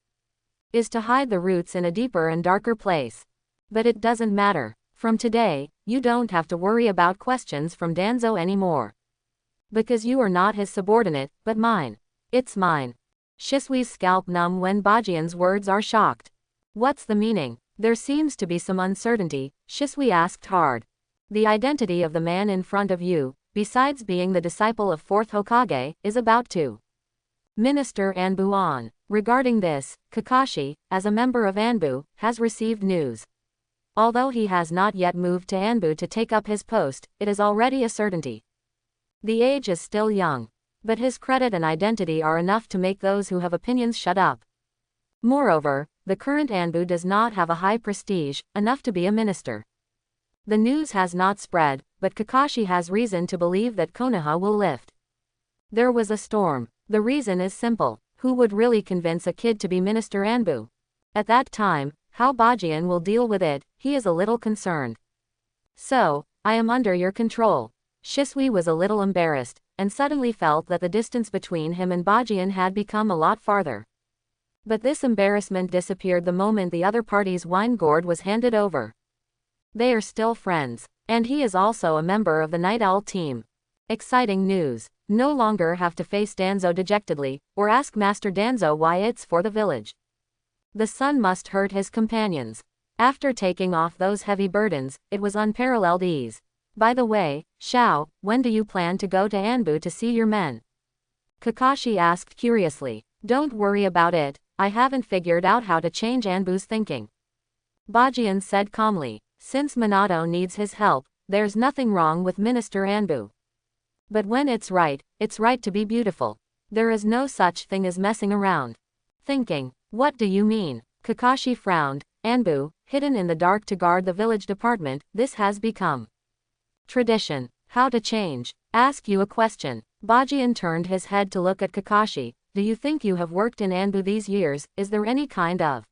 is to hide the Roots in a deeper and darker place. But it doesn't matter. From today, you don't have to worry about questions from Danzo anymore. Because you are not his subordinate, but mine. It's mine. Shisui's scalp numb when Bajian's words are shocked. What's the meaning? There seems to be some uncertainty, Shisui asked hard. The identity of the man in front of you, besides being the disciple of 4th Hokage, is about to Minister Anbu on. Regarding this, Kakashi, as a member of Anbu, has received news. Although he has not yet moved to Anbu to take up his post, it is already a certainty. The age is still young, but his credit and identity are enough to make those who have opinions shut up. Moreover, the current Anbu does not have a high prestige, enough to be a minister. The news has not spread, but Kakashi has reason to believe that Konoha will lift. There was a storm. The reason is simple. Who would really convince a kid to be Minister Anbu? At that time, how Bajian will deal with it, he is a little concerned. So, I am under your control. Shisui was a little embarrassed, and suddenly felt that the distance between him and Bajian had become a lot farther. But this embarrassment disappeared the moment the other party's wine gourd was handed over. They are still friends, and he is also a member of the Night Owl team. Exciting news. No longer have to face Danzo dejectedly, or ask Master Danzo why it's for the village. The sun must hurt his companions. After taking off those heavy burdens, it was unparalleled ease. By the way, Shao, when do you plan to go to Anbu to see your men? Kakashi asked curiously. Don't worry about it, I haven't figured out how to change Anbu's thinking. Bajian said calmly. Since Minato needs his help, there's nothing wrong with Minister Anbu. But when it's right to be beautiful. There is no such thing as messing around. Thinking. What do you mean? Kakashi frowned. Anbu, hidden in the dark to guard the village department, this has become tradition. How to change? Ask you a question. Bajian turned his head to look at Kakashi. Do you think you have worked in Anbu these years? Is there any kind of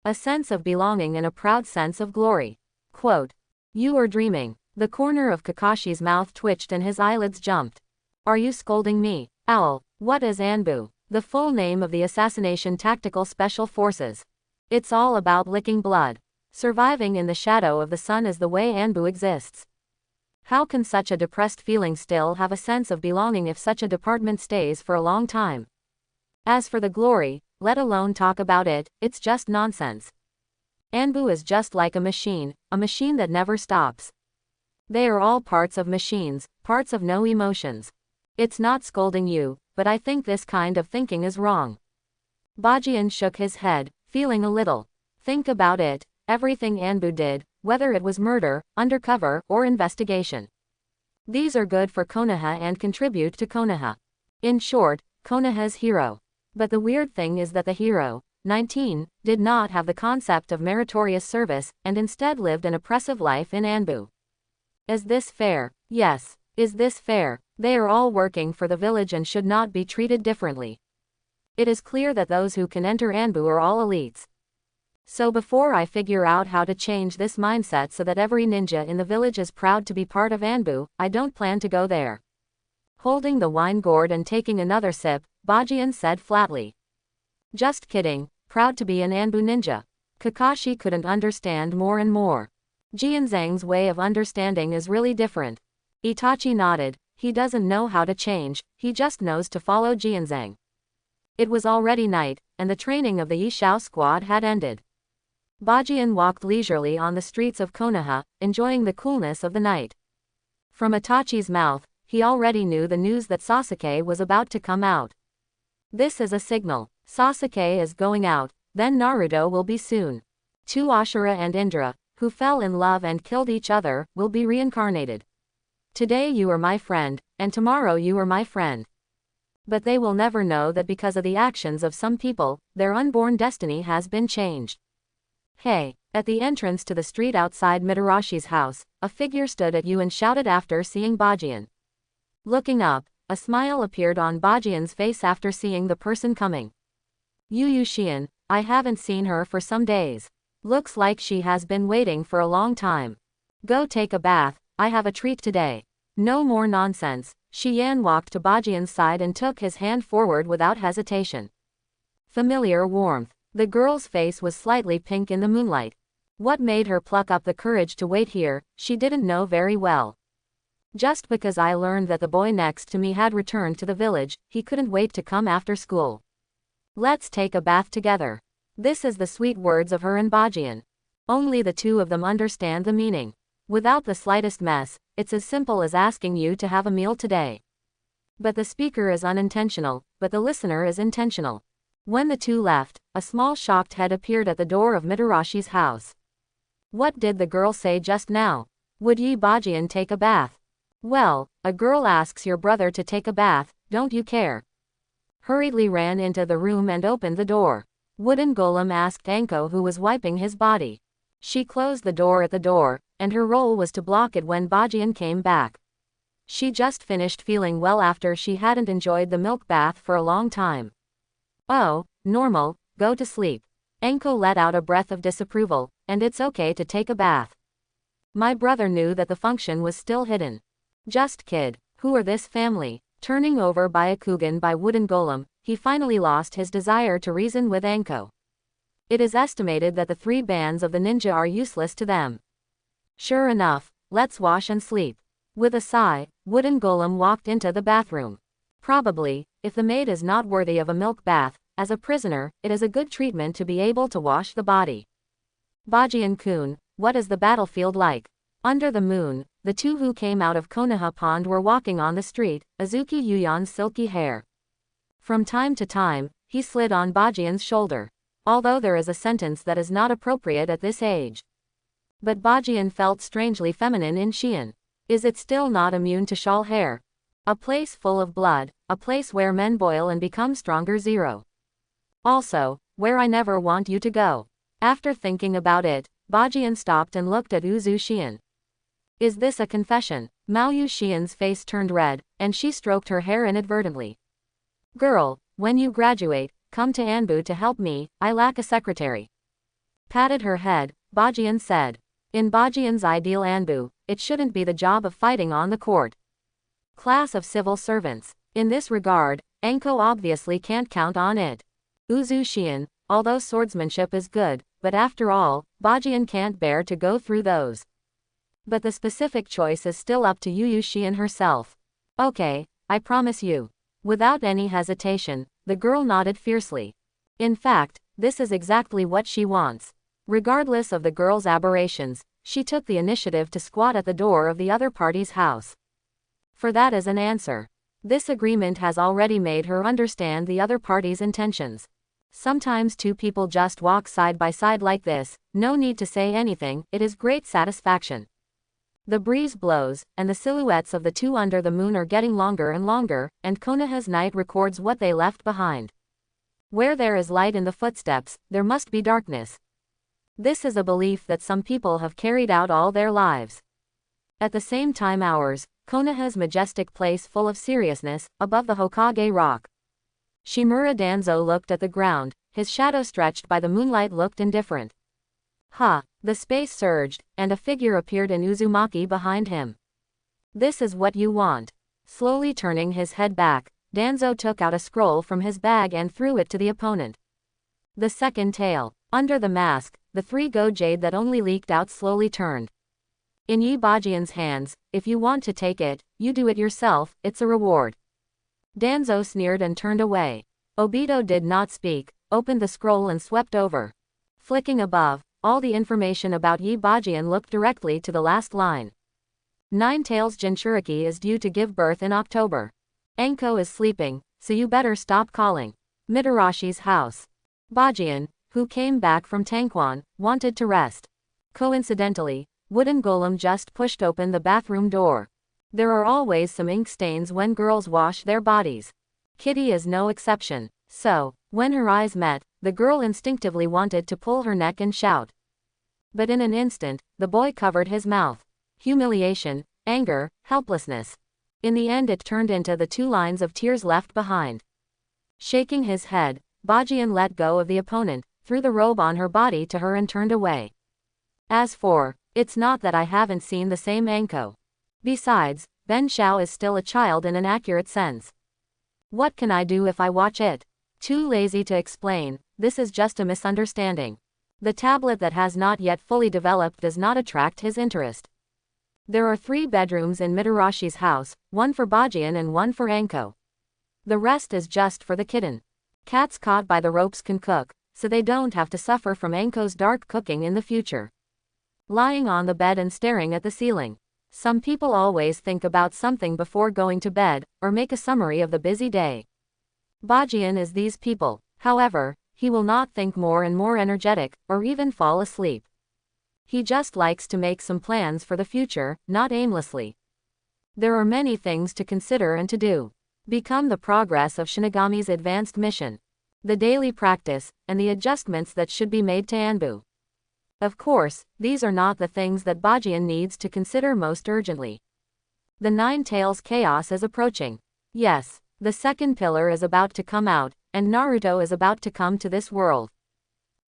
a sense of belonging and a proud sense of glory? Quote. You are dreaming. The corner of Kakashi's mouth twitched and his eyelids jumped. Are you scolding me? Owl, what is Anbu? The full name of the Assassination Tactical Special Forces. It's all about licking blood. Surviving in the shadow of the sun is the way Anbu exists. How can such a depressed feeling still have a sense of belonging if such a department stays for a long time? As for the glory, let alone talk about it, it's just nonsense. Anbu is just like a machine that never stops. They are all parts of machines, parts of no emotions. It's not scolding you, but I think this kind of thinking is wrong. Bajian shook his head, feeling a little. Think about it, everything Anbu did, whether it was murder, undercover, or investigation. These are good for Konoha and contribute to Konoha. In short, Konoha's hero. But the weird thing is that the hero, 19, did not have the concept of meritorious service, and instead lived an oppressive life in Anbu. Is this fair? Yes. Is this fair? They are all working for the village and should not be treated differently. It is clear that those who can enter Anbu are all elites. So before I figure out how to change this mindset so that every ninja in the village is proud to be part of Anbu, I don't plan to go there. Holding the wine gourd and taking another sip, Bajian said flatly. Just kidding, proud to be an Anbu ninja. Kakashi couldn't understand more and more. Jianzhang's way of understanding is really different. Itachi nodded. He doesn't know how to change, he just knows to follow Jianzhang. It was already night, and the training of the Yishao squad had ended. Bajian walked leisurely on the streets of Konoha, enjoying the coolness of the night. From Itachi's mouth, he already knew the news that Sasuke was about to come out. This is a signal. Sasuke is going out, then Naruto will be soon. Two Ashura and Indra, who fell in love and killed each other, will be reincarnated. Today you are my friend, and tomorrow you are my friend. But they will never know that because of the actions of some people, their unborn destiny has been changed. Hey! At the entrance to the street outside Mitarashi's house, a figure stood at you and shouted after seeing Bajian. Looking up, a smile appeared on Bajian's face after seeing the person coming. Yu Shian, I haven't seen her for some days. Looks like she has been waiting for a long time. Go take a bath, I have a treat today. No more nonsense. Xian walked to Bajian's side and took his hand forward without hesitation. Familiar warmth. The girl's face was slightly pink in the moonlight. What made her pluck up the courage to wait here, she didn't know very well. Just because I learned that the boy next to me had returned to the village, he couldn't wait to come after school. Let's take a bath together. This is the sweet words of her and Bajian. Only the two of them understand the meaning. Without the slightest mess, it's as simple as asking you to have a meal today. But the speaker is unintentional, but the listener is intentional. When the two left, a small shocked head appeared at the door of Mitarashi's house. What did the girl say just now? Would ye Bajian take a bath? Well, a girl asks your brother to take a bath, don't you care? Hurriedly ran into the room and opened the door. Wooden Golem asked Anko who was wiping his body. She closed the door at the door, and her role was to block it when Bajian came back. She just finished feeling well after she hadn't enjoyed the milk bath for a long time. Oh, normal, go to sleep. Anko let out a breath of disapproval, and it's okay to take a bath. My brother knew that the function was still hidden. Just kid, who are this family? Turning over Byakugan by Wooden Golem, he finally lost his desire to reason with Anko. It is estimated that the 3 bands of the ninja are useless to them. Sure enough, let's wash and sleep. With a sigh, Wooden Golem walked into the bathroom. Probably, if the maid is not worthy of a milk bath, as a prisoner, it is a good treatment to be able to wash the body. Bajian-kun, what is the battlefield like? Under the moon, the two who came out of Konoha Pond were walking on the street, Azuki Yuyan's silky hair. From time to time, he slid on Bajian's shoulder. Although there is a sentence that is not appropriate at this age. But Bajian felt strangely feminine in Xian. Is it still not immune to shawl hair? A place full of blood, a place where men boil and become stronger 0. Also, where I never want you to go. After thinking about it, Bajian stopped and looked at Uzu Xian. Is this a confession? Mao Yu Xian's face turned red, and she stroked her hair inadvertently. Girl, when you graduate, come to Anbu to help me, I lack a secretary. Patted her head, Bajian said. In Bajian's ideal Anbu, it shouldn't be the job of fighting on the court. Class of civil servants. In this regard, Anko obviously can't count on it. Uzu Xian, although swordsmanship is good, but after all, Bajian can't bear to go through those. But the specific choice is still up to Yu Xian herself. Okay, I promise you. Without any hesitation, the girl nodded fiercely. In fact, this is exactly what she wants. Regardless of the girl's aberrations, she took the initiative to squat at the door of the other party's house. For that is an answer. This agreement has already made her understand the other party's intentions. Sometimes two people just walk side by side like this, no need to say anything, it is great satisfaction. The breeze blows, and the silhouettes of the two under the moon are getting longer and longer, and Konoha's night records what they left behind. Where there is light in the footsteps, there must be darkness. This is a belief that some people have carried out all their lives. At the same time hours, Konoha's majestic place full of seriousness, above the Hokage rock. Shimura Danzo looked at the ground, his shadow stretched by the moonlight looked indifferent. The space surged, and a figure appeared in Uzumaki behind him. This is what you want. Slowly turning his head back, Danzo took out a scroll from his bag and threw it to the opponent. The second tale. Under the mask, the 3-go jade that only leaked out slowly turned. In Yi Bajian's hands, if you want to take it, you do it yourself, it's a reward. Danzo sneered and turned away. Obito did not speak, opened the scroll and swept over. Flicking above, all the information about Yi Bajian looked directly to the last line. Nine Tails Jinchuriki is due to give birth in October. Enko is sleeping, so you better stop calling. Mitarashi's house. Bajian, who came back from Tanquan, wanted to rest. Coincidentally, Wooden Golem just pushed open the bathroom door. There are always some ink stains when girls wash their bodies. Kitty is no exception. So, when her eyes met, the girl instinctively wanted to pull her neck and shout. But in an instant, the boy covered his mouth. Humiliation, anger, helplessness. In the end it turned into the 2 lines of tears left behind. Shaking his head, Bajian let go of the opponent, threw the robe on her body to her and turned away. As for, it's not that I haven't seen the same Enko. Besides, Ben Shao is still a child in an accurate sense. What can I do if I watch it? Too lazy to explain, this is just a misunderstanding. The tablet that has not yet fully developed does not attract his interest. There are 3 bedrooms in Mitarashi's house, one for Bajian and one for Enko. The rest is just for the kitten. Cats caught by the ropes can cook, so they don't have to suffer from Enko's dark cooking in the future. Lying on the bed and staring at the ceiling. Some people always think about something before going to bed, or make a summary of the busy day. Bajian is these people, however, he will not think more and more energetic, or even fall asleep. He just likes to make some plans for the future, not aimlessly. There are many things to consider and to do. Become the progress of Shinigami's advanced mission. The daily practice, and the adjustments that should be made to Anbu. Of course, these are not the things that Bajian needs to consider most urgently. The 9 Tails chaos is approaching. Yes, the second pillar is about to come out, and Naruto is about to come to this world.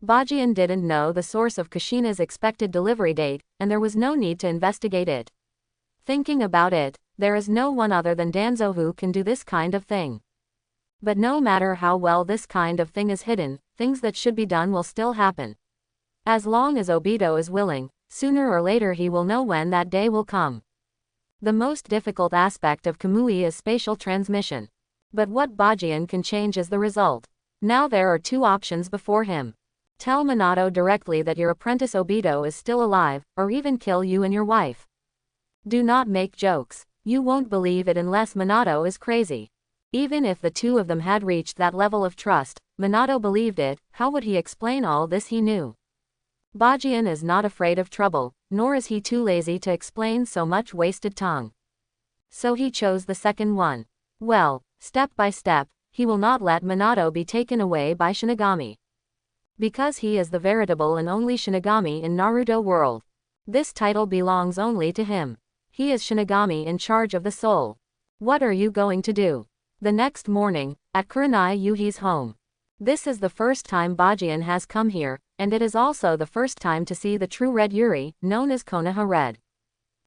Bajian didn't know the source of Kushina's expected delivery date, and there was no need to investigate it. Thinking about it, there is no one other than Danzo who can do this kind of thing. But no matter how well this kind of thing is hidden, things that should be done will still happen. As long as Obito is willing, sooner or later he will know when that day will come. The most difficult aspect of Kamui is spatial transmission. But what Bajian can change is the result. Now there are 2 options before him. Tell Minato directly that your apprentice Obito is still alive, or even kill you and your wife. Do not make jokes. You won't believe it unless Minato is crazy. Even if the 2 of them had reached that level of trust, Minato believed it, how would he explain all this he knew? Bajian is not afraid of trouble, nor is he too lazy to explain so much wasted tongue. So he chose the second one. Well, step by step, he will not let Minato be taken away by Shinigami. Because he is the veritable and only Shinigami in Naruto world. This title belongs only to him. He is Shinigami in charge of the soul. What are you going to do? The next morning, at Kurenai Yuhi's home. This is the first time Bajian has come here, and it is also the first time to see the true Red Yuri, known as Konoha Red.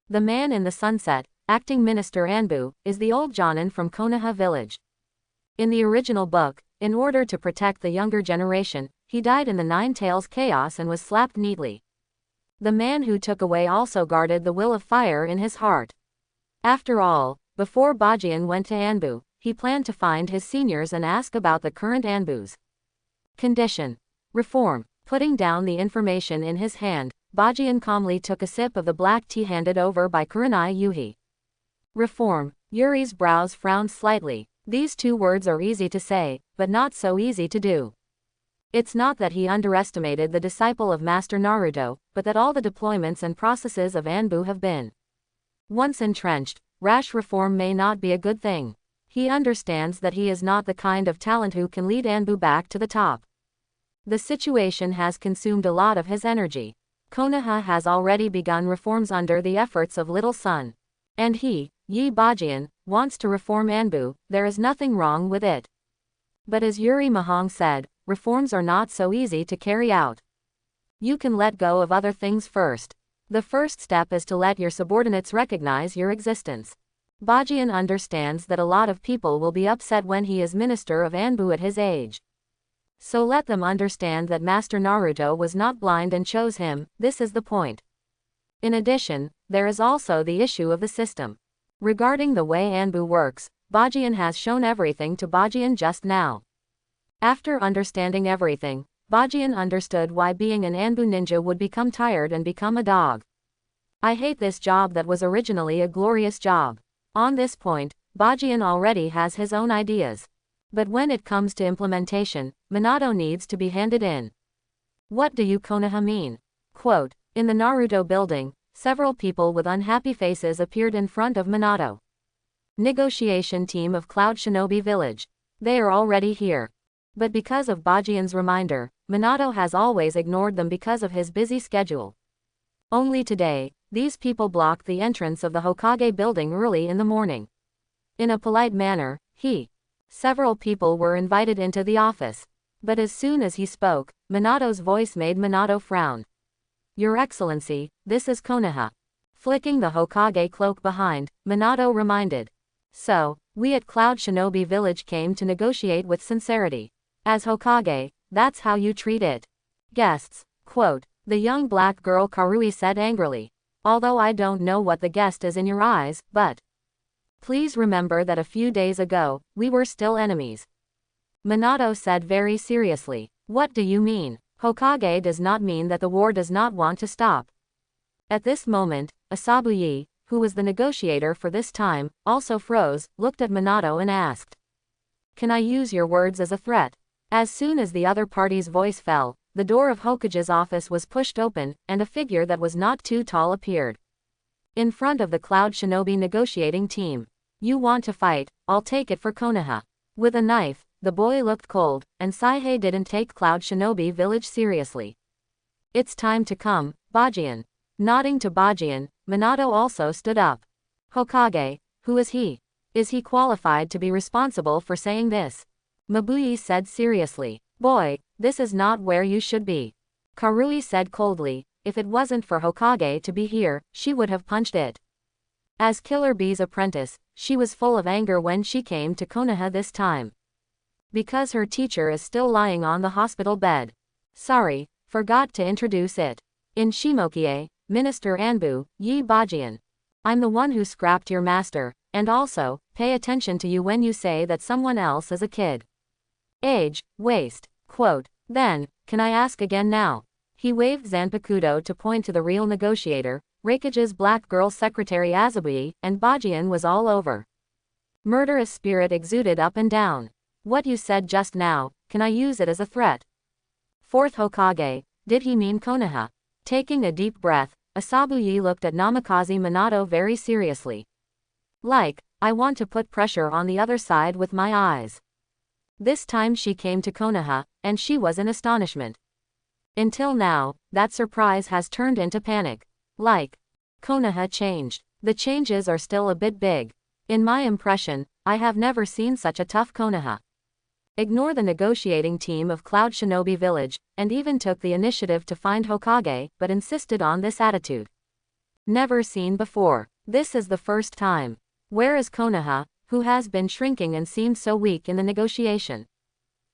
The man in the sunset, acting Minister Anbu, is the old Jonin from Konoha village. In the original book, in order to protect the younger generation, he died in the 9 Tails chaos and was slapped neatly. The man who took away also guarded the will of fire in his heart. After all, before Bajian went to Anbu, he planned to find his seniors and ask about the current Anbus. Condition. Reform. Putting down the information in his hand, Bajian calmly took a sip of the black tea handed over by Kurenai Yuhi. Reform. Yuri's brows frowned slightly. These 2 words are easy to say, but not so easy to do. It's not that he underestimated the disciple of Master Naruto, but that all the deployments and processes of Anbu have been. Once entrenched, rash reform may not be a good thing. He understands that he is not the kind of talent who can lead Anbu back to the top. The situation has consumed a lot of his energy. Konoha has already begun reforms under the efforts of Little Sun. And he, Yi Bajian, wants to reform Anbu, there is nothing wrong with it. But as Yuri Mahong said, reforms are not so easy to carry out. You can let go of other things first. The first step is to let your subordinates recognize your existence. Bajian understands that a lot of people will be upset when he is minister of Anbu at his age. So let them understand that Master Naruto was not blind and chose him, this is the point. In addition, there is also the issue of the system. Regarding the way Anbu works, Bajian has shown everything to Bajian just now. After understanding everything, Bajian understood why being an Anbu ninja would become tired and become a dog. I hate this job that was originally a glorious job. On this point, Bajian already has his own ideas. But when it comes to implementation, Minato needs to be handed in. What do you Konoha mean? Quote, in the Naruto building, several people with unhappy faces appeared in front of Minato. Negotiation team of Cloud Shinobi Village. They are already here. But because of Bajian's reminder, Minato has always ignored them because of his busy schedule. Only today, these people blocked the entrance of the Hokage building early in the morning. In a polite manner, several people were invited into the office. But as soon as he spoke, Minato's voice made Minato frown. Your Excellency, this is Konoha. Flicking the Hokage cloak behind, Minato reminded. So, we at Cloud Shinobi Village came to negotiate with sincerity. As Hokage, that's how you treat it. Guests, quote, the young black girl Karui said angrily. Although I don't know what the guest is in your eyes, but please remember that a few days ago, we were still enemies. Minato said very seriously. What do you mean? Hokage does not mean that the war does not want to stop. At this moment, Asabuyi, who was the negotiator for this time, also froze, looked at Minato and asked. Can I use your words as a threat? As soon as the other party's voice fell, the door of Hokage's office was pushed open, and a figure that was not too tall appeared. In front of the Cloud Shinobi negotiating team. You want to fight, I'll take it for Konoha. With a knife, the boy looked cold, and Saihei didn't take Cloud Shinobi Village seriously. It's time to come, Bajian. Nodding to Bajian, Minato also stood up. Hokage, who is he? Is he qualified to be responsible for saying this? Mabuyi said seriously. Boy, this is not where you should be. Karui said coldly, if it wasn't for Hokage to be here, she would have punched it. As Killer Bee's apprentice, she was full of anger when she came to Konoha this time. Because her teacher is still lying on the hospital bed. Sorry, forgot to introduce it. In Shimokie, Minister Anbu, Yi Bajian. I'm the one who scrapped your master, and also, pay attention to you when you say that someone else is a kid. Age, waste. Quote, then, can I ask again now? He waved Zanpakuto to point to the real negotiator, Raikage's black girl secretary Azabuyi, and Bajian was all over. Murderous spirit exuded up and down. What you said just now, can I use it as a threat? Fourth Hokage, did he mean Konoha? Taking a deep breath, Asabuyi looked at Namikaze Minato very seriously. Like, I want to put pressure on the other side with my eyes. This time she came to Konoha, and she was in astonishment. Until now, that surprise has turned into panic. Like, Konoha changed. The changes are still a bit big. In my impression, I have never seen such a tough Konoha. Ignore the negotiating team of Cloud Shinobi Village, and even took the initiative to find Hokage, but insisted on this attitude. Never seen before. This is the first time. Where is Konoha, who has been shrinking and seemed so weak in the negotiation?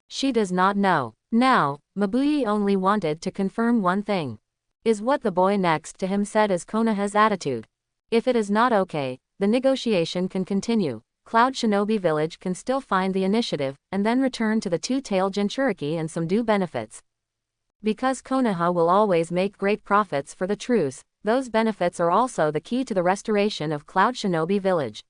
She does not know. Now, Mabuyi only wanted to confirm one thing. Is what the boy next to him said is Konoha's attitude? If it is not okay, the negotiation can continue. Cloud Shinobi Village can still find the initiative, and then return to the two-tailed Jinchuriki and some due benefits. Because Konoha will always make great profits for the truce, those benefits are also the key to the restoration of Cloud Shinobi Village.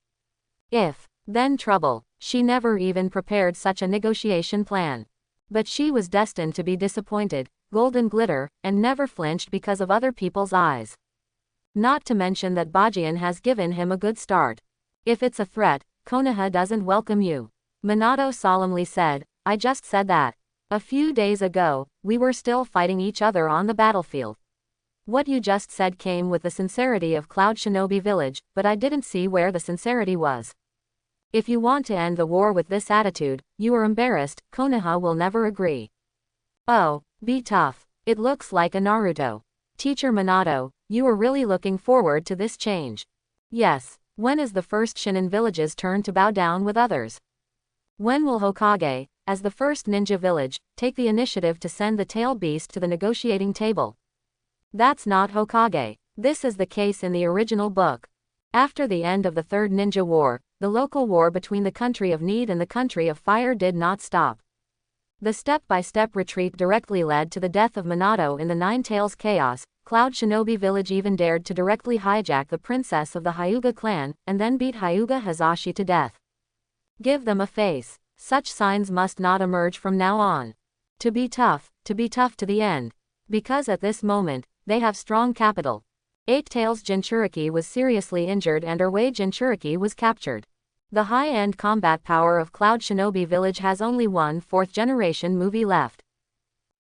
If, then trouble. She never even prepared such a negotiation plan. But she was destined to be disappointed, golden glitter, and never flinched because of other people's eyes. Not to mention that Bajian has given him a good start. If it's a threat, Konoha doesn't welcome you. Minato solemnly said, I just said that. A few days ago, we were still fighting each other on the battlefield. What you just said came with the sincerity of Cloud Shinobi Village, but I didn't see where the sincerity was. If you want to end the war with this attitude, you are embarrassed. Konoha will never agree. Oh, be tough. It looks like a Naruto. Teacher Minato, you are really looking forward to this change. Yes. When is the first Shinin village's turn to bow down with others? When will Hokage, as the first ninja village, take the initiative to send the tail beast to the negotiating table? That's not Hokage. This is the case in the original book. After the end of the Third Ninja War, the local war between the country of Need and the country of Fire did not stop. The step-by-step retreat directly led to the death of Minato in the Nine Tails Chaos. Cloud Shinobi Village even dared to directly hijack the princess of the Hyuga clan, and then beat Hyuga Hazashi to death. Give them a face. Such signs must not emerge from now on. To be tough to the end. Because at this moment, they have strong capital. Eight Tails Jinchuriki was seriously injured and Erway Jinchuriki was captured. The high-end combat power of Cloud Shinobi Village has only one fourth-generation movie left.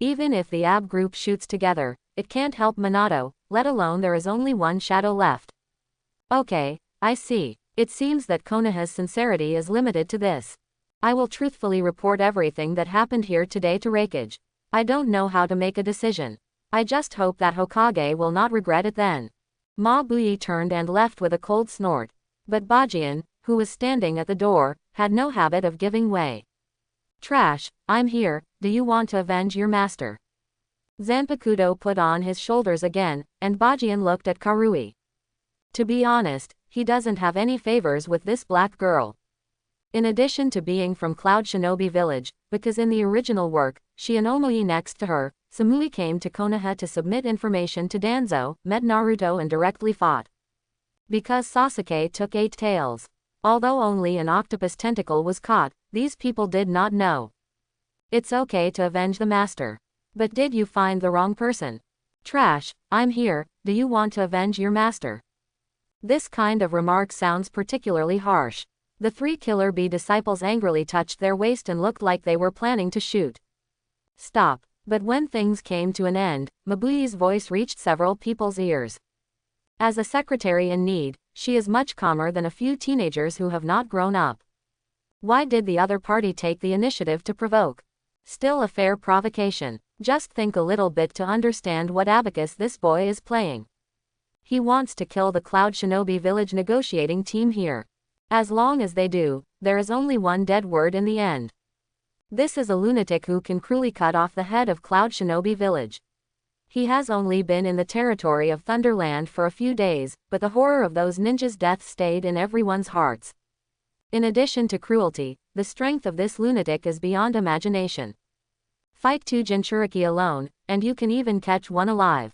Even if the AB group shoots together, it can't help Minato, let alone there is only one shadow left. Okay, I see. It seems that Konoha's sincerity is limited to this. I will truthfully report everything that happened here today to Raikage. I don't know how to make a decision. I just hope that Hokage will not regret it then. Ma Bui turned and left with a cold snort. But Bajian, who was standing at the door, had no habit of giving way. Trash, I'm here, do you want to avenge your master? Zanpakuto put on his shoulders again, and Bajian looked at Karui. To be honest, he doesn't have any favors with this black girl. In addition to being from Cloud Shinobi Village, because in the original work, she and Omoi next to her, Samui came to Konoha to submit information to Danzo, met Naruto and directly fought. Because Sasuke took 8 tails. Although only an octopus tentacle was caught, these people did not know. It's okay to avenge the master. But did you find the wrong person? Trash, I'm here, do you want to avenge your master? This kind of remark sounds particularly harsh. The 3 Killer Bee disciples angrily touched their waist and looked like they were planning to shoot. Stop. But when things came to an end, Mabui's voice reached several people's ears. As a secretary in need, she is much calmer than a few teenagers who have not grown up. Why did the other party take the initiative to provoke? Still a fair provocation. Just think a little bit to understand what abacus this boy is playing. He wants to kill the Cloud Shinobi Village negotiating team here. As long as they do, there is only one dead word in the end. This is a lunatic who can cruelly cut off the head of Cloud Shinobi Village. He has only been in the territory of Thunderland for a few days, but the horror of those ninjas' deaths stayed in everyone's hearts. In addition to cruelty, the strength of this lunatic is beyond imagination. Fight 2 Jinchuriki alone, and you can even catch one alive.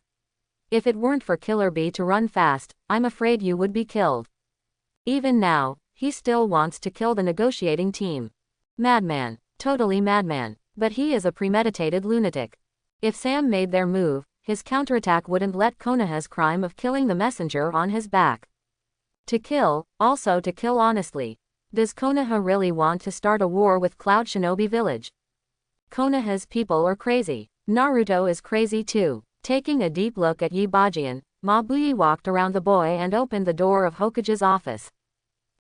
If it weren't for Killer Bee to run fast, I'm afraid you would be killed. Even now, he still wants to kill the negotiating team. Madman. Totally madman. But he is a premeditated lunatic. If Sam made their move, his counterattack wouldn't let Konoha's crime of killing the messenger on his back. To kill, also to kill honestly. Does Konoha really want to start a war with Cloud Shinobi Village? Konoha's people are crazy. Naruto is crazy too. Taking a deep look at Yi Bajian, Mabui walked around the boy and opened the door of Hokage's office.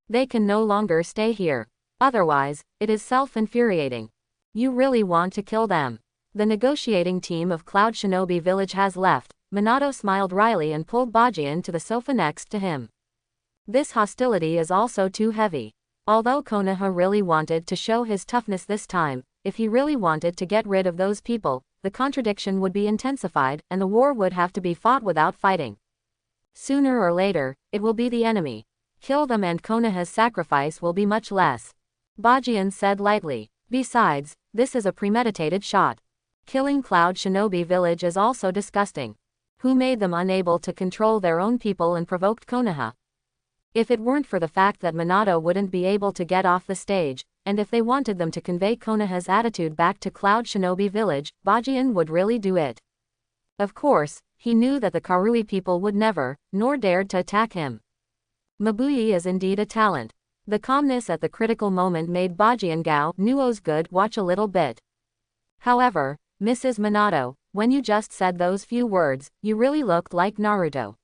They can no longer stay here. Otherwise, it is self-infuriating. You really want to kill them. The negotiating team of Cloud Shinobi Village has left. Minato smiled wryly and pulled Bajian to the sofa next to him. This hostility is also too heavy. Although Konoha really wanted to show his toughness this time, if he really wanted to get rid of those people, the contradiction would be intensified and the war would have to be fought without fighting. Sooner or later, it will be the enemy. Kill them and Konoha's sacrifice will be much less. Bajian said lightly. Besides, this is a premeditated shot. Killing Cloud Shinobi Village is also disgusting. Who made them unable to control their own people and provoked Konoha? If it weren't for the fact that Minato wouldn't be able to get off the stage, and if they wanted them to convey Konoha's attitude back to Cloud Shinobi Village, Bajian would really do it. Of course, he knew that the Karui people would never, nor dared to attack him. Mabui is indeed a talent. The calmness at the critical moment made Bajian Gao Nuo's good watch a little bit. However, Mrs. Minato, when you just said those few words, you really looked like Naruto."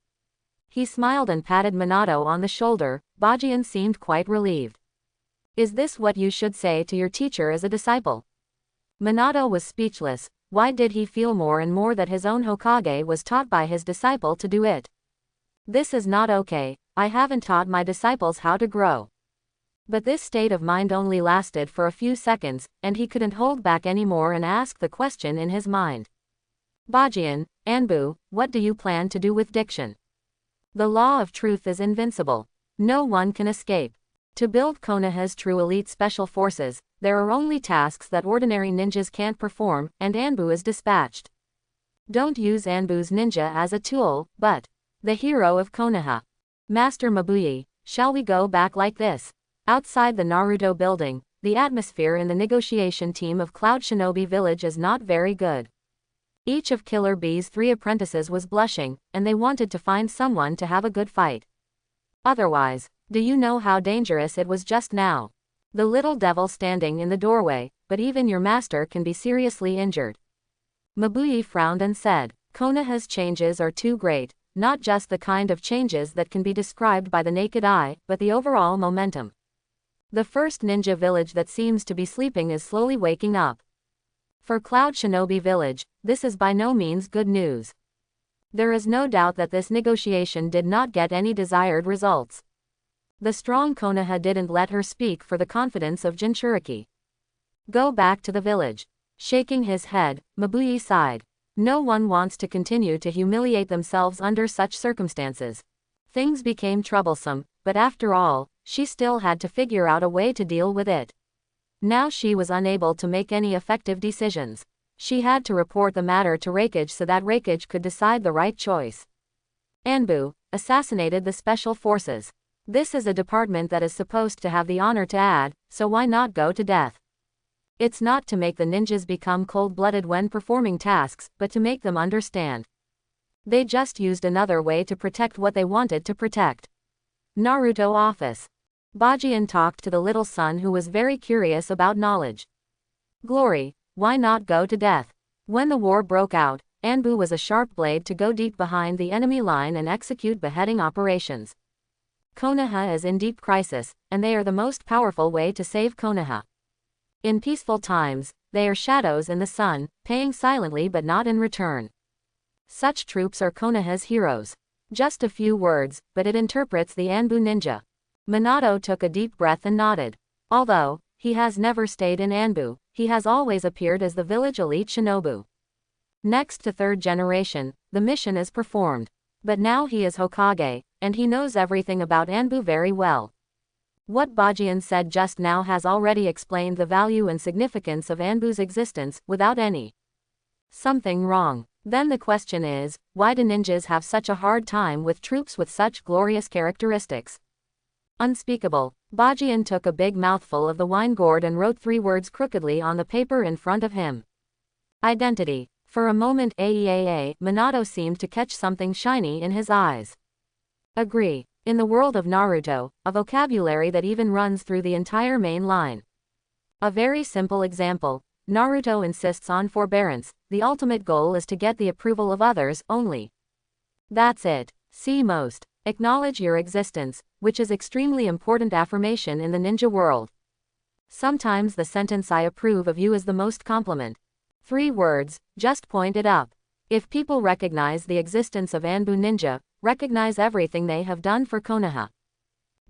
He smiled and patted Minato on the shoulder. Bajian seemed quite relieved. "Is this what you should say to your teacher as a disciple?" Minato was speechless. Why did he feel more and more that his own Hokage was taught by his disciple to do it? This is not okay. I haven't taught my disciples how to grow. But this state of mind only lasted for a few seconds, and he couldn't hold back anymore and asked the question in his mind. "Bajian, Anbu, what do you plan to do with diction?" "The law of truth is invincible. No one can escape. To build Konoha's true elite special forces, there are only tasks that ordinary ninjas can't perform, and Anbu is dispatched. Don't use Anbu's ninja as a tool, but the hero of Konoha. Master Mabuyi, shall we go back like this?" Outside the Naruto building, the atmosphere in the negotiation team of Cloud Shinobi Village is not very good. Each of Killer Bee's 3 apprentices was blushing, and they wanted to find someone to have a good fight. Otherwise, do you know how dangerous it was just now? The little devil standing in the doorway, but even your master can be seriously injured. Mabuyi frowned and said, "Konoha's changes are too great, not just the kind of changes that can be described by the naked eye, but the overall momentum. The first ninja village that seems to be sleeping is slowly waking up. For Cloud Shinobi Village, this is by no means good news. There is no doubt that this negotiation did not get any desired results. The strong Konoha didn't let her speak for the confidence of Jinchuriki. Go back to the village." Shaking his head, Mabuyi sighed. No one wants to continue to humiliate themselves under such circumstances. Things became troublesome, but after all, she still had to figure out a way to deal with it. Now she was unable to make any effective decisions. She had to report the matter to Raikage so that Raikage could decide the right choice. Anbu assassinated the special forces. This is a department that is supposed to have the honor to add, so why not go to death? It's not to make the ninjas become cold-blooded when performing tasks, but to make them understand. They just used another way to protect what they wanted to protect. Naruto office. Bajian talked to the little son who was very curious about knowledge. Glory, why not go to death? When the war broke out, Anbu was a sharp blade to go deep behind the enemy line and execute beheading operations. Konoha is in deep crisis, and they are the most powerful way to save Konoha. In peaceful times, they are shadows in the sun, paying silently but not in return. Such troops are Konoha's heroes. Just a few words, but it interprets the Anbu ninja. Minato took a deep breath and nodded. Although he has never stayed in Anbu, he has always appeared as the village elite shinobu. Next to 3rd generation, the mission is performed. But now he is Hokage, and he knows everything about Anbu very well. What Bajian said just now has already explained the value and significance of Anbu's existence, without any something wrong. Then the question is, why do ninjas have such a hard time with troops with such glorious characteristics? Unspeakable. Bajian took a big mouthful of the wine gourd and wrote 3 words crookedly on the paper in front of him. Identity. For a moment Minato seemed to catch something shiny in his eyes. Agree. In the world of Naruto, a vocabulary that even runs through the entire main line. A very simple example. Naruto insists on forbearance. The ultimate goal is to get the approval of others, only. That's it. See most. Acknowledge your existence, which is extremely important affirmation in the ninja world. Sometimes the sentence "I approve of you" is the most compliment. 3 words, just point it up. If people recognize the existence of Anbu ninja, recognize everything they have done for Konoha.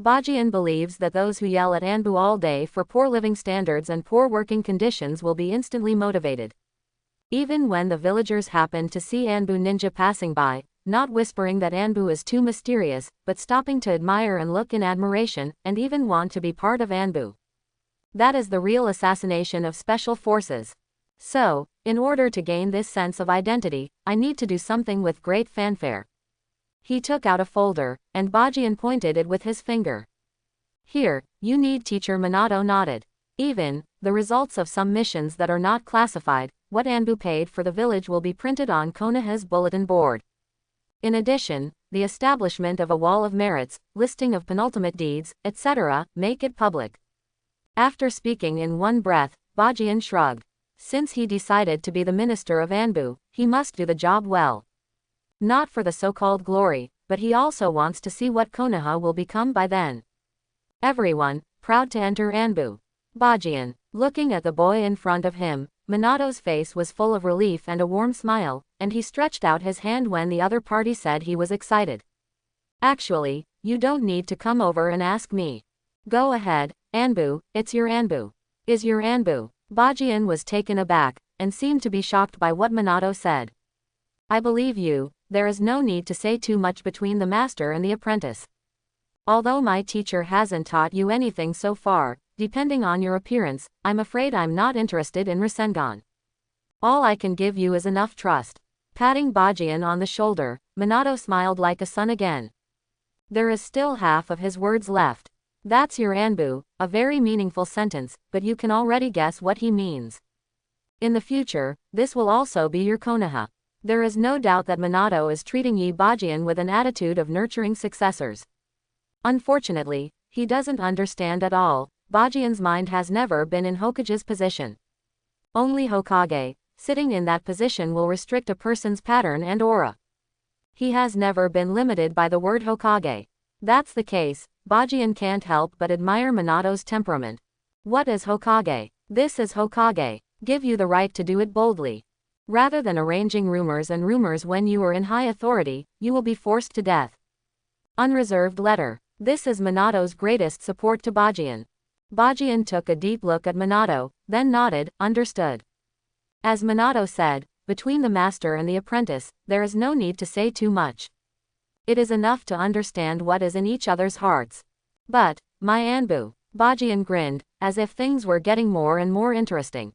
Bajian believes that those who yell at Anbu all day for poor living standards and poor working conditions will be instantly motivated. Even when the villagers happen to see Anbu ninja passing by, not whispering that Anbu is too mysterious, but stopping to admire and look in admiration, and even want to be part of Anbu. That is the real assassination of special forces. So, in order to gain this sense of identity, I need to do something with great fanfare. He took out a folder, and Bajian pointed it with his finger. Here, you need. Teacher Minato nodded. Even the results of some missions that are not classified, what Anbu paid for the village will be printed on Konoha's bulletin board. In addition, the establishment of a wall of merits, listing of penultimate deeds, etc., make it public. After speaking in one breath, Bajian shrugged. Since he decided to be the minister of Anbu, he must do the job well. Not for the so-called glory, but he also wants to see what Konoha will become by then. Everyone, proud to enter Anbu. Bajian, looking at the boy in front of him, Minato's face was full of relief and a warm smile, and he stretched out his hand when the other party said he was excited. Actually, you don't need to come over and ask me. Go ahead, Anbu, it's your Anbu. Is your Anbu? Bajian was taken aback, and seemed to be shocked by what Minato said. I believe you, there is no need to say too much between the master and the apprentice. Although my teacher hasn't taught you anything so far, depending on your appearance, I'm afraid I'm not interested in Rasengan. All I can give you is enough trust. Patting Bajian on the shoulder, Minato smiled like a son again. There is still half of his words left. That's your Anbu, a very meaningful sentence, but you can already guess what he means. In the future, this will also be your Konoha. There is no doubt that Minato is treating Yi Bajian with an attitude of nurturing successors. Unfortunately, he doesn't understand at all. Bajian's mind has never been in Hokage's position. Only Hokage, sitting in that position, will restrict a person's pattern and aura. He has never been limited by the word Hokage. That's the case, Bajian can't help but admire Minato's temperament. What is Hokage? This is Hokage. Give you the right to do it boldly. Rather than arranging rumors when you are in high authority, you will be forced to death. Unreserved letter. This is Minato's greatest support to Bajian. Bajian took a deep look at Minato, then nodded, understood. As Minato said, between the master and the apprentice, there is no need to say too much. It is enough to understand what is in each other's hearts. But, my Anbu, Bajian grinned, as if things were getting more and more interesting.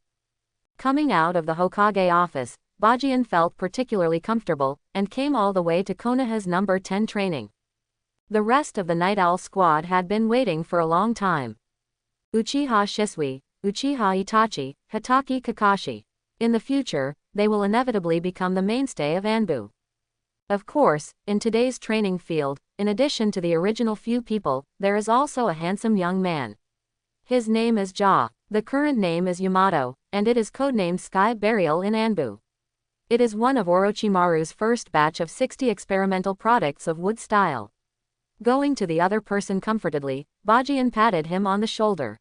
Coming out of the Hokage office, Bajian felt particularly comfortable, and came all the way to Konoha's number 10 training. The rest of the Night Owl squad had been waiting for a long time. Uchiha Shisui, Uchiha Itachi, Hitaki Kakashi. In the future, they will inevitably become the mainstay of Anbu. Of course, in today's training field, in addition to the original few people, there is also a handsome young man. His name is Ja. The current name is Yamato, and it is codenamed Sky Burial in Anbu. It is one of Orochimaru's first batch of 60 experimental products of wood style. Going to the other person comfortedly, Bajian patted him on the shoulder.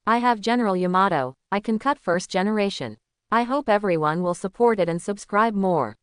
I have General Yamato, I can cut first generation. I hope everyone will support it and subscribe more.